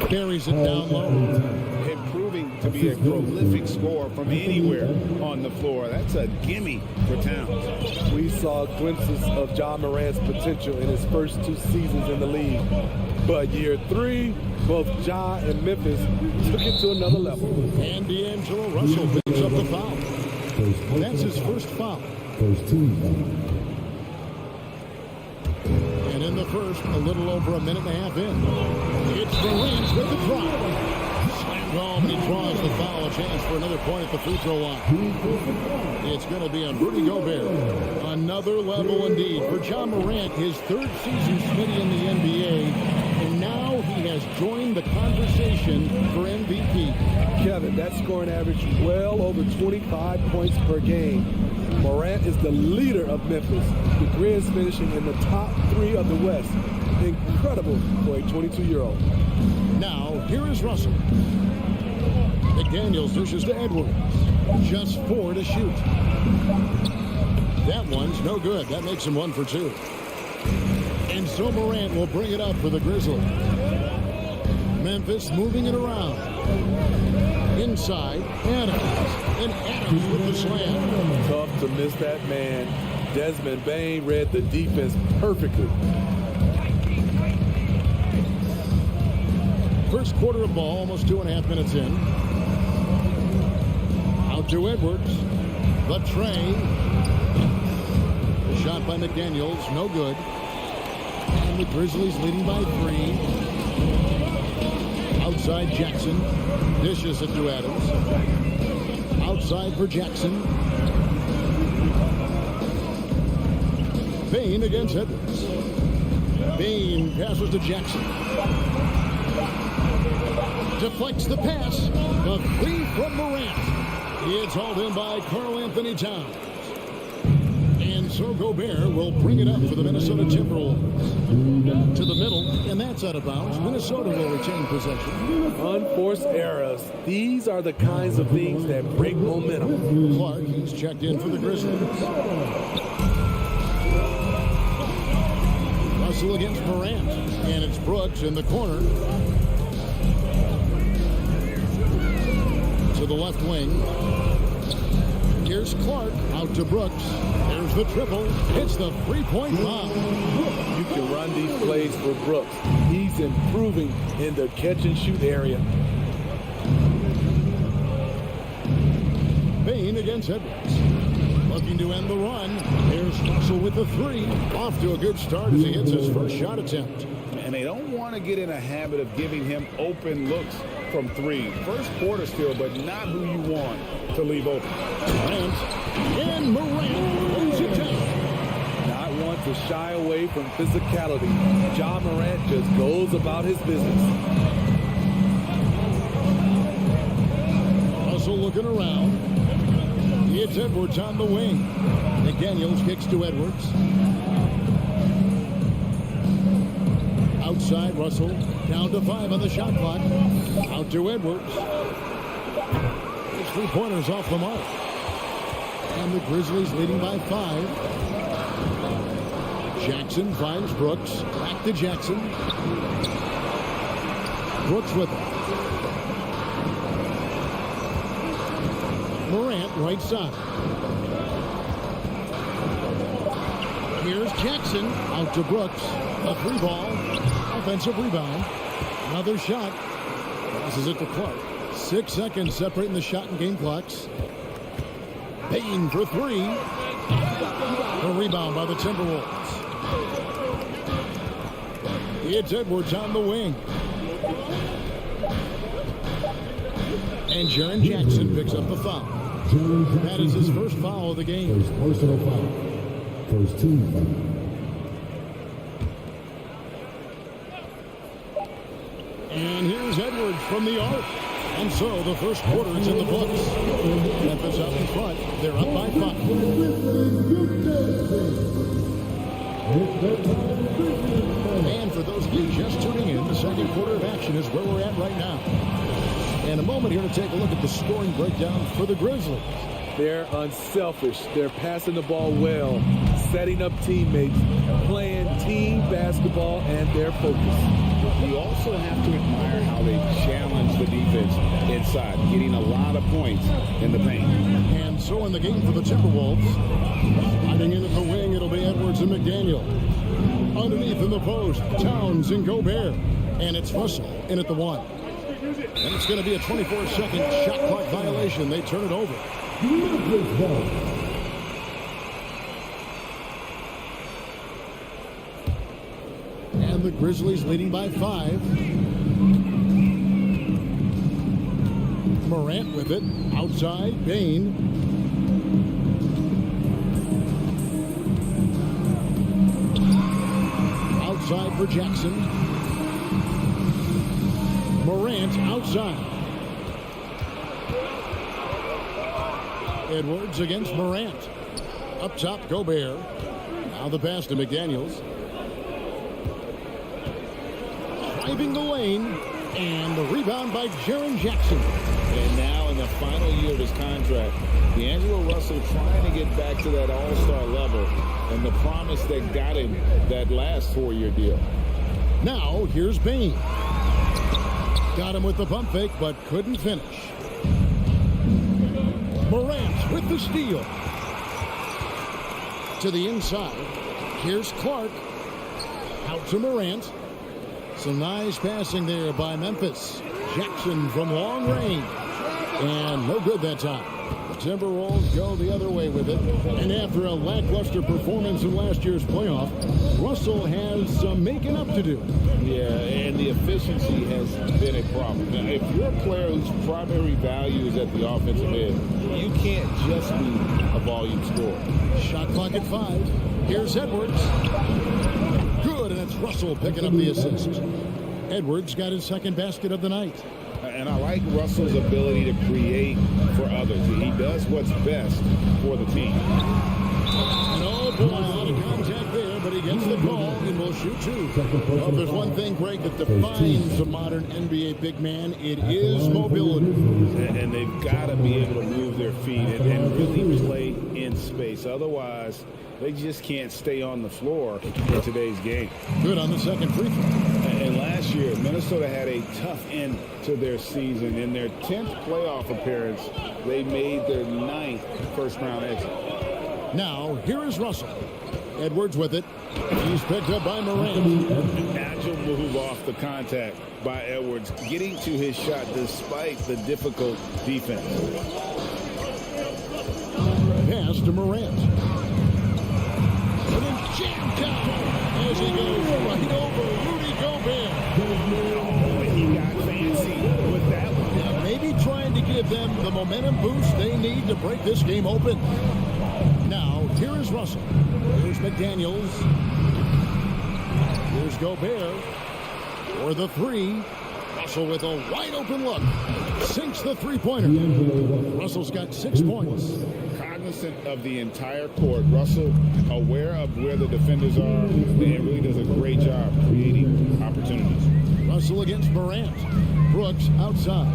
Carries it down low. Proving to be a prolific scorer from anywhere on the floor. That's a gimme for Towns. We saw glimpses of John Morant's potential in his first 2 seasons in the league. But year 3, both Ja and Memphis took it to another level. And D'Angelo Russell picks up the foul. That's his first foul. First team foul. And in the first, a little over a minute and a half in. It's Morant with the drive. Slammed home, and he draws the foul. A chance for another point at the free throw line. It's going to be on Rudy Gobert. Another level indeed for John Morant, his 3rd season Smitty in the NBA. And now he has joined the conversation for MVP. Kevin, that scoring average well over 25 points per game. Morant is the leader of Memphis. The Grizz finishing in the top 3 of the West. Incredible for a 22-year-old. Now, here is Russell. McDaniels dishes to Edwards. Just 4 to shoot. That one's no good. That makes him 1 for 2. And so Morant will bring it up for the Grizzlies. Memphis moving it around. Inside, Adams. And Adams with the slam. Tough to miss that man. Desmond Bane read the defense perfectly. First quarter of ball, almost 2.5 minutes in. Out to Edwards. The tray. The shot by McDaniels, no good. And the Grizzlies leading by 3. Outside Jackson. Dishes it to Adams. Outside for Jackson. Bane against Edwards. Bane passes to Jackson. Deflects the pass. The 3 from Morant. It's hauled in by Karl Anthony Towns. And so Gobert will bring it up for the Minnesota Timberwolves. To the middle, and that's out of bounds. Minnesota will retain possession. Unforced errors. These are the kinds of things that break momentum. Clark, he's checked in for the Grizzlies. Russell against Morant. And it's Brooks in the corner. To the left wing. Here's Clark out to Brooks. There's the triple. It's the 3-point bomb. You can run these plays for Brooks. He's improving in the catch-and-shoot area. Bane against Edwards. Looking to end the run. Here's Russell with the 3. Off to a good start as he hits his first shot attempt. And they don't want to get in a habit of giving him open looks from 3. First quarter still, but not who you want to leave open. And Morant holds it down. Not one to shy away from physicality. Ja Morant just goes about his business. Russell looking around. It's Edwards on the wing. McDaniels kicks to Edwards. Outside Russell. Down to 5 on the shot clock. Out to Edwards. His 3-pointers off the mark. And the Grizzlies leading by 5. Jackson finds Brooks. Back to Jackson. Brooks with it. Morant right side. Here's Jackson out to Brooks. A 3 ball. Offensive rebound. Another shot. Passes it to Clark. 6 seconds separating the shot and game clocks. Payne for 3. A rebound by the Timberwolves. It's Edwards on the wing. And Jaren Jackson picks up the foul. That is his first foul of the game. First personal foul. First team foul. And here's Edwards from the arc. And so the first quarter is in the books. Memphis up in front. They're up by 5. And for those of you just tuning in, the second quarter of action is where we're at right now. And a moment here to take a look at the scoring breakdown for the Grizzlies. They're unselfish. They're passing the ball well, setting up teammates, playing team basketball, and they're focused. You also have to admire how they challenge the defense inside, getting a lot of points in the paint. And so in the game for the Timberwolves, hiding in at the wing, it'll be Edwards and McDaniel. Underneath in the post, Towns and Gobert. And it's Russell in at the 1. And it's going to be a 24-second shot clock violation. They turn it over. And the Grizzlies leading by 5. Morant with it. Outside, Bane. Outside for Jackson. Morant outside. Edwards against Morant. Up top, Gobert. Now the pass to McDaniels. Driving the lane. And the rebound by Jaren Jackson. And now in the final year of his contract, D'Angelo Russell trying to get back to that all-star level and the promise that got him that last 4-year deal. Now here's Bane. Got him with the pump fake, but couldn't finish. Morant with the steal. To the inside. Here's Clark. Out to Morant. Some nice passing there by Memphis. Jackson from long range. And no good that time. The Timberwolves go the other way with it. And after a lackluster performance in last year's playoff, Russell has some making up to do. Yeah, and the efficiency has been a problem. Now, if you're a player whose primary value is at the offensive end, you can't just be a volume scorer. Shot clock at 5. Here's Edwards. Good, and it's Russell picking up the assist. Edwards got his second basket of the night. And I like Russell's ability to create for others. He does what's best for the team. And oh boy, a lot of contact there, but he gets the call and will shoot 2. Well, if there's one thing, Greg, that defines a modern NBA big man, it is mobility. And they've got to be able to move their feet and really play in space. Otherwise, they just can't stay on the floor in today's game. Good on the second free throw. And last year, Minnesota had a tough end to their season. In their 10th playoff appearance, they made their 9th first-round exit. Now, here is Russell. Edwards with it. He's picked up by Morant. An agile move off the contact by Edwards, getting to his shot despite the difficult defense. Pass to Morant. And then jammed down as he goes right over Rudy Gobert. Oh, he got fancy with that one. Yeah, maybe trying to give them the momentum boost they need to break this game open. Now, here is Russell. Here's McDaniels. Here's Gobert for the 3. Russell with a wide open look. Sinks the three-pointer. Russell's got 6 points. Cognizant of the entire court. Russell aware of where the defenders are and really does a great job creating opportunities. Russell against Morant. Brooks outside.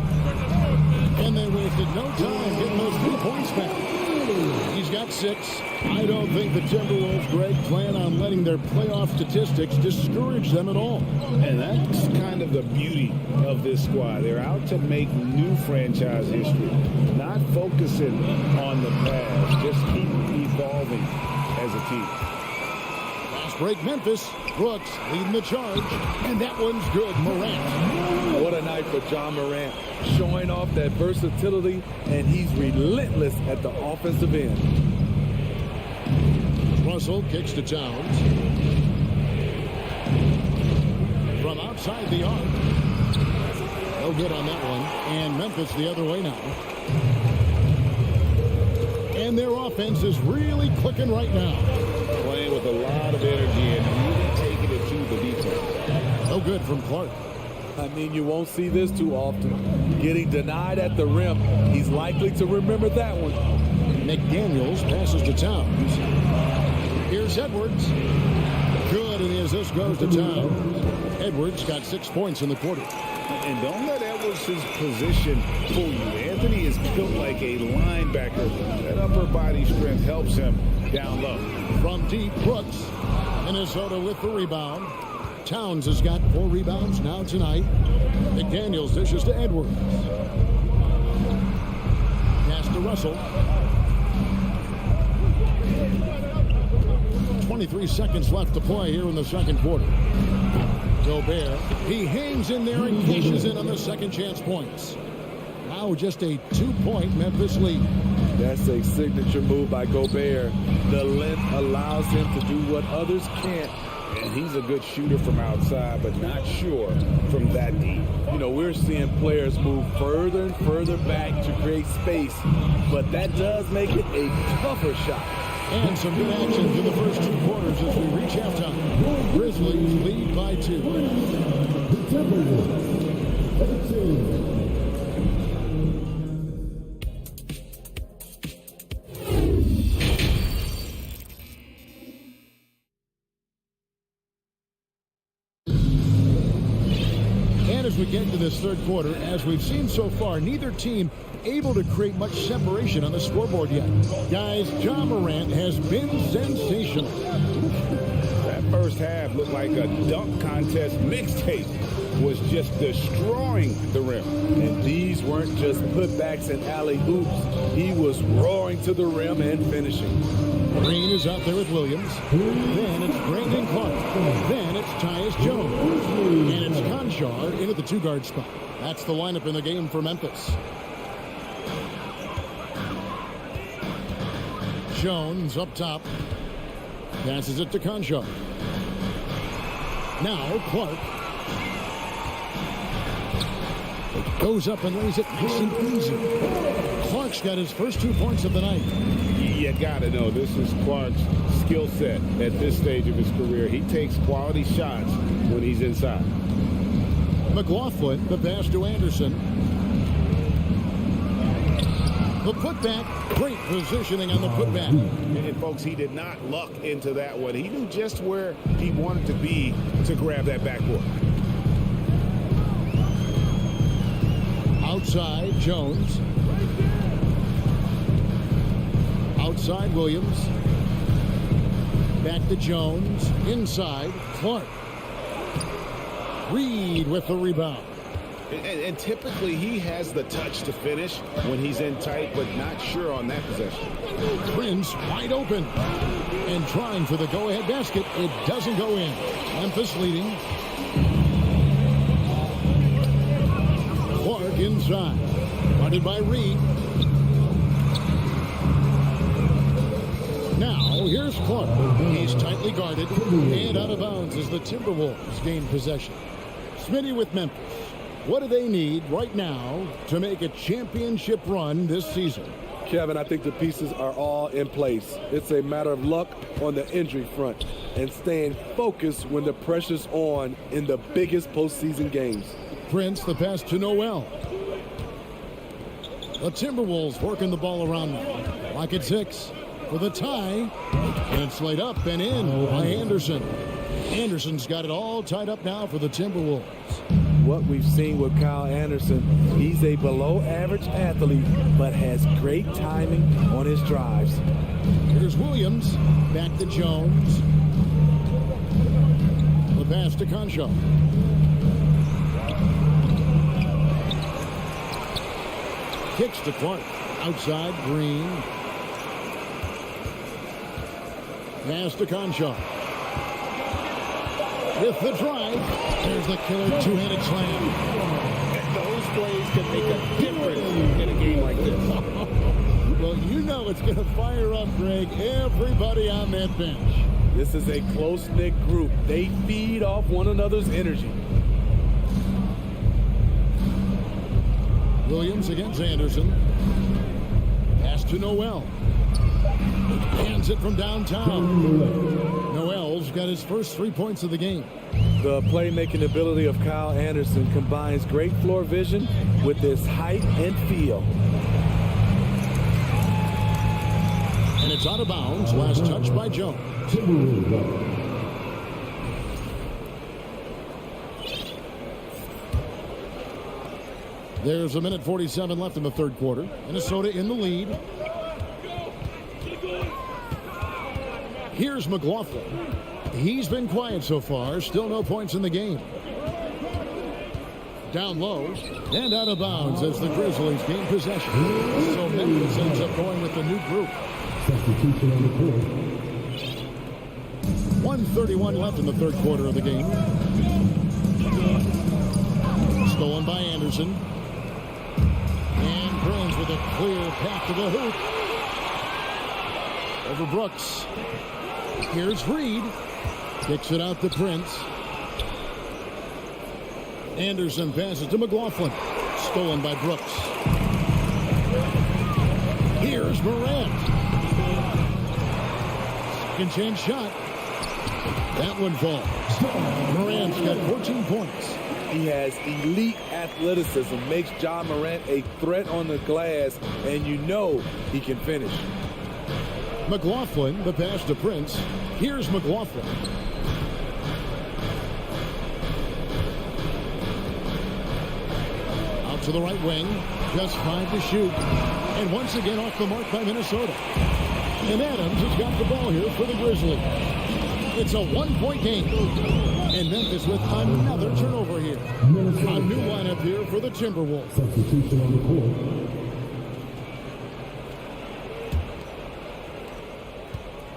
And they wasted no time getting those 3 points back. He's got 6. I don't think the Timberwolves, Greg, plan on letting their playoff statistics discourage them at all. And that's kind of the beauty of this squad. They're out to make new franchise history, not focusing on the past, just keep evolving as a team. Fast break Memphis. Brooks leading the charge. And that one's good. Morant. What a night for John Morant. Showing off that versatility, and he's relentless at the offensive end. Russell kicks to Towns. From outside the arc. No good on that one. And Memphis the other way now. And their offense is really clicking right now. Playing with a lot of energy and really taking it to the defense. No good from Clark. I mean, you won't see this too often. Getting denied at the rim. He's likely to remember that one. McDaniels passes to Towns. Here's Edwards. Good, and the assist goes to Towns. Edwards got 6 points in the quarter. And don't let Edwards' position fool you. Anthony is built like a linebacker. That upper body strength helps him down low. From deep, Brooks. Minnesota with the rebound. Towns has got 4 rebounds now tonight. McDaniels dishes to Edwards. Pass to Russell. 23 seconds left to play here in the second quarter. Gobert, he hangs in there and cashes in on the second chance points. Now just a 2-point Memphis lead. That's a signature move by Gobert. The length allows him to do what others can't. And he's a good shooter from outside, but not sure from that deep. You know, we're seeing players move further and further back to create space, but that does make it a tougher shot. And some good action through the first 2 quarters as we reach halftime. Grizzlies lead by 2. get into this third quarter. As we've seen so far, neither team able to create much separation on the scoreboard yet. Guys, Ja Morant has been sensational. That first half looked like a dunk contest mixtape. Was just destroying the rim. And these weren't just putbacks and alley-oops. He was roaring to the rim and finishing. Green is out there with Williams. Then it's Brandon Clark. Then it's Tyus Jones. And it's Conchar in at the two-guard spot. That's the lineup in the game for Memphis. Jones up top. Passes it to Conchar. Now Clark. Goes up and lays it nice and easy. Clark's got his first 2 points of the night. You gotta know, this is Clark's skill set at this stage of his career. He takes quality shots when he's inside. McLaughlin, the pass to Anderson. The putback, great positioning on the putback. And folks, he did not luck into that one. He knew just where he wanted to be to grab that backboard. Outside, Jones. Outside, Williams. Back to Jones. Inside, Clark. Reed with the rebound. And typically he has the touch to finish when he's in tight, but not sure on that possession. Prince wide open. And trying for the go-ahead basket. It doesn't go in. Memphis leading. Clark inside. Guarded by Reed. Now, here's Clark. He's tightly guarded and out of bounds as the Timberwolves gain possession. Smitty with Memphis. What do they need right now to make a championship run this season? Kevin, I think the pieces are all in place. It's a matter of luck on the injury front and staying focused when the pressure's on in the biggest postseason games. Prince, the pass to Noel. The Timberwolves working the ball around now. Like it's 6 for the tie. And it's laid up and in by Anderson. Anderson's got it all tied up now for the Timberwolves. What we've seen with Kyle Anderson, he's a below-average athlete, but has great timing on his drives. Here's Williams. Back to Jones. The pass to Conchar. Kicks to Clark. Outside, Green. Pass to Conchar. With the drive, there's the killer two-handed slam. Those plays can make a difference in a game like this. Well, you know it's going to fire up, Greg, everybody on that bench. This is a close-knit group. They feed off one another's energy. Williams against Anderson. Pass to Noel. Hands it from downtown. Noel's got his first 3 points of the game. The playmaking ability of Kyle Anderson combines great floor vision with his height and feel. And it's out of bounds. Last touch by Jones. There's 1:47 left in the third quarter. Minnesota in the lead. Here's McLaughlin. He's been quiet so far. Still no points in the game. Down low and out of bounds as the Grizzlies gain possession. So Memphis ends up going with the new group. 1:31 left in the third quarter of the game. Stolen by Anderson. And Burns with a clear path to the hoop. Over Brooks. Here's Reed. Kicks it out to Prince. Anderson passes to McLaughlin. Stolen by Brooks. Here's Morant. Second chance shot. That one falls. Morant's got 14 points. He has elite athleticism, makes Ja Morant a threat on the glass, and you know he can finish. McLaughlin, the pass to Prince. Here's McLaughlin. out to the right wing. Just 5 to shoot. And once again off the mark by Minnesota. And Adams has got the ball here for the Grizzlies. It's a 1-point game. And Memphis with another turnover here. A new lineup here for the Timberwolves. Substitution on the court.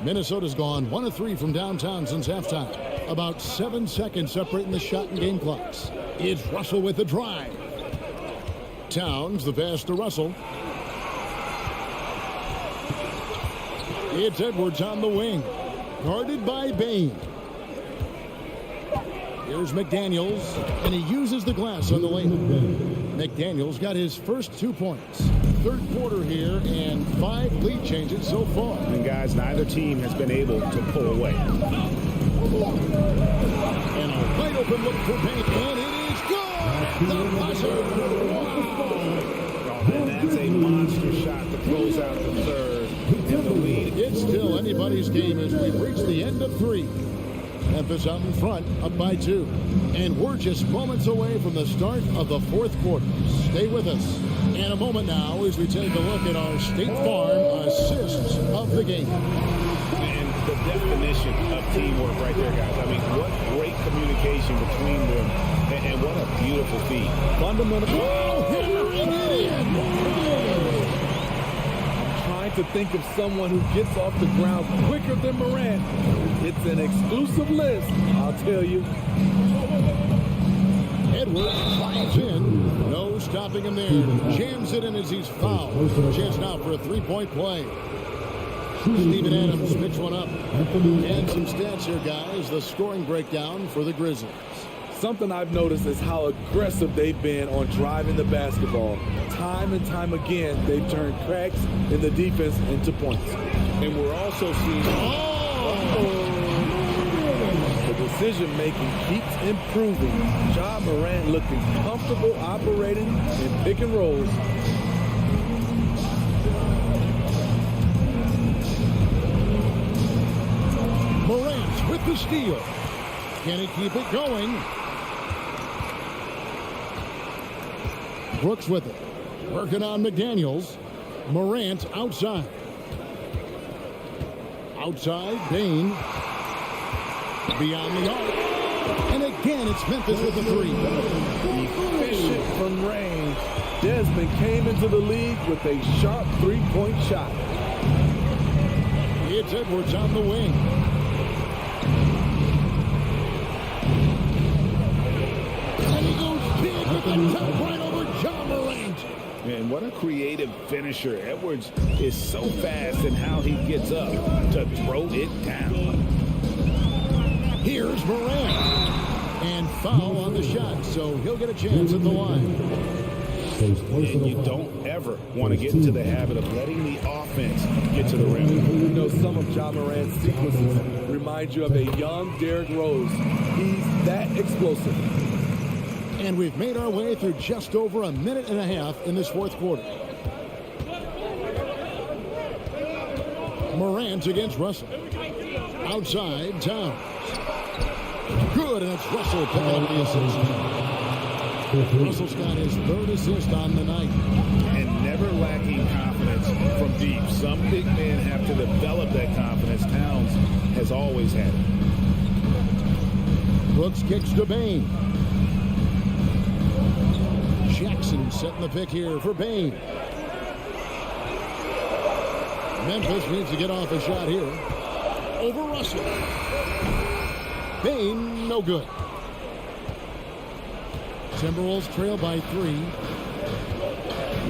Minnesota's gone 1 of 3 from downtown since halftime. About 7 seconds separating the shot and game clocks. It's Russell with the drive. Towns the pass to Russell. It's Edwards on the wing. Guarded by Bain. Here's McDaniels, and he uses the glass on the lane. McDaniels got his first 2 points. Third quarter here, and 5 lead changes so far. And guys, neither team has been able to pull away. And a wide open look for Bain, and it is good! The buzzer! And that's a monster shot to close out the third in the lead. It's still anybody's game as we've reached the end of 3. Memphis out in front, up by 2. And we're just moments away from the start of the 4th quarter. Stay with us. In a moment now as we take a look at our State Farm assists of the game. And the definition of teamwork right there, guys. I mean, what great communication between them. And what a beautiful feat. Fundamental. Oh, I'm trying to think of someone who gets off the ground quicker than Morant. It's an exclusive list, I'll tell you. Edwards flies in. No stopping him there. Jams it in as he's fouled. Chance now for a 3-point play. Steven Adams picks one up. And some stats here, guys. The scoring breakdown for the Grizzlies. Something I've noticed is how aggressive they've been on driving the basketball. Time and time again, they've turned cracks in the defense into points. And we're also seeing... The decision-making keeps improving. Ja Morant looking comfortable operating in pick and rolls. Morant with the steal. Can he keep it going? Brooks with it. Working on McDaniels. Morant outside. Outside, Bain. Beyond the arc. And again, it's Memphis with the 3. Efficient from range. Desmond came into the league with a sharp 3-point shot. It's Edwards on the wing. And he goes big with the top right over Ja Morant. Man, what a creative finisher. Edwards is so fast in how he gets up to throw it down. Here's Morant. And foul on the shot, so he'll get a chance at the line. And you don't ever want to get into the habit of letting the offense get to the rim. You know, some of Ja Morant's sequences remind you of a young Derrick Rose. He's that explosive. And we've made our way through just over a minute and a half in this 4th quarter. Morant against Russell. Outside, Towns. Good, and it's Russell picking up the assist. Russell's got his 3rd assist on the night. And never lacking confidence from deep. Some big men have to develop that confidence. Towns has always had it. Brooks kicks to Bain. Jackson setting the pick here for Bain. Memphis needs to get off a shot here. Over Russell. Bain, no good. Timberwolves trail by 3.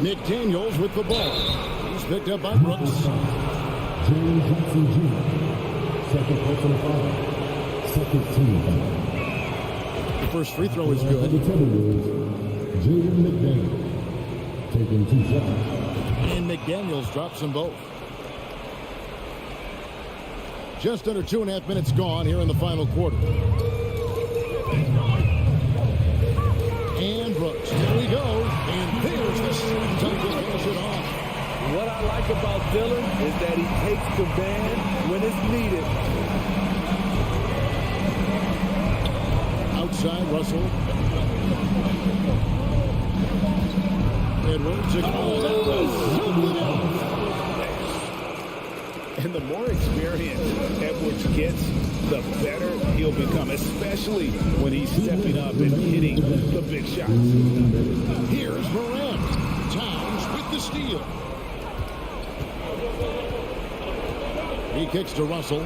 McDaniels with the ball. He's picked up by Brooks. James Jackson Jr. Second personal foul. Second team foul. The first free throw is good. The Timberwolves, Jaden McDaniel taking 2 shots. And McDaniels drops them both. Just under 2.5 minutes gone here in the final quarter. And Brooks, here we go. And there's the time to finish it off. What I like about Dillon is that he takes command when it's needed. Outside, Russell. more experience Edwards gets, the better he'll become, especially when he's stepping up and hitting the big shots. Here's Morant. Towns with the steal. He kicks to Russell.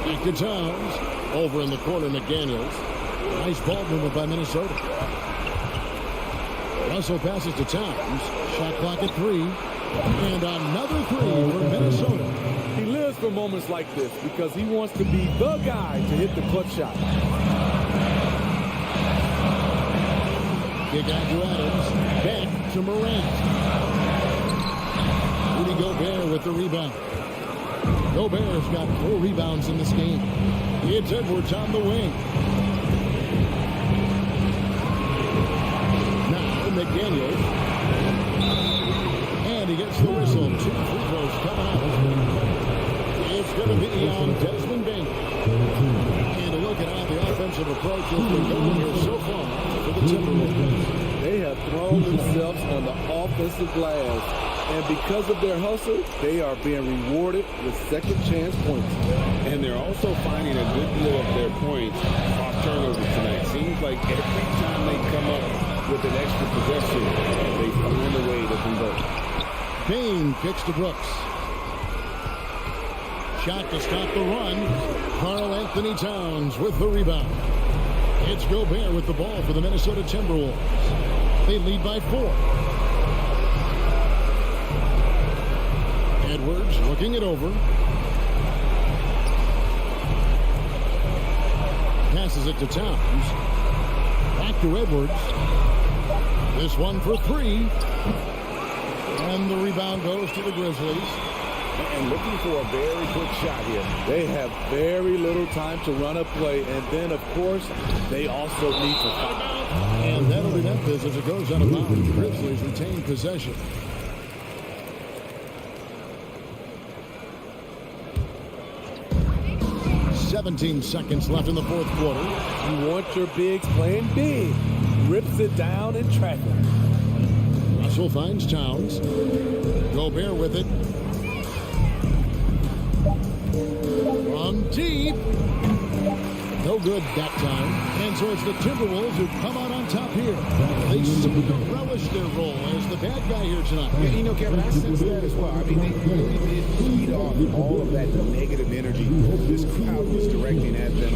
Back to Towns. Over in the corner, McDaniels. Nice ball movement by Minnesota. Russell passes to Towns. Shot clock at 3. And another 3 for Minnesota. He lives for moments like this because he wants to be the guy to hit the clutch shot. Kick out to Adams. Back to Morant. Rudy Gobert with the rebound. Gobert's got 4 rebounds in this game. It's Edwards on the wing. Now McDaniels. And he gets the whistle. 2 free throws coming out. It's going to be on Desmond Bain. And a look at how the offensive approach has been going here so far for the Timberwolves. They have thrown themselves on the offensive glass. And because of their hustle, they are being rewarded with second chance points. And they're also finding a good deal of their points off turnovers tonight. Seems like every time they come up with an extra possession, they find a way to convert. Bain kicks to Brooks. Shot to stop the run. Karl Anthony Towns with the rebound. It's Gobert with the ball for the Minnesota Timberwolves. They lead by 4. Edwards looking it over. Passes it to Towns. Back to Edwards. This one for 3. And the rebound goes to the Grizzlies. And looking for a very quick shot here. They have very little time to run a play. And then, of course, they also need to fight. And that'll be Memphis as it goes out of bounds. The Grizzlies retain possession. "17 seconds left in the 4th quarter. You want your bigs playing big. Rips it down in traffic. Russell finds Towns. Gobert with it. From deep. No good that time. And so it's the Timberwolves who come out on top here. They seem to relish their role as the bad guy here tonight. Yeah, you know, Kevin, I sense that as well. I mean, they really did feed off all of that negative energy this crowd was directing at them.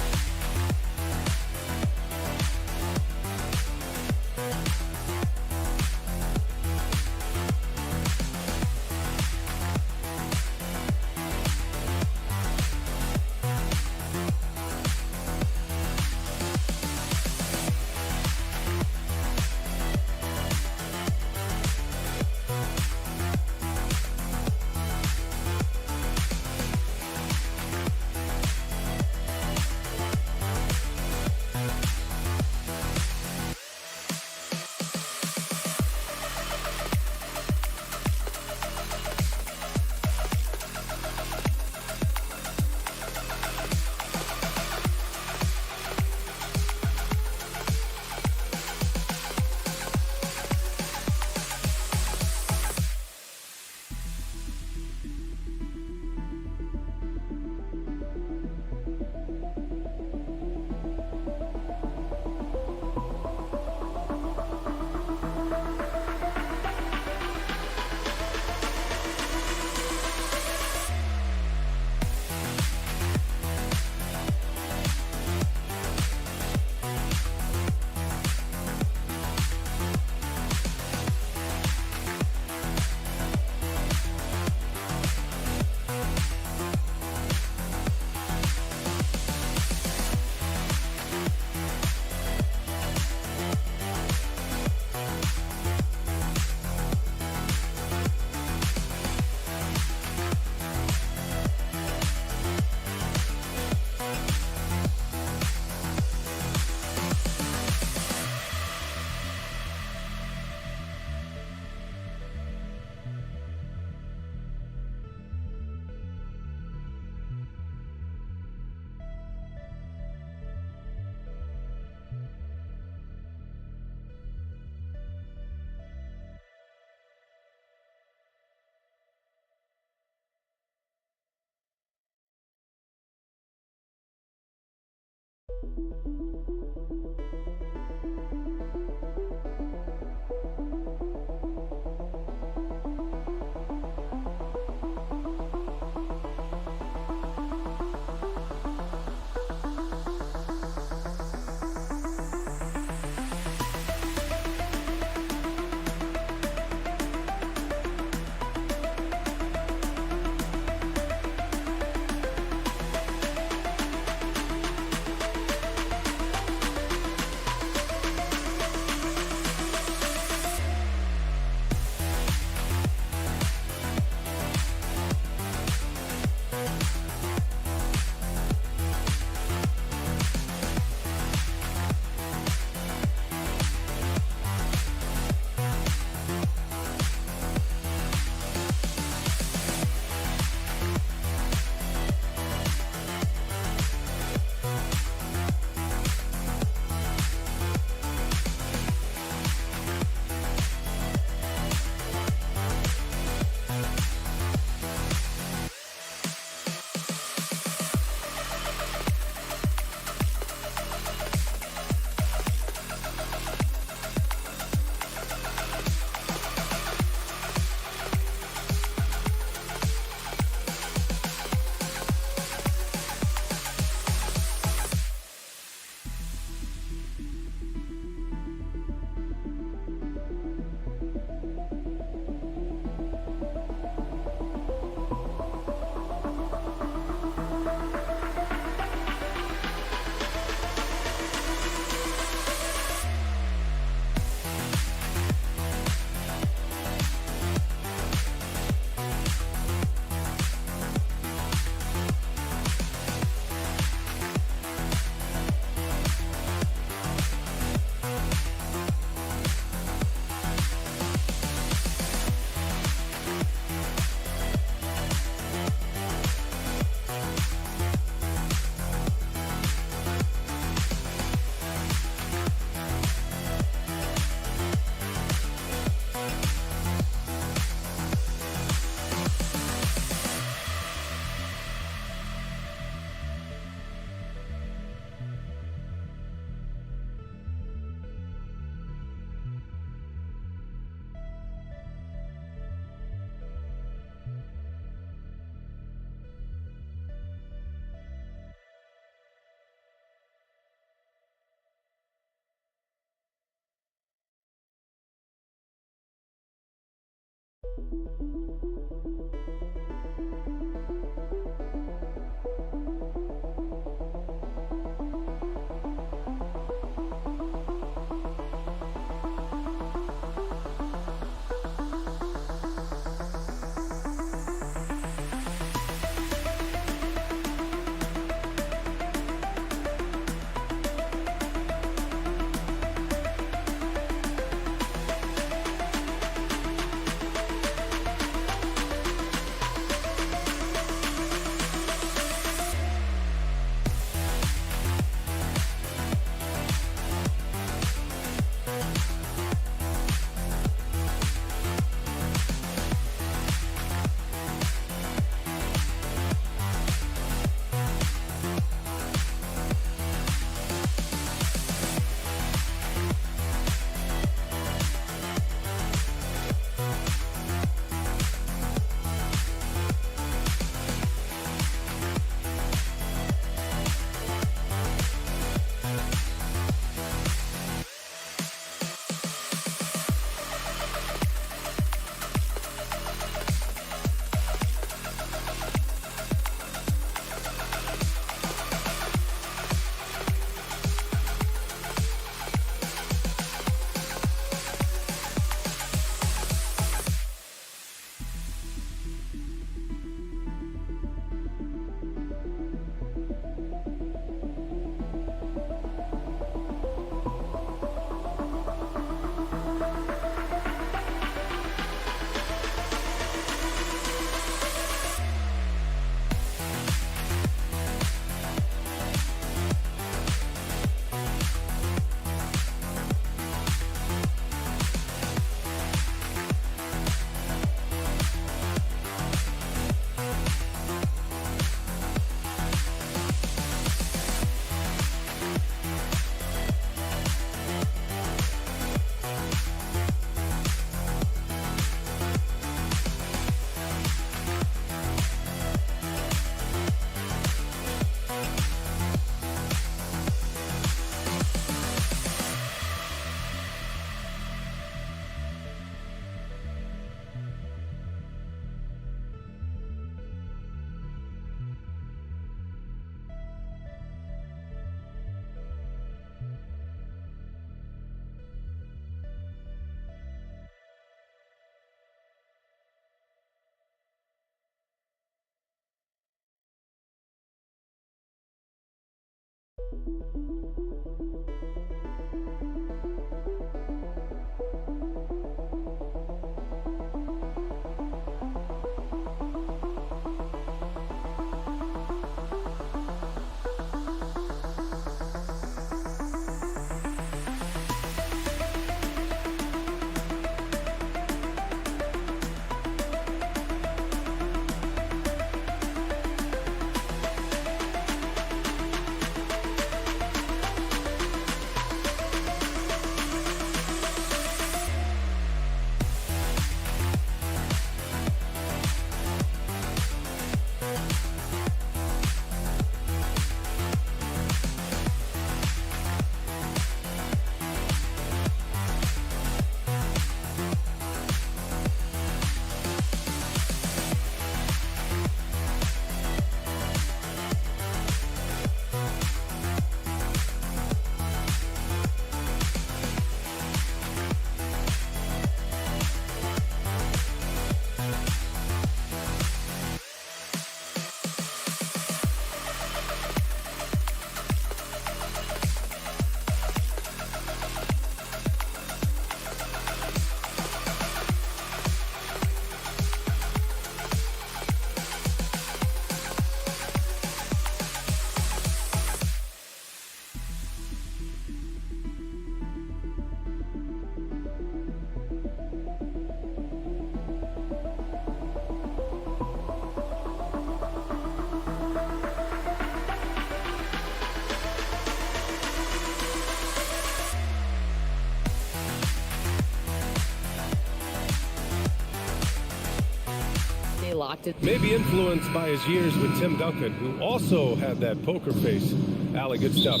Locked it. Maybe influenced by his years with Tim Duncan, who also had that poker face. Allie, good stuff.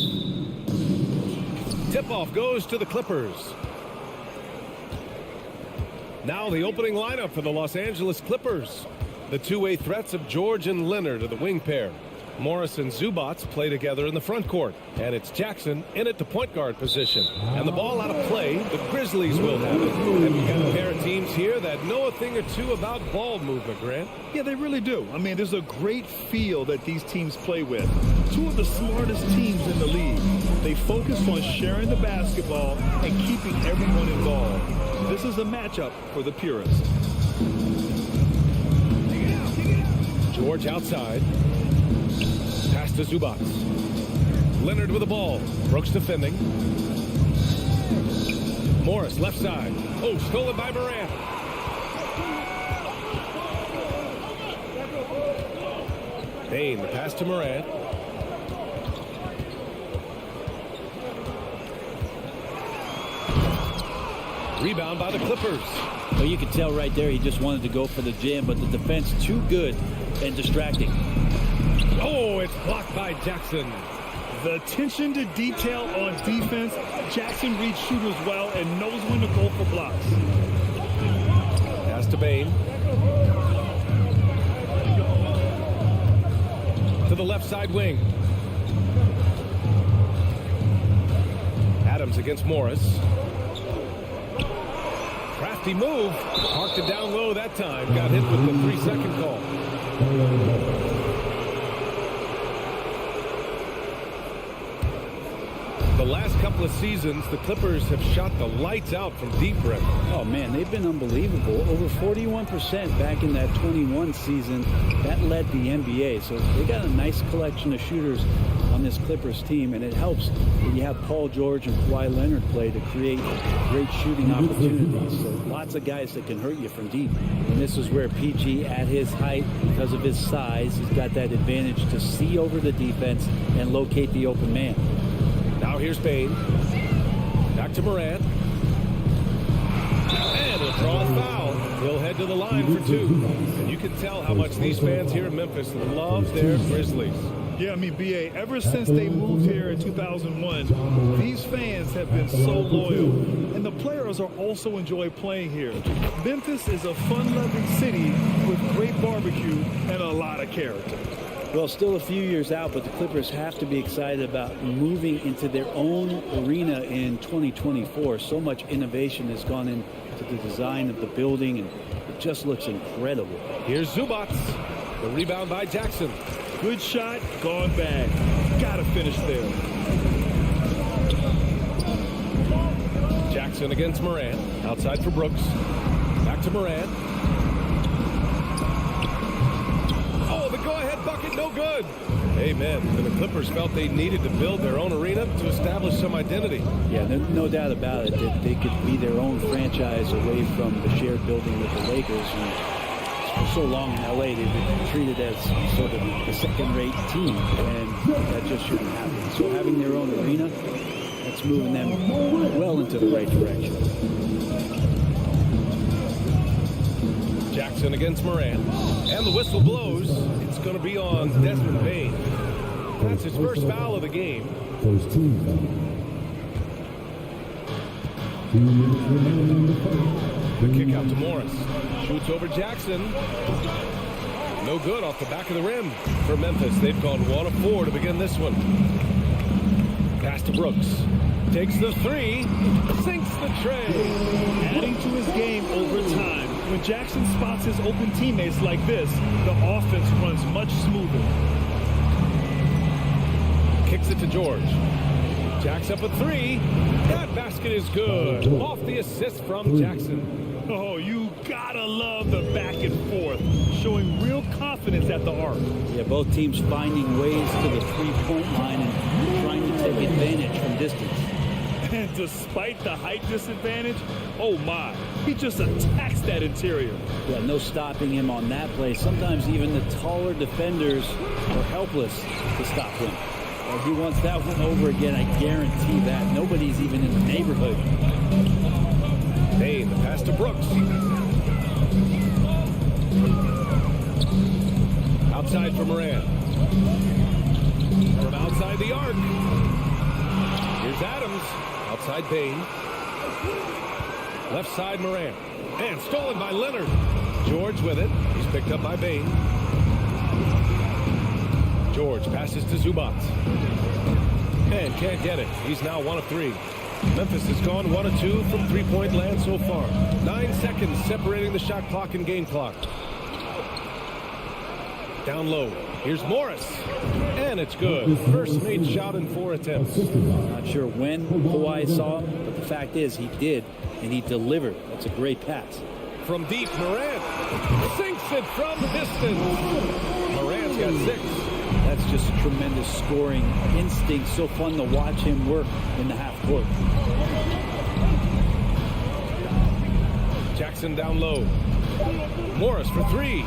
Tip-off goes to the Clippers. Now the opening lineup for the Los Angeles Clippers. The two-way threats of George and Leonard are the wing pair. Morris and Zubac play together in the front court. And it's Jackson in at the point guard position. And the ball out of play, the Grizzlies will have it. And we've got a pair of teams here that know a thing or two about ball movement, Grant. Yeah, they really do. I mean, there's a great feel that these teams play with. Two of the smartest teams in the league. They focus on sharing the basketball and keeping everyone involved. This is a matchup for the purists. George outside. Pass to Zubac. Leonard with the ball. Brooks defending. Morris left side. Oh, stolen by Morant. Payne, the pass to Morant. Rebound by the Clippers. Well, you could tell right there he just wanted to go for the jam, but the defense too good and distracting. Oh, it's blocked by Jackson. The attention to detail on defense. Jackson reads shooters well and knows when to go for blocks. Pass to Payne. To the left side wing. Adams against Morris. Crafty move. Parked it down low that time. Got hit with the 3-second call. The last couple of seasons, the Clippers have shot the lights out from deep rim. Oh, man, they've been unbelievable. Over 41% back in that 21 season. That led the NBA. So they got a nice collection of shooters on this Clippers team, and it helps when you have Paul George and Kawhi Leonard play to create great shooting opportunities. So lots of guys that can hurt you from deep. And this is where PG, at his height, because of his size, he's got that advantage to see over the defense and locate the open man. Now here's Payne. Back to Morant. And he'll draw a foul. He'll head to the line for two. And you can tell how much these fans here in Memphis love their Grizzlies. Yeah, I mean, B.A., ever since they moved here in 2001, these fans have been so loyal. And the players are also enjoy playing here. Memphis is a fun-loving city with great barbecue and a lot of character. Well, still a few years out, but the Clippers have to be excited about moving into their own arena in 2024. So much innovation has gone into the design of the building, and it just looks incredible. Here's Zubac. The rebound by Jackson. Good shot, gone bad. got to finish there. Jackson against Moran. Outside for Brooks. Back to Moran. Oh, the go-ahead bucket, no good. Amen. And the Clippers felt they needed to build their own arena to establish some identity. Yeah, no doubt about it that they could be their own franchise away from the shared building with the Lakers. And for so long in LA, they've been treated as sort of a second-rate team, and that just shouldn't happen. So having their own arena, that's moving them well into the right direction. Jackson against Moran. And the whistle blows. It's going to be on Desmond Bain. That's his first foul of the game. First team foul. 2 minutes remaining in the first. The kick out to Morris. Shoots over Jackson. No good off the back of the rim for Memphis. They've gone 1 of 4 to begin this one. Pass to Brooks. Takes the 3. Sinks the tray. Adding to his game over time. When Jackson spots his open teammates like this, the offense runs much smoother. Kicks it to George. Jacks up a 3. That basket is good. Off the assist from Jackson. Oh, you gotta love the back and forth, showing real confidence at the arc. Yeah, both teams finding ways to the three-point line and trying to take advantage from distance. And despite the height disadvantage, oh my, he just attacks that interior. Yeah, no stopping him on that play. Sometimes even the taller defenders are helpless to stop him. If he wants that one over again, I guarantee that. Nobody's even in the neighborhood. Bain, the pass to Brooks. Outside for Moran. From outside the arc. Here's Adams. Outside Bain. Left side Moran. And stolen by Leonard. George with it. He's picked up by Bain. George passes to Zubac. And can't get it. He's now 1 of 3. Memphis has gone 1 of 2 from three-point land so far. 9 seconds separating the shot clock and game clock. Down low. Here's Morris. And it's good. First made shot in 4 attempts. Not sure when Kawhi saw him, but the fact is he did, and he delivered. That's a great pass. From deep, Moran sinks it from distance. Moran's got 6. That's just a tremendous scoring instinct. So fun to watch him work in the half court. Jackson down low. Morris for 3.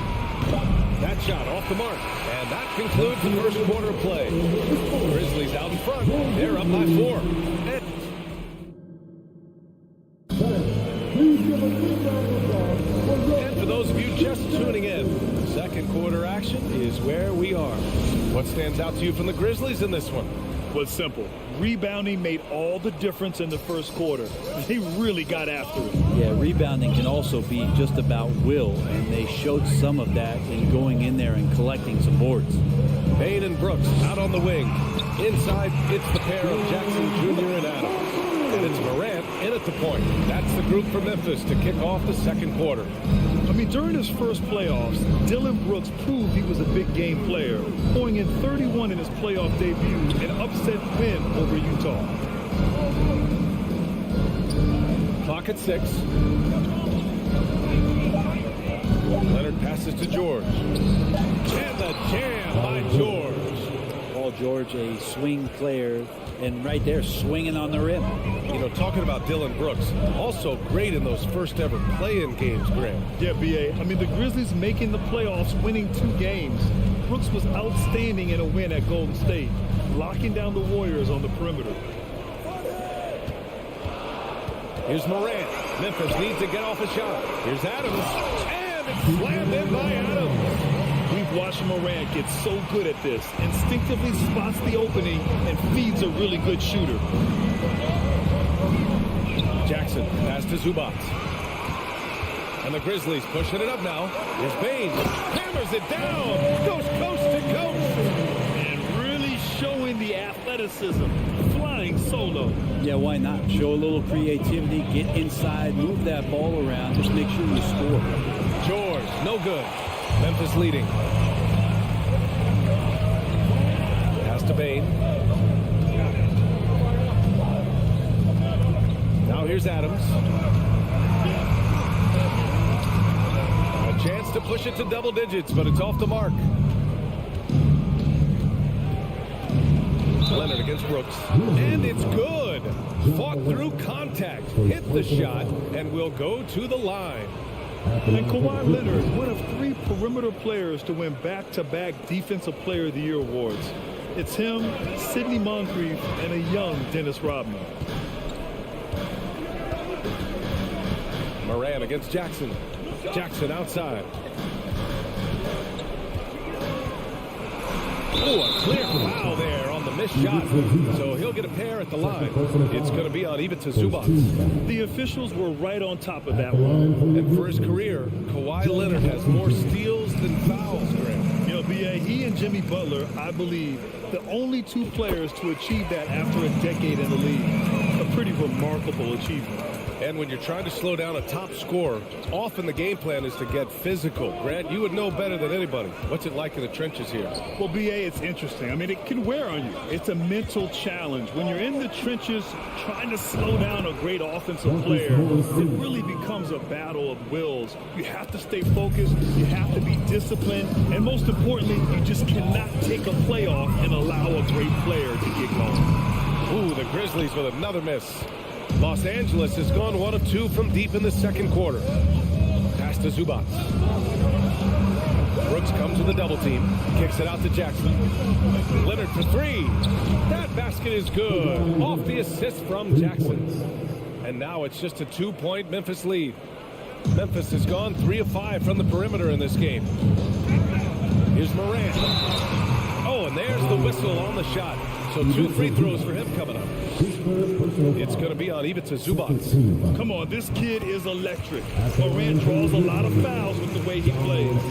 That shot off the mark. And that concludes the first quarter of play. Grizzlies out in front. They're up by 4. And for those of you just tuning in, second quarter action is where we are. What stands out to you from the Grizzlies in this one? Was simple. Rebounding made all the difference in the first quarter. They really got after it. Yeah, rebounding can also be just about will, and they showed some of that in going in there and collecting some boards. Bain and Brooks out on the wing. Inside, it's the pair of Jackson Jr. and Adams. And it's Morant in at the point. That's the group for Memphis to kick off the second quarter. I mean, during his first playoffs, Dillon Brooks proved he was a big game player, pouring in 31 in his playoff debut, an upset win over Utah. Clock at 6. Leonard passes to George. And the jam by George. Paul George, a swing player, and right there, swinging on the rim. You know, talking about Dillon Brooks, also great in those first ever play-in games, Graham. Yeah, B.A. I mean, the Grizzlies making the playoffs, winning 2 games. Brooks was outstanding in a win at Golden State, locking down the Warriors on the perimeter. Here's Morant. Memphis needs to get off a shot. Here's Adams. And it's slammed in by Adams. We've watched Morant get so good at this. Instinctively spots the opening and feeds a really good shooter. Jackson pass to Zubac. And the Grizzlies pushing it up now. Here's Bain. Hammers it down. Goes coast to coast. And really showing the athleticism. Flying solo. Yeah, why not? Show a little creativity. Get inside. Move that ball around. Just make sure you score. George, no good. Memphis leading. Pass to Bain. Now here's Adams. A chance to push it to double digits, but it's off the mark. Leonard against Brooks. And it's good. Fought through contact, hit the shot, and will go to the line. And Kawhi Leonard, one of 3 perimeter players to win back-to-back Defensive Player of the Year awards. It's him, Sidney Moncrief, and a young Dennis Rodman. Moran against Jackson. Jackson outside. Oh, a clear foul there on the missed shot. So he'll get a pair at the line. It's going to be on Ivica Zubac. The officials were right on top of that one. And for his career, Kawhi Leonard has more steals than fouls, Graham. You know, B.A., he and Jimmy Butler, I believe, the only 2 players to achieve that after a decade in the league. A pretty remarkable achievement. And when you're trying to slow down a top scorer, often the game plan is to get physical. Grant, you would know better than anybody. What's it like in the trenches here? Well, B.A., it's interesting. I mean, it can wear on you. It's a mental challenge. When you're in the trenches trying to slow down a great offensive player, it really becomes a battle of wills. You have to stay focused. You have to be disciplined. And most importantly, you just cannot take a play off and allow a great player to get going. Ooh, the Grizzlies with another miss. Los Angeles has gone 1 of 2 from deep in the second quarter. Pass to Zubac. Brooks comes with a double team. Kicks it out to Jackson. Leonard for 3. That basket is good. Off the assist from Jackson. And now it's just a 2-point Memphis lead. Memphis has gone 3 of 5 from the perimeter in this game. Here's Moran. Oh, and there's the whistle on the shot. So 2 free throws for him coming up. It's going to be on Ivica Zubac. Come on, this kid is electric. Moran draws a lot of fouls with the way he plays.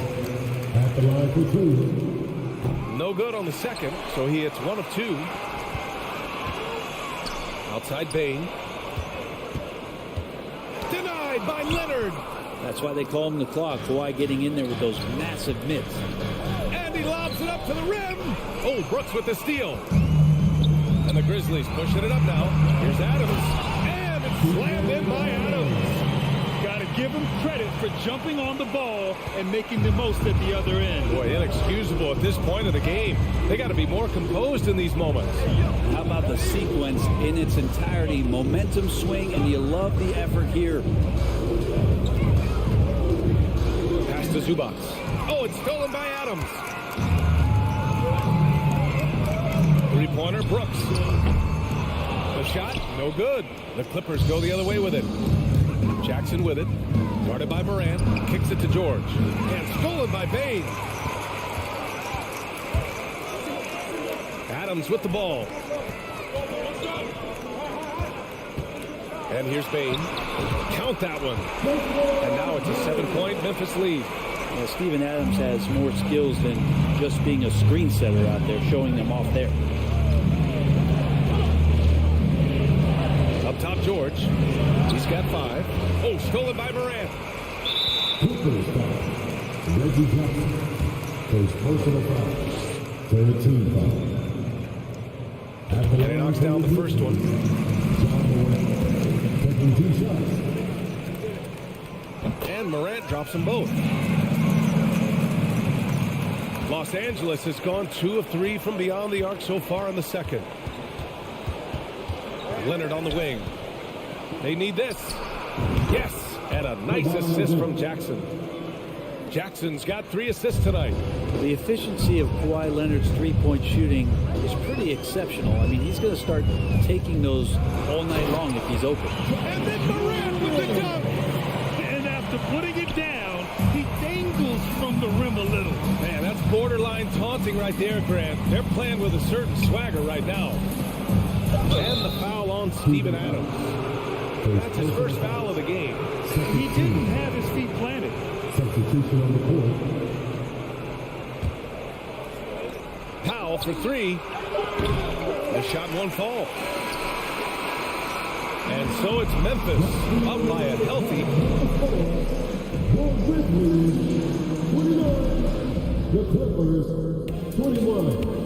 No good on the second, so he hits 1 of 2. Outside Bain. Denied by Leonard. That's why they call him the clock. Kawhi getting in there with those massive mitts. And he lobs it up to the rim. Oh, Brooks with the steal. And the Grizzlies pushing it up now. Here's Adams. And it's slammed in by Adams. Got to give him credit for jumping on the ball and making the most at the other end. Boy, inexcusable at this point of the game. They got to be more composed in these moments. How about the sequence in its entirety? Momentum swing, and you love the effort here. Pass to Zubac. Oh, it's stolen by Adams. Three-pointer, Brooks. The shot, no good. The Clippers go the other way with it. Jackson with it. Guarded by Moran. Kicks it to George. And stolen by Bain. Adams with the ball. And here's Bain. Count that one. And now it's a 7-point Memphis lead. Well, Steven Adams has more skills than just being a screen setter out there, showing them off there. Up top, George. He's got 5. Oh, stolen by Moran. Reggie Jackson goes personal foul. 13 foul. And he knocks down the first one. Taking 2 shots. And Morant drops them both. Los Angeles has gone 2 of 3 from beyond the arc so far in the second. Leonard on the wing. They need this. Yes, and a nice assist from Jackson. Jackson's got 3 assists tonight. The efficiency of Kawhi Leonard's three-point shooting is pretty exceptional. I mean, he's going to start taking those all night long if he's open. And then Morant with the dunk. And after putting it down, he dangles from the rim a little. Man, that's borderline taunting right there, Grant. They're playing with a certain swagger right now. And the foul on Steven Adams. That's his first foul of the game. He didn't have his feet planted. Substitution on the court. Powell for 3. The shot won't fall. And so it's Memphis up by a healthy. The Clippers 21.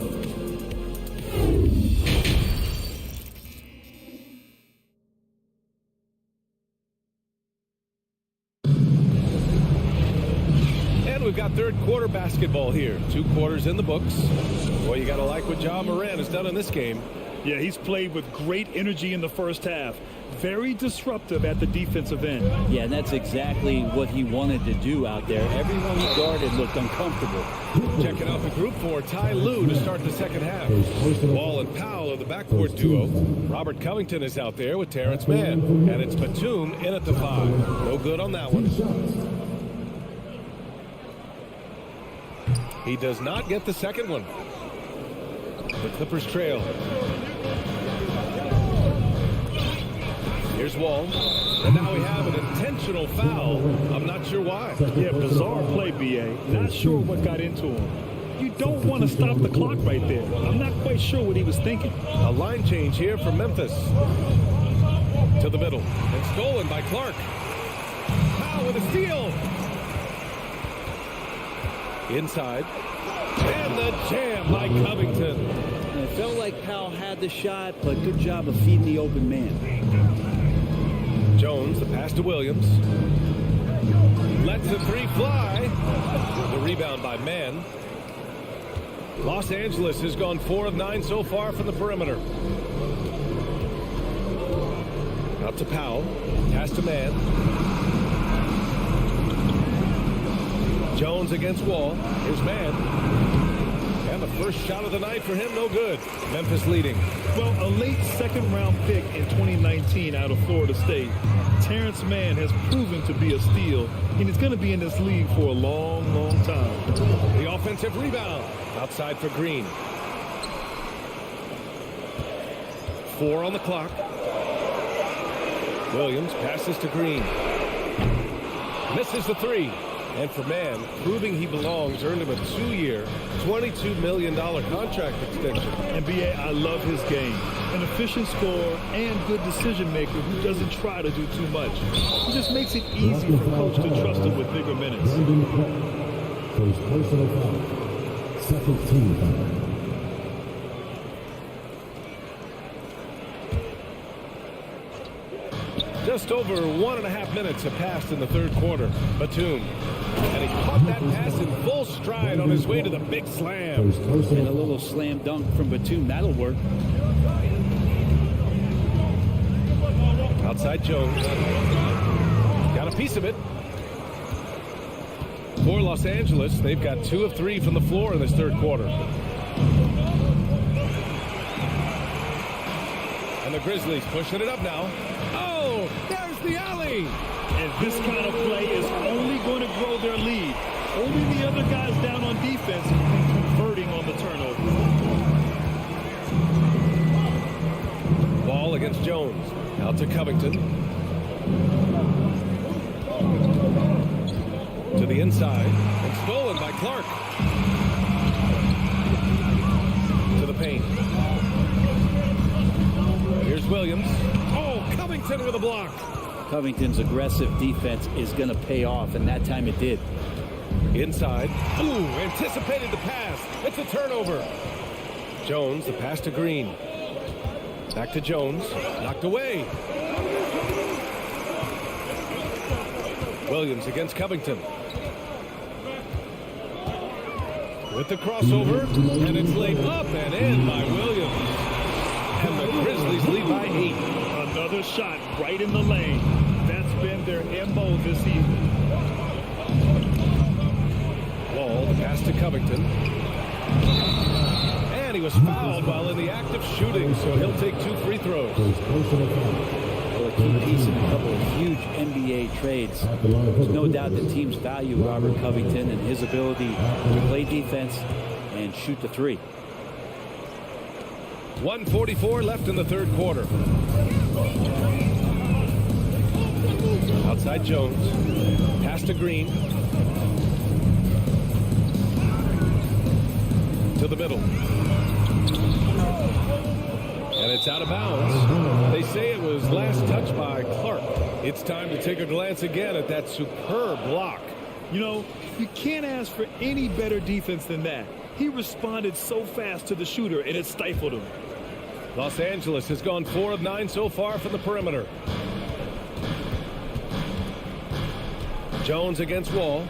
And we've got third quarter basketball here. 2 quarters in the books. Boy, you got to like what Ja Morant has done in this game. Yeah, he's played with great energy in the first half. Very disruptive at the defensive end. Yeah, and that's exactly what he wanted to do out there. Everyone he guarded looked uncomfortable. Checking out the group for Ty Lue to start the second half. Wall and Powell are the backcourt duo. Robert Covington is out there with Terrence Mann. And it's Batum in at the 5. No good on that one. He does not get the second one. The Clippers trail. Here's Wall. And now we have an intentional foul. I'm not sure why. Yeah, bizarre play, B.A. Not sure what got into him. You don't want to stop the clock right there. I'm not quite sure what he was thinking. A line change here for Memphis. To the middle. And stolen by Clark. Powell with a steal. Inside. And the jam by Covington. And it felt like Powell had the shot, but good job of feeding the open man. Jones, the pass to Williams. Lets the 3 fly. The rebound by Mann. Los Angeles has gone 4 of 9 so far from the perimeter. Out to Powell. Pass to Mann. Jones against Wall. Here's Mann. And the first shot of the night for him, no good. Memphis leading. Well, a late second-round pick in 2019 out of Florida State. Terrence Mann has proven to be a steal, and he's going to be in this league for a long, long time. The offensive rebound. Outside for Green. 4 on the clock. Williams passes to Green. Misses the 3. And for Mann, proving he belongs, earned him a 2-year, $22 million contract extension. And B.A., I love his game. An efficient scorer and good decision maker who doesn't try to do too much. He just makes it easy for coach to trust him with bigger minutes. First personal foul. Second team foul. Just over 1.5 minutes have passed in the third quarter. Batum. And he caught that pass in full stride on his way to the big slam. And a little slam dunk from Batum. That'll work. Outside Jones. Got a piece of it. For Los Angeles, they've got 2 of 3 from the floor in this third quarter. And the Grizzlies pushing it up now. Oh, there's the alley. And this kind of play is only going to grow their lead. Only the other guys down on defense and converting on the turnover. Ball against Jones. Out to Covington. To the inside. And stolen by Clark. To the paint. Here's Williams. Oh, Covington with a block. Covington's aggressive defense is going to pay off, and that time it did. Inside. Ooh, anticipated the pass. It's a turnover. Jones, the pass to Green. Back to Jones. Knocked away. Williams against Covington. With the crossover, and it's laid up and in by Williams. And the Grizzlies lead by 8. Another shot right in the lane. That's been their MO this evening. Wall, the pass to Covington. And he was fouled while in the act of shooting, so he'll take 2 free throws. Well, a key piece in a couple of huge NBA trades. There's no doubt that teams value Robert Covington and his ability to play defense and shoot the 3. 1:44 left in the third quarter. Outside Jones. Pass to Green. To the middle. And it's out of bounds. They say it was last touched by Clark. It's time to take a glance again at that superb block. You know, you can't ask for any better defense than that. He responded so fast to the shooter, and it stifled him. Los Angeles has gone 4 of 9 so far from the perimeter. Jones against Wall.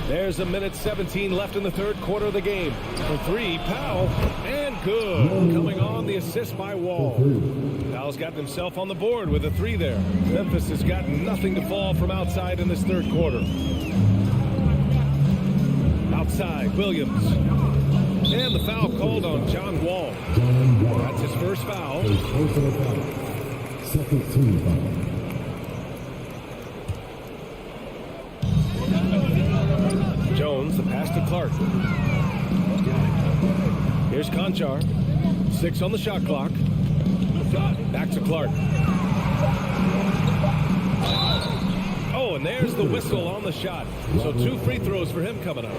There's a minute 17 left in the third quarter of the game. For three, Powell, and good. Coming on, the assist by Wall. Powell's gotten himself on the board with a three there. Memphis has got nothing to fall from outside in this third quarter. Outside, Williams. And the foul called on John Wall. That's his first foul. Second team foul. Jones, the pass to Clark. Here's Conchar. 6 on the shot clock. Back to Clark. Oh, and there's the whistle on the shot. So 2 free throws for him coming up.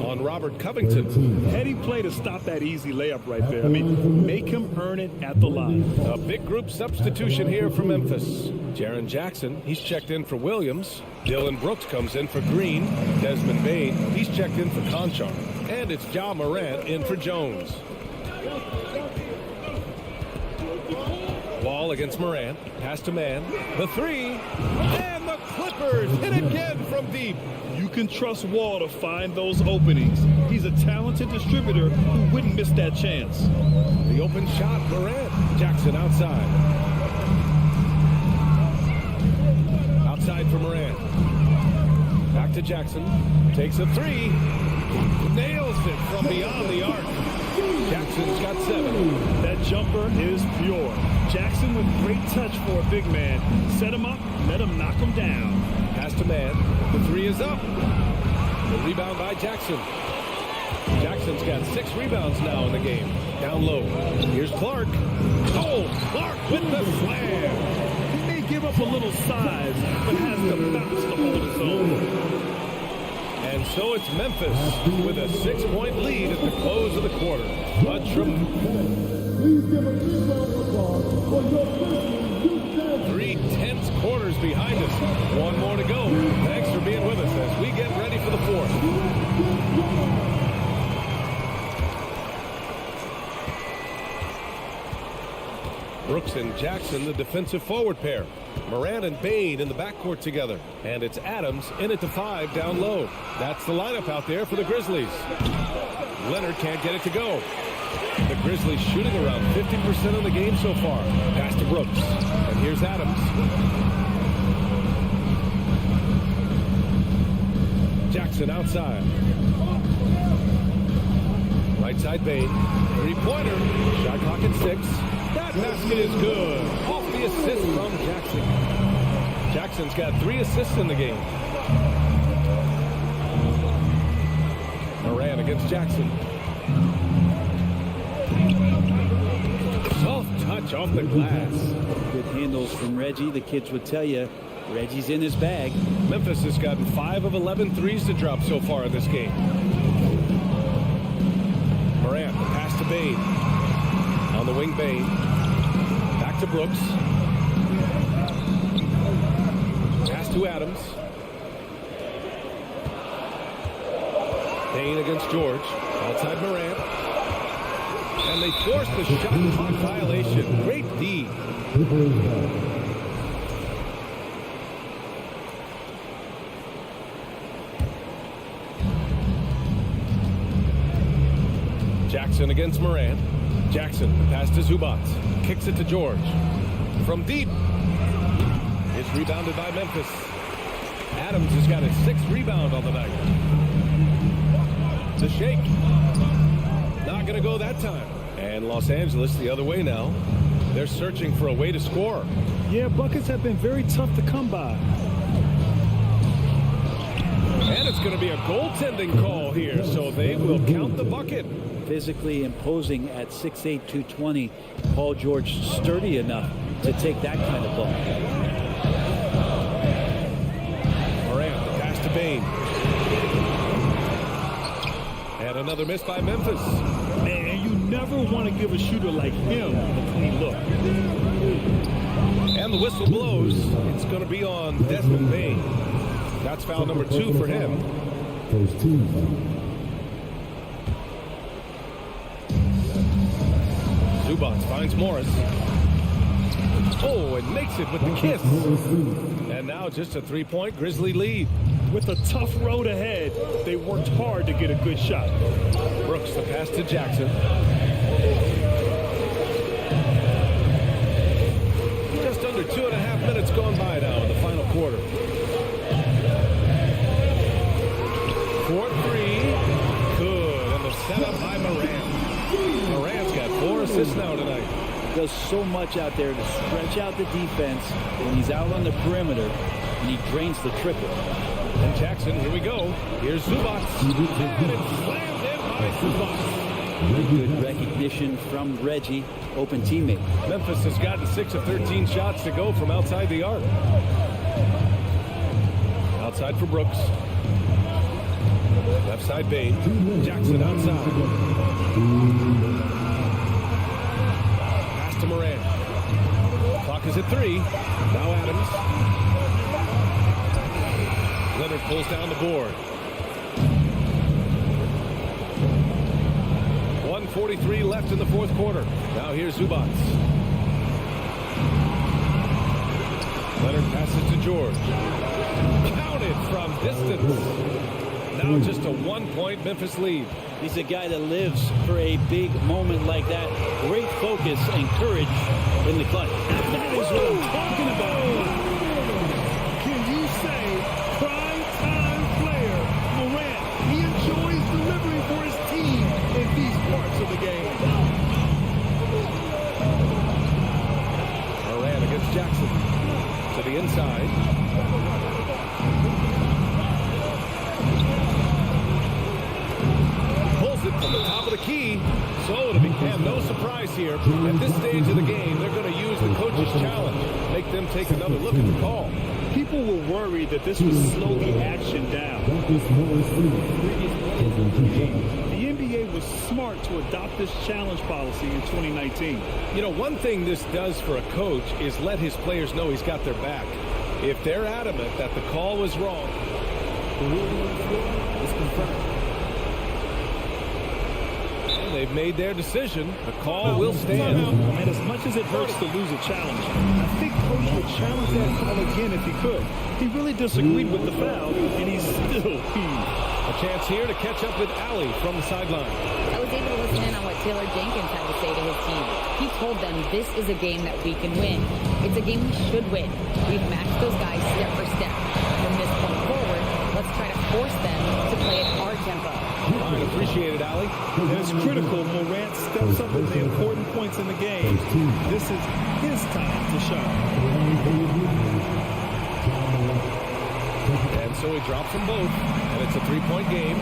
On Robert Covington. Heady play to stop that easy layup right there. I mean, make him earn it at the line. A big group substitution here for Memphis. Jaren Jackson, he's checked in for Williams. Dylan Brooks comes in for Green. Desmond Bain, he's checked in for Conchar. And it's Ja Morant in for Jones. Wall against Morant. Pass to man. The three. And the Clippers hit again from deep. You can trust Wall to find those openings. He's a talented distributor who wouldn't miss that chance. The open shot, Morant. Jackson outside. Outside for Morant. Back to Jackson. Takes a three. Nails it from beyond the arc. Jackson's got 7. That jumper is pure. Jackson with great touch for a big man. Set him up, let him knock him down. Pass to man. The three is up. The rebound by Jackson. Jackson's got 6 rebounds now in the game. Down low. Here's Clark. Oh, Clark with the slam. He may give up a little size, but has the bounce to hold his own. And so it's Memphis with a 6-point lead at the close of the quarter. Three tense quarters behind us. One more to go. Thanks for being with us as we get ready for the fourth. Brooks and Jackson, the defensive forward pair. Morant and Bain in the backcourt together. And it's Adams in at the 5 down low. That's the lineup out there for the Grizzlies. Leonard can't get it to go. The Grizzlies shooting around 50% of the game so far. Pass to Brooks. And here's Adams. Jackson outside. Right side Bain. 3-pointer. Shot clock at 6. That basket is good. Off the assist from Jackson. Jackson's got 3 assists in the game. Morant against Jackson. Soft touch off the glass. Good handles from Reggie. The kids would tell you Reggie's in his bag. Memphis has gotten 5 of 11 threes to drop so far in this game. Morant, the pass to Bain. On the wing, Bain. Back to Brooks. Pass to Adams. Bain against George. Outside Morant. And they force the shot clock violation. Great D. Jackson against Morant. Jackson, pass to Zubac. Kicks it to George. From deep. It's rebounded by Memphis. Adams has got his 6th rebound on the night. It's a shake. Not going to go that time. And Los Angeles the other way now. They're searching for a way to score. Yeah, buckets have been very tough to come by. And it's going to be a goaltending call here, so they will count the bucket. Physically imposing at 6'8", 220. Paul George sturdy enough to take that kind of ball. Morant, the pass to Bain. And another miss by Memphis. Man, you never want to give a shooter like him a clean look. And the whistle blows. It's going to be on Desmond Bain. That's foul number 2 for him. First team foul. Zubac finds Morris. Oh, and makes it with the kiss. And now just a 3-point Grizzly lead. with a tough road ahead, they worked hard to get a good shot. Brooks, the pass to Jackson. Just under 2.5 minutes gone by now in the final quarter. 4-3. Good. And the setup by Morant. Morant's got 4 assists now tonight. Does so much out there to stretch out the defense when he's out on the perimeter, and he drains the triple. And Jackson, here we go. Here's Zubac. And it's slammed in by Zubac. Good recognition from Reggie, open teammate. Memphis has gotten 6 of 13 shots to go from outside the arc. Outside for Brooks. Left side Bane. Jackson outside. Pass to Morant. Clock is at 3. Now Adams. Leonard pulls down the board. 1:43 left in the fourth quarter. Now here's Zubac. Leonard passes to George. Counted from distance. Now just a 1-point Memphis lead. He's a guy that lives for a big moment like that. Great focus and courage in the clutch. That is what I'm talking about. Can you say prime time player Morant? He enjoys delivering for his team in these parts of the game. Morant against Jackson. To the inside. From the top of the key, so it'll be no surprise here. At this stage of the game, they're going to use the coach's challenge, make them take another look at the call. People were worried that this would slow the action down. The NBA was smart to adopt this challenge policy in 2019. You know, one thing this does for a coach is let his players know he's got their back. If they're adamant that the call was wrong, the ruling is confirmed. They've made their decision. The call will stand. And as much as it hurts to lose a challenge, I think Coach would challenge that call again if he could. He really disagreed with the foul, and he's still peeved. A chance here to catch up with Allie from the sideline. I was able to listen in on what Taylor Jenkins had to say to his team. He told them this is a game that we can win. It's a game we should win. We've matched those guys step for step. From this point forward, let's try to force them to play at our tempo. All right, appreciate it, Allie. And it's critical Morant steps up at the important points in the game. This is his time to shine. And so he drops them both, and it's a 3-point game.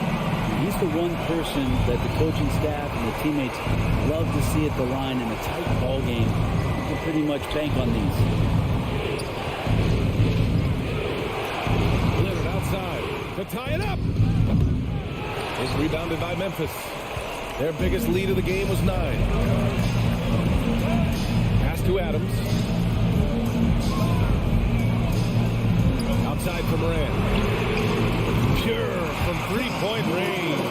He's the one person that the coaching staff and the teammates love to see at the line in a tight ball game. You can pretty much bank on these. Leonard outside to tie it up. It's rebounded by Memphis. Their biggest lead of the game was 9. Pass to Adams. Outside for Morant. Pure from 3-point range.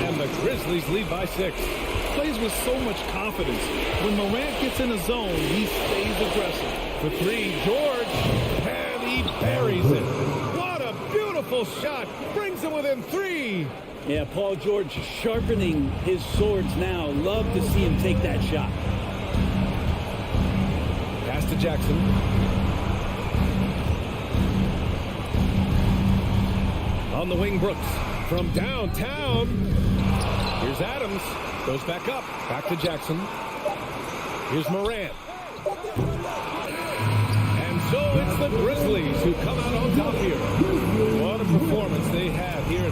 And the Grizzlies lead by 6. Plays with so much confidence. When Morant gets in a zone, he stays aggressive. For 3, George. And he buries it. What a beautiful shot. Brings it within 3. Yeah, Paul George sharpening his swords now. Love to see him take that shot. Pass to Jackson. On the wing, Brooks. From downtown. Here's Adams. Goes back up. Back to Jackson. Here's Morant. And so it's the Grizzlies who come out on top here. What a performance they have here.